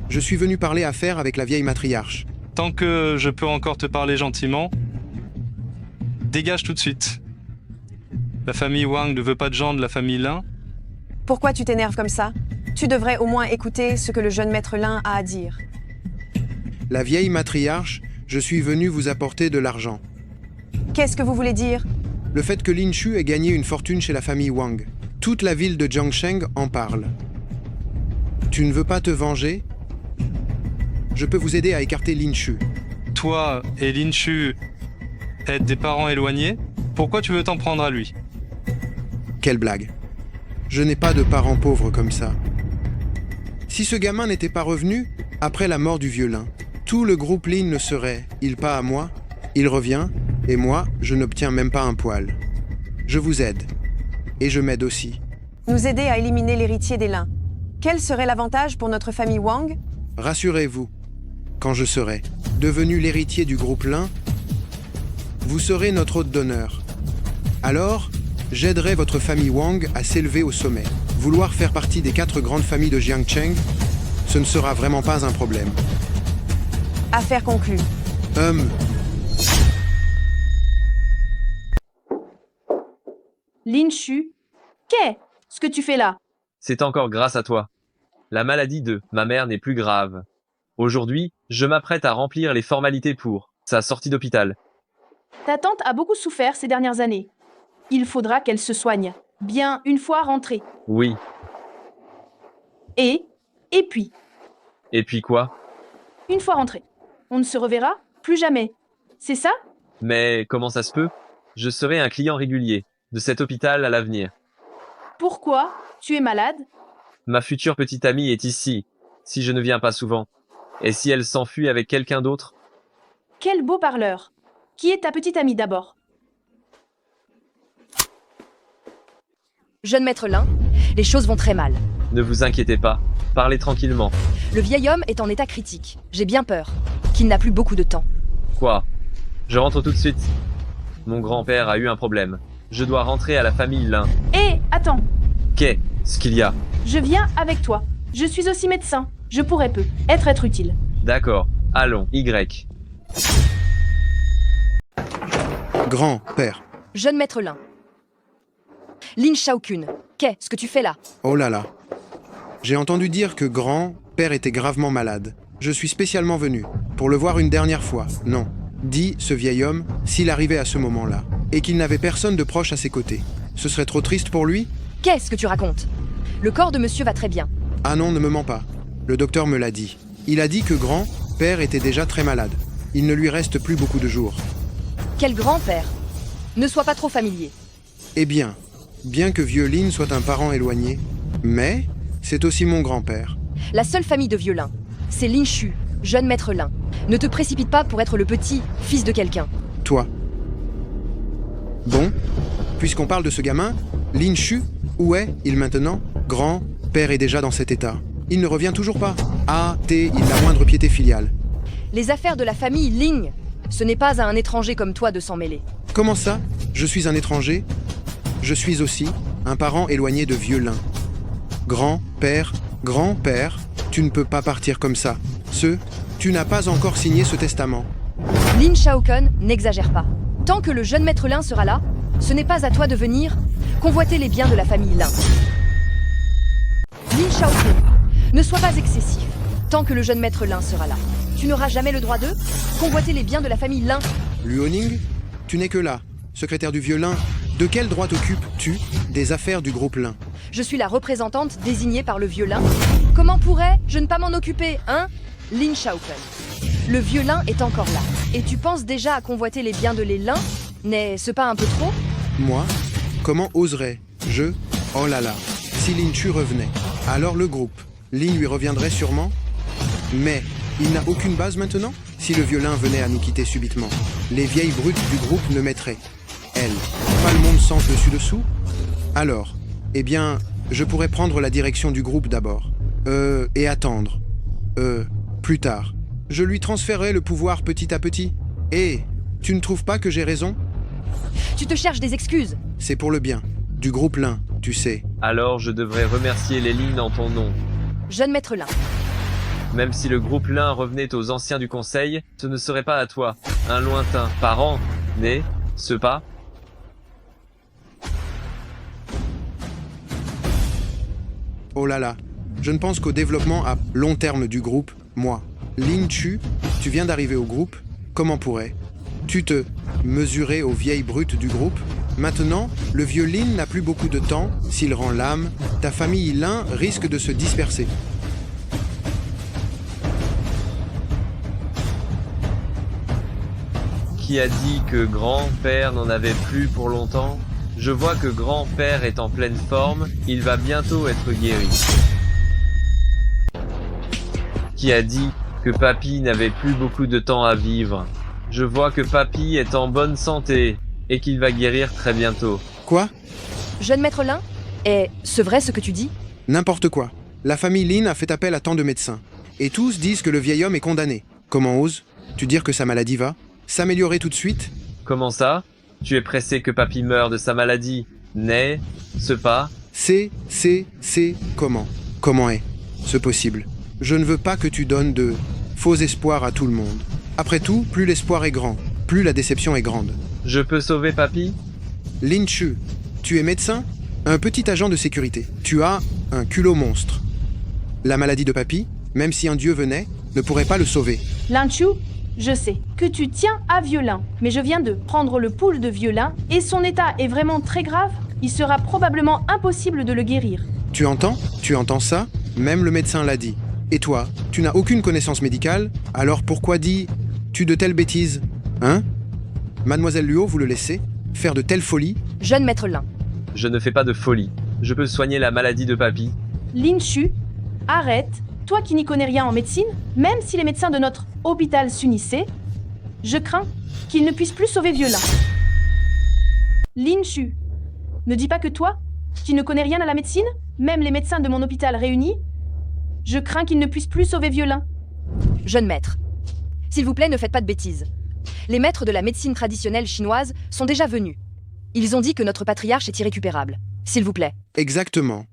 Je suis venu parler affaires avec la vieille matriarche. Tant que je peux encore te parler gentiment, dégage tout de suite. La famille Wang ne veut pas de gens de la famille Lin. Pourquoi tu t'énerves comme ça? Tu devrais au moins écouter ce que le jeune maître Lin a à dire. La vieille matriarche, je suis venu vous apporter de l'argent. Qu'est-ce que vous voulez dire? Le fait que Lin Chu ait gagné une fortune chez la famille Wang. Toute la ville de Jiangsheng en parle. Tu ne veux pas te venger? Je peux vous aider à écarter Lin Chu. Toi et Lin Chu êtes des parents éloignés? Pourquoi tu veux t'en prendre à lui? Quelle blague. Je n'ai pas de parents pauvres comme ça. Si ce gamin n'était pas revenu, après la mort du vieux Lin, tout le groupe Lin ne serait-il pas à moi? Il revient, et moi, je n'obtiens même pas un poil. Je vous aide. Et je m'aide aussi. Nous aider à éliminer l'héritier des Lin. Quel serait l'avantage pour notre famille Wang? Rassurez-vous, quand je serai devenu l'héritier du groupe Lin, vous serez notre hôte d'honneur. Alors, j'aiderai votre famille Wang à s'élever au sommet. Vouloir faire partie des 4 grandes familles de Jiangsheng, ce ne sera vraiment pas un problème. Affaire conclue. Lin Chu, qu'est-ce que tu fais là? C'est encore grâce à toi. La maladie de ma mère n'est plus grave. Aujourd'hui, je m'apprête à remplir les formalités pour sa sortie d'hôpital. Ta tante a beaucoup souffert ces dernières années. Il faudra qu'elle se soigne. Bien une fois rentrée. Oui. Et puis, Et puis quoi? une fois rentrée, on ne se reverra plus jamais. C'est ça? Mais comment ça se peut? Je serai un client régulier de cet hôpital à l'avenir. Pourquoi? Tu es malade? Ma future petite amie est ici, si je ne viens pas souvent. Et si elle s'enfuit avec quelqu'un d'autre? Quel beau parleur. Qui est ta petite amie d'abord? Jeune maître Lin, les choses vont très mal. Ne vous inquiétez pas, parlez tranquillement. Le vieil homme est en état critique. J'ai bien peur qu'il n'a plus beaucoup de temps. Quoi? Je rentre tout de suite. Mon grand-père a eu un problème. Je dois rentrer à la famille Lin. Hé, attends. Qu'est-ce qu'il y a? Je viens avec toi. Je suis aussi médecin. Je pourrais être utile. D'accord, allons, Y. Grand-père. Jeune maître Lin. Lin Shaokun, qu'est-ce que tu fais là? Oh là là. J'ai entendu dire que grand-père était gravement malade. Je suis spécialement venu, pour le voir une dernière fois. Non, dit ce vieil homme, s'il arrivait à ce moment-là, et qu'il n'avait personne de proche à ses côtés. Ce serait trop triste pour lui? Qu'est-ce que tu racontes? Le corps de monsieur va très bien. Ah non, ne me mens pas. Le docteur me l'a dit. Il a dit que grand-père était déjà très malade. Il ne lui reste plus beaucoup de jours. Quel grand-père? Ne sois pas trop familier. Eh bien que vieux Lin soit un parent éloigné, mais c'est aussi mon grand-père. La seule famille de vieux Lin, c'est Lin Shu, jeune maître Lin. Ne te précipite pas pour être le petit fils de quelqu'un. Toi. Bon, puisqu'on parle de ce gamin, Lin Shu, où est-il maintenant? Grand-père est déjà dans cet état. Il ne revient toujours pas. Il n'a moindre piété filiale. Les affaires de la famille Ling, ce n'est pas à un étranger comme toi de s'en mêler. Comment ça? Je suis un étranger? Je suis aussi un parent éloigné de vieux Lin. Grand-père, tu ne peux pas partir comme ça. Tu n'as pas encore signé ce testament. Lin Shaokun, n'exagère pas. Tant que le jeune maître Lin sera là, ce n'est pas à toi de venir convoiter les biens de la famille Lin. Lin Shaokun, ne sois pas excessif. Tant que le jeune maître Lin sera là, tu n'auras jamais le droit de convoiter les biens de la famille Lin. Luoning, tu n'es que là, secrétaire du vieux Lin. De quel droit t'occupes-tu des affaires du groupe Lin? Je suis la représentante désignée par le vieux Lin. Comment pourrais-je ne pas m'en occuper, hein? Lin Shaokun. Le vieux Lin est encore là. Et tu penses déjà à convoiter les biens de les Lin? N'est-ce pas un peu trop? Moi? Comment oserais-je? Oh là là. Si Lin Chu revenait, alors le groupe Lin lui reviendrait sûrement? Mais il n'a aucune base maintenant? Si le vieux Lin venait à nous quitter subitement, les vieilles brutes du groupe ne mettraient, elles, pas le monde sens dessus-dessous? Alors, eh bien, je pourrais prendre la direction du groupe d'abord. Et attendre. Plus tard. Je lui transférerai le pouvoir petit à petit. Et tu ne trouves pas que j'ai raison? Tu te cherches des excuses. C'est pour le bien. Du groupe Lin, tu sais. Alors je devrais remercier les Lin en ton nom. Jeune maître Lin. Même si le groupe Lin revenait aux anciens du conseil, ce ne serait pas à toi, un lointain parent, n'est-ce pas? Oh là là, je ne pense qu'au développement à long terme du groupe, moi. Lin Chu, tu viens d'arriver au groupe, comment pourrais-tu te mesurer aux vieilles brutes du groupe? Maintenant, le vieux Lin n'a plus beaucoup de temps, s'il rend l'âme, ta famille Lin risque de se disperser. Qui a dit que grand-père n'en avait plus pour longtemps? Je vois que grand-père est en pleine forme, il va bientôt être guéri. Qui a dit que papy n'avait plus beaucoup de temps à vivre? Je vois que papy est en bonne santé, et qu'il va guérir très bientôt. Quoi? Jeune maître Lin, est-ce vrai ce que tu dis? N'importe quoi. La famille Lin a fait appel à tant de médecins. Et tous disent que le vieil homme est condamné. Comment oses-tu dire que sa maladie va s'améliorer tout de suite? Comment ça? Tu es pressé que papy meure de sa maladie, n'est-ce pas? Comment est-ce possible? Je ne veux pas que tu donnes de faux espoirs à tout le monde. Après tout, plus l'espoir est grand, plus la déception est grande. Je peux sauver papy? Lin Chu, tu es médecin? Un petit agent de sécurité. Tu as un culot monstre. La maladie de papy, même si un dieu venait, ne pourrait pas le sauver. Lin Chu, je sais que tu tiens à Violin, mais je viens de prendre le pouls de Violin et son état est vraiment très grave. Il sera probablement impossible de le guérir. Tu entends ça? Même le médecin l'a dit. Et toi, tu n'as aucune connaissance médicale, alors pourquoi dis-tu de telles bêtises? Hein? Mademoiselle Luo, vous le laissez faire de telles folies? Jeune maître Lin. Je ne fais pas de folie. Je peux soigner la maladie de papy. Lin Chu, arrête. Toi qui n'y connais rien en médecine, même si les médecins de notre hôpital s'unissaient, je crains qu'ils ne puissent plus sauver Violin. Lin Chu, ne dis pas que toi, qui ne connais rien à la médecine, même les médecins de mon hôpital réunis, je crains qu'ils ne puissent plus sauver Violin. Jeune maître, s'il vous plaît, ne faites pas de bêtises. Les maîtres de la médecine traditionnelle chinoise sont déjà venus. Ils ont dit que notre patriarche est irrécupérable. S'il vous plaît. Exactement.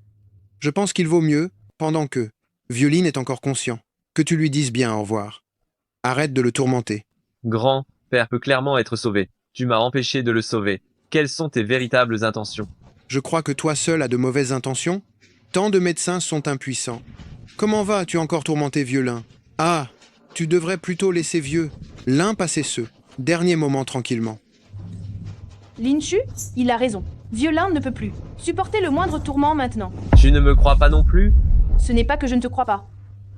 Je pense qu'il vaut mieux, pendant que Violine est encore conscient, que tu lui dises bien au revoir. Arrête de le tourmenter. Grand-père peut clairement être sauvé. Tu m'as empêché de le sauver. Quelles sont tes véritables intentions? Je crois que toi seul as de mauvaises intentions. Tant de médecins sont impuissants. Comment vas-tu encore tourmenter Violin? Ah, tu devrais plutôt laisser Violin passer ce dernier moment tranquillement. Lin Chu, il a raison. Violin ne peut plus supporter le moindre tourment maintenant. Tu ne me crois pas non plus? Ce n'est pas que je ne te crois pas.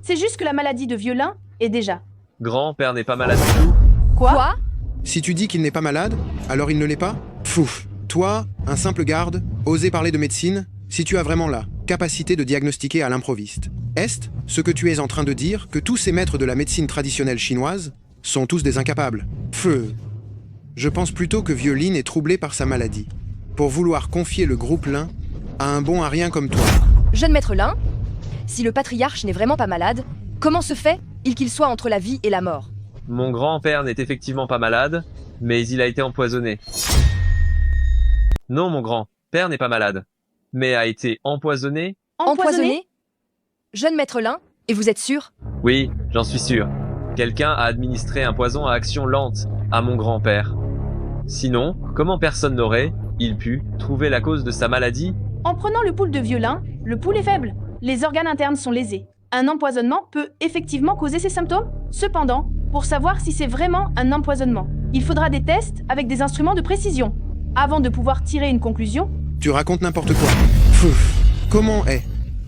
C'est juste que la maladie de Violin est déjà... Grand-père n'est pas malade du tout. Quoi? Si tu dis qu'il n'est pas malade, alors il ne l'est pas? Fouf. Toi, un simple garde, oser parler de médecine, si tu as vraiment la capacité de diagnostiquer à l'improviste. Est ce que tu es en train de dire que tous ces maîtres de la médecine traditionnelle chinoise sont tous des incapables? Feu. Je pense plutôt que Violine est troublé par sa maladie, pour vouloir confier le groupe Lin à un bon à rien comme toi. Jeune maître Lin, si le patriarche n'est vraiment pas malade, comment se fait-il qu'il soit entre la vie et la mort? Mon grand-père n'est effectivement pas malade, mais il a été empoisonné. Non, mon grand-père n'est pas malade, mais a été empoisonné. Empoisonné? Jeune maître Lin, et vous êtes sûr? Oui, j'en suis sûr. Quelqu'un a administré un poison à action lente à mon grand-père. Sinon, comment personne n'aurait-il pu trouver la cause de sa maladie? En prenant le pouls de Violin, le pouls est faible. Les organes internes sont lésés. Un empoisonnement peut effectivement causer ces symptômes. Cependant, pour savoir si c'est vraiment un empoisonnement, il faudra des tests avec des instruments de précision. Avant de pouvoir tirer une conclusion... Tu racontes n'importe quoi. Fouf. Comment est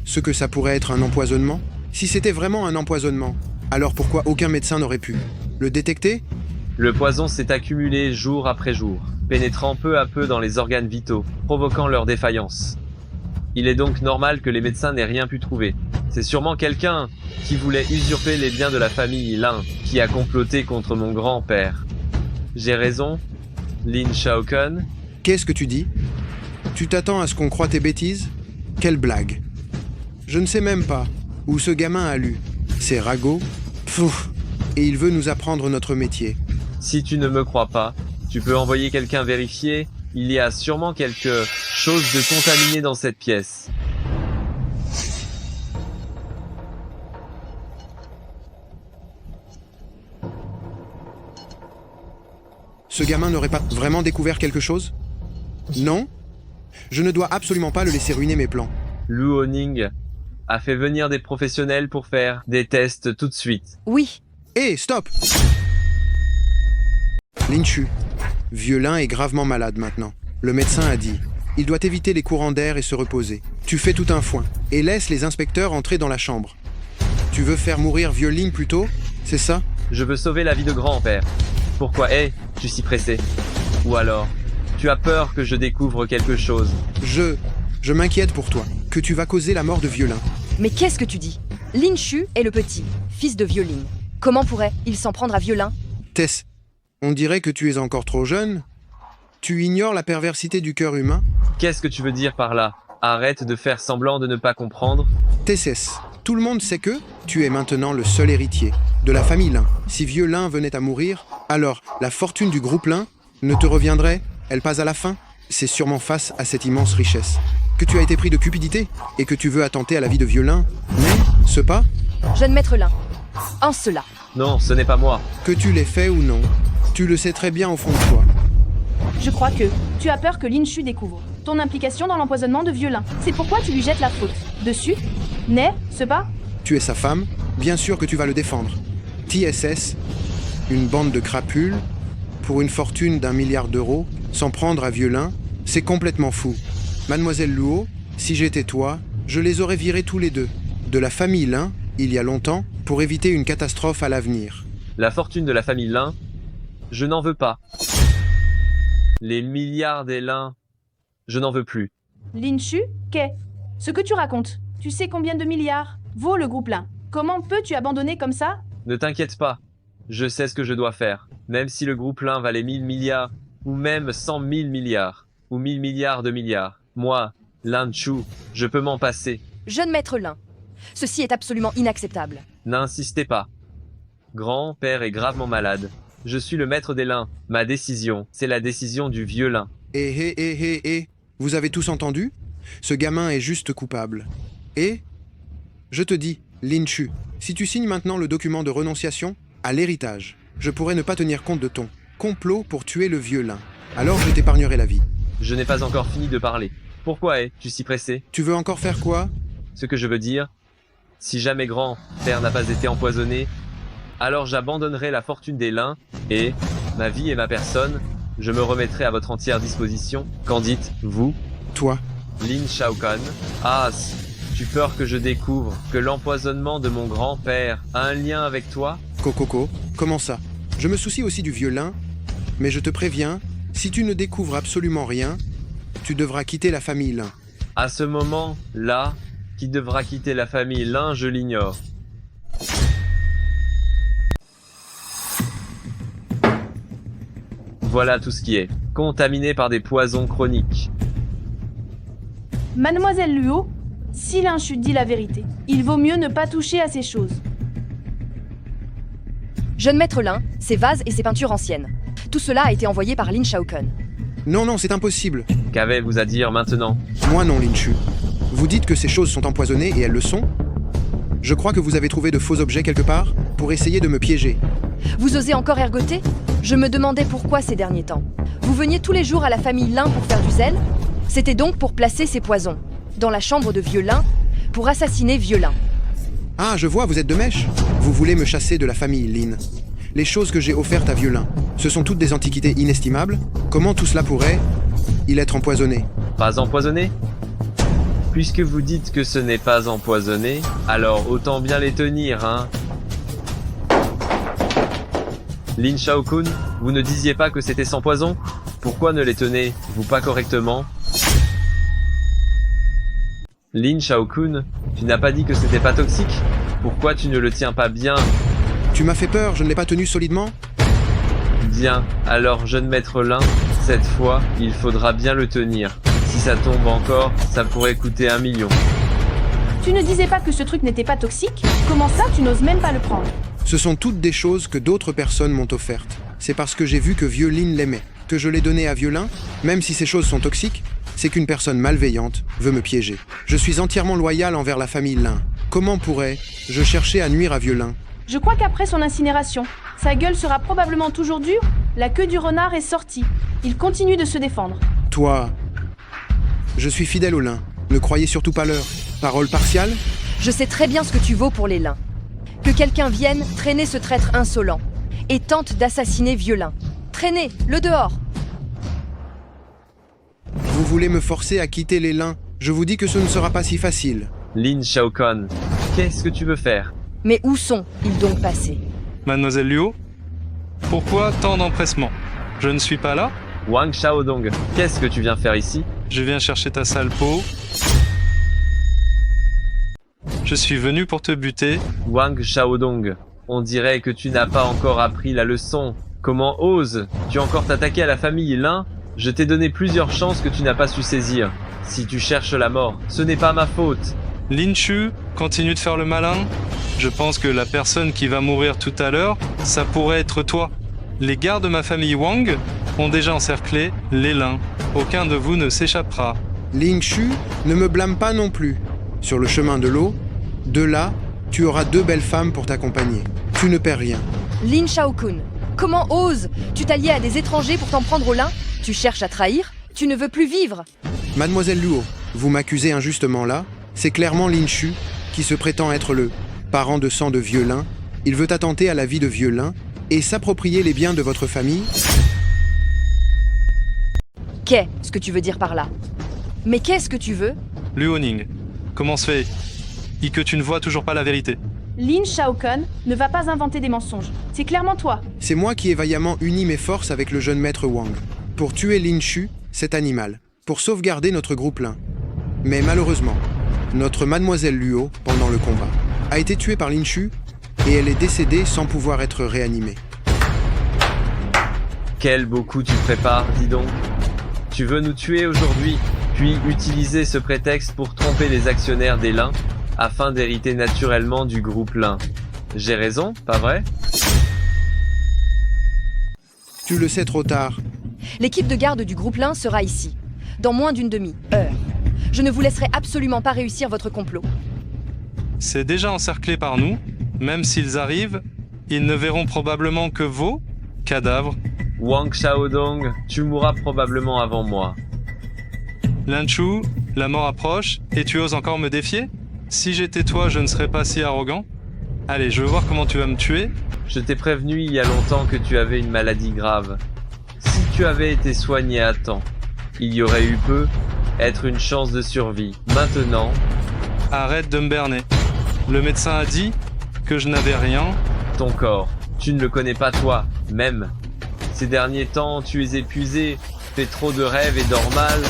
ce que ça pourrait être un empoisonnement? Si c'était vraiment un empoisonnement, alors pourquoi aucun médecin n'aurait pu le détecter? Le poison s'est accumulé jour après jour, pénétrant peu à peu dans les organes vitaux, provoquant leur défaillance. Il est donc normal que les médecins n'aient rien pu trouver. C'est sûrement quelqu'un qui voulait usurper les biens de la famille Lin, qui a comploté contre mon grand-père. J'ai raison, Lin Shaokun? Qu'est-ce que tu dis? Tu t'attends à ce qu'on croie tes bêtises? Quelle blague! Je ne sais même pas où ce gamin a lu. C'est ragots. Pfouf. Et il veut nous apprendre notre métier. Si tu ne me crois pas, tu peux envoyer quelqu'un vérifier. Il y a sûrement quelque chose de contaminé dans cette pièce. Ce gamin n'aurait pas vraiment découvert quelque chose? Non? Je ne dois absolument pas le laisser ruiner mes plans. Lu Honing a fait venir des professionnels pour faire des tests tout de suite. Oui. Hé, stop! Lin Chu, Violin est gravement malade maintenant. Le médecin a dit, il doit éviter les courants d'air et se reposer. Tu fais tout un foin et laisse les inspecteurs entrer dans la chambre. Tu veux faire mourir Violine plutôt? C'est ça? Je veux sauver la vie de grand-père. Pourquoi es-tu si pressé? Ou alors, tu as peur que je découvre quelque chose? Je m'inquiète pour toi, que tu vas causer la mort de Violin. Mais qu'est-ce que tu dis? Lin Chu est le petit, fils de Violine. Comment pourrait-il s'en prendre à Violin? Tess, on dirait que tu es encore trop jeune. Tu ignores la perversité du cœur humain? Qu'est-ce que tu veux dire par là? Arrête de faire semblant de ne pas comprendre. Tess, tout le monde sait que tu es maintenant le seul héritier de la famille Lin. Si Violin venait à mourir, alors la fortune du groupe Lin ne te reviendrait, elle passe à la fin. C'est sûrement face à cette immense richesse que tu as été pris de cupidité et que tu veux attenter à la vie de Violin. Mais, ce pas? Jeune maître Lin, en cela. Non, ce n'est pas moi. Que tu l'aies fait ou non, tu le sais très bien au fond de toi. Je crois que tu as peur que Lin Chu découvre ton implication dans l'empoisonnement de Violin. C'est pourquoi tu lui jettes la faute dessus? N'est-ce pas? Tu es sa femme, bien sûr que tu vas le défendre. TSS, une bande de crapules, pour une fortune d'1 milliard d'euros, s'en prendre à Vieux-Lin, c'est complètement fou. Mademoiselle Luo, si j'étais toi, je les aurais virés tous les deux, de la famille Lin, il y a longtemps, pour éviter une catastrophe à l'avenir. La fortune de la famille Lin, je n'en veux pas. Les milliards des Lin, je n'en veux plus. Lin Shu, qu'est ce que tu racontes? Tu sais combien de milliards vaut le groupe Lin? Comment peux-tu abandonner comme ça? Ne t'inquiète pas, je sais ce que je dois faire. Même si le groupe Lin valait 1000 milliards, ou même 100 000 milliards, ou 1000 milliards de milliards, moi, Lin Chu, je peux m'en passer. Jeune maître Lin, ceci est absolument inacceptable. N'insistez pas. Grand-père est gravement malade. Je suis le maître des Lins. Ma décision, c'est la décision du vieux Lin. Vous avez tous entendu? Ce gamin est juste coupable. Et je te dis, Lin Chu, si tu signes maintenant le document de renonciation à l'héritage, je pourrais ne pas tenir compte de ton complot pour tuer le vieux Lin. Alors je t'épargnerai la vie. Je n'ai pas encore fini de parler. Pourquoi es-tu si pressé? Tu veux encore faire quoi? Ce que je veux dire, si jamais grand-père n'a pas été empoisonné, alors j'abandonnerai la fortune des Lins, et, ma vie et ma personne, je me remettrai à votre entière disposition. Qu'en dites-vous? Toi. Lin Shaokan. Ah, tu peur que je découvre que l'empoisonnement de mon grand-père a un lien avec toi? Coco, comment ça? Je me soucie aussi du vieux Lin, mais je te préviens, si tu ne découvres absolument rien, tu devras quitter la famille Lin. À ce moment-là, qui devra quitter la famille Lin, je l'ignore. Voilà tout ce qui est contaminé par des poisons chroniques. Mademoiselle Luo, si Lin Shu dit la vérité, il vaut mieux ne pas toucher à ces choses. Jeune maître Lin, ses vases et ses peintures anciennes. Tout cela a été envoyé par Lin Shaokan. Non, c'est impossible. Qu'avez-vous à dire maintenant? Moi non, Lin Shu. Vous dites que ces choses sont empoisonnées et elles le sont? Je crois que vous avez trouvé de faux objets quelque part pour essayer de me piéger. Vous osez encore ergoter? Je me demandais pourquoi ces derniers temps. Vous veniez tous les jours à la famille Lin pour faire du zèle? C'était donc pour placer ces poisons dans la chambre de Vieux Lin pour assassiner Vieux Lin. Ah, je vois, vous êtes de mèche. Vous voulez me chasser de la famille Lin. Les choses que j'ai offertes à Vieux Lin, ce sont toutes des antiquités inestimables. Comment tout cela pourrait-il être empoisonné? Pas empoisonné? Puisque vous dites que ce n'est pas empoisonné, alors autant bien les tenir, hein? Lin Shaokun, vous ne disiez pas que c'était sans poison? Pourquoi ne les tenez-vous pas correctement? Lin Shaokun, tu n'as pas dit que c'était pas toxique? Pourquoi tu ne le tiens pas bien? Tu m'as fait peur, je ne l'ai pas tenu solidement? Bien, alors jeune maître Lin, cette fois, il faudra bien le tenir. Si ça tombe encore, ça pourrait coûter 1 million. Tu ne disais pas que ce truc n'était pas toxique? Comment ça, tu n'oses même pas le prendre? Ce sont toutes des choses que d'autres personnes m'ont offertes. C'est parce que j'ai vu que Vieux Lin l'aimait, que je l'ai donné à Vieux Lin, même si ces choses sont toxiques, c'est qu'une personne malveillante veut me piéger. Je suis entièrement loyal envers la famille Lin. Comment pourrais-je chercher à nuire à Vieux Lin? Je crois qu'après son incinération, sa gueule sera probablement toujours dure, la queue du renard est sortie. Il continue de se défendre. Toi, je suis fidèle aux Lin. Ne croyez surtout pas leur parole partiale? Je sais très bien ce que tu vaux pour les Lins. Que quelqu'un vienne traîner ce traître insolent et tente d'assassiner Vieux Lin. Traînez, le dehors! Vous voulez me forcer à quitter les Lins? Je vous dis que ce ne sera pas si facile. Lin Shaokan, qu'est-ce que tu veux faire? Mais où sont-ils donc passés? Mademoiselle Luo, pourquoi tant d'empressement? Je ne suis pas là? Wang Xiaodong, qu'est-ce que tu viens faire ici? Je viens chercher ta sale peau. Je suis venu pour te buter. Wang Xiaodong, on dirait que tu n'as pas encore appris la leçon. Comment oses-tu encore t'attaquer à la famille Lin? Je t'ai donné plusieurs chances que tu n'as pas su saisir. Si tu cherches la mort, ce n'est pas ma faute. Lin Shu, continue de faire le malin. Je pense que la personne qui va mourir tout à l'heure, ça pourrait être toi. Les gardes de ma famille Wang ont déjà encerclé les Lins. Aucun de vous ne s'échappera. Lin Shu, ne me blâme pas non plus. Sur le chemin de l'eau, de là, tu auras 2 belles femmes pour t'accompagner. Tu ne perds rien. Lin Shaokun, comment oses-tu t'allier à des étrangers pour t'en prendre aux Lins? Tu cherches à trahir? Tu ne veux plus vivre? Mademoiselle Luo, vous m'accusez injustement là. C'est clairement Lin Shu qui se prétend être le parent de sang de Vieux Lin Il veut attenter à la vie de vieux Lin et s'approprier les biens de votre famille. Qu'est-ce que tu veux dire par là? Mais qu'est-ce que tu veux? Luoning, comment se fait que tu ne vois toujours pas la vérité? Lin Shaokun ne va pas inventer des mensonges. C'est clairement toi. C'est moi qui ai vaillamment uni mes forces avec le jeune maître Wang pour tuer Lin Shu, cet animal, pour sauvegarder notre groupe Lin. Mais malheureusement, notre mademoiselle Luo, pendant le combat, a été tuée par Lin Shu et elle est décédée sans pouvoir être réanimée. Quel beau coup tu prépares, dis donc. Tu veux nous tuer aujourd'hui, puis utiliser ce prétexte pour tromper les actionnaires des Lin, afin d'hériter naturellement du groupe Lin. J'ai raison, pas vrai? Tu le sais trop tard. L'équipe de garde du groupe Lin sera ici, dans moins d'une demi-heure. Je ne vous laisserai absolument pas réussir votre complot. C'est déjà encerclé par nous. Même s'ils arrivent, ils ne verront probablement que vos cadavres. Wang Xiaodong, tu mourras probablement avant moi. Lin Shu, la mort approche, et tu oses encore me défier? Si j'étais toi, je ne serais pas si arrogant. Allez, je veux voir comment tu vas me tuer. Je t'ai prévenu il y a longtemps que tu avais une maladie grave. Si tu avais été soigné à temps, il y aurait eu être une chance de survie. Maintenant... Arrête de me berner. Le médecin a dit que je n'avais rien. Ton corps, tu ne le connais pas toi, même. Ces derniers temps, tu es épuisé, fais trop de rêves et dors mal,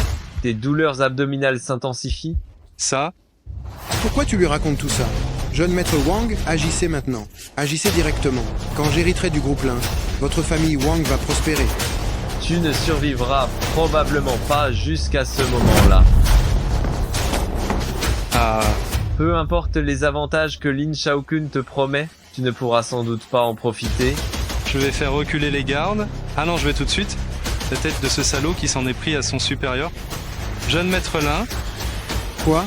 tes douleurs abdominales s'intensifient. Ça? Pourquoi tu lui racontes tout ça? Jeune maître Wang, agissez maintenant. Agissez directement. Quand j'hériterai du groupe Lin, votre famille Wang va prospérer. Tu ne survivras probablement pas jusqu'à ce moment-là. Ah. Peu importe les avantages que Lin Shaokun te promet, tu ne pourras sans doute pas en profiter. Je vais faire reculer les gardes. Ah non, je vais tout de suite. La tête de ce salaud qui s'en est pris à son supérieur. Jeune maître Lin. Quoi?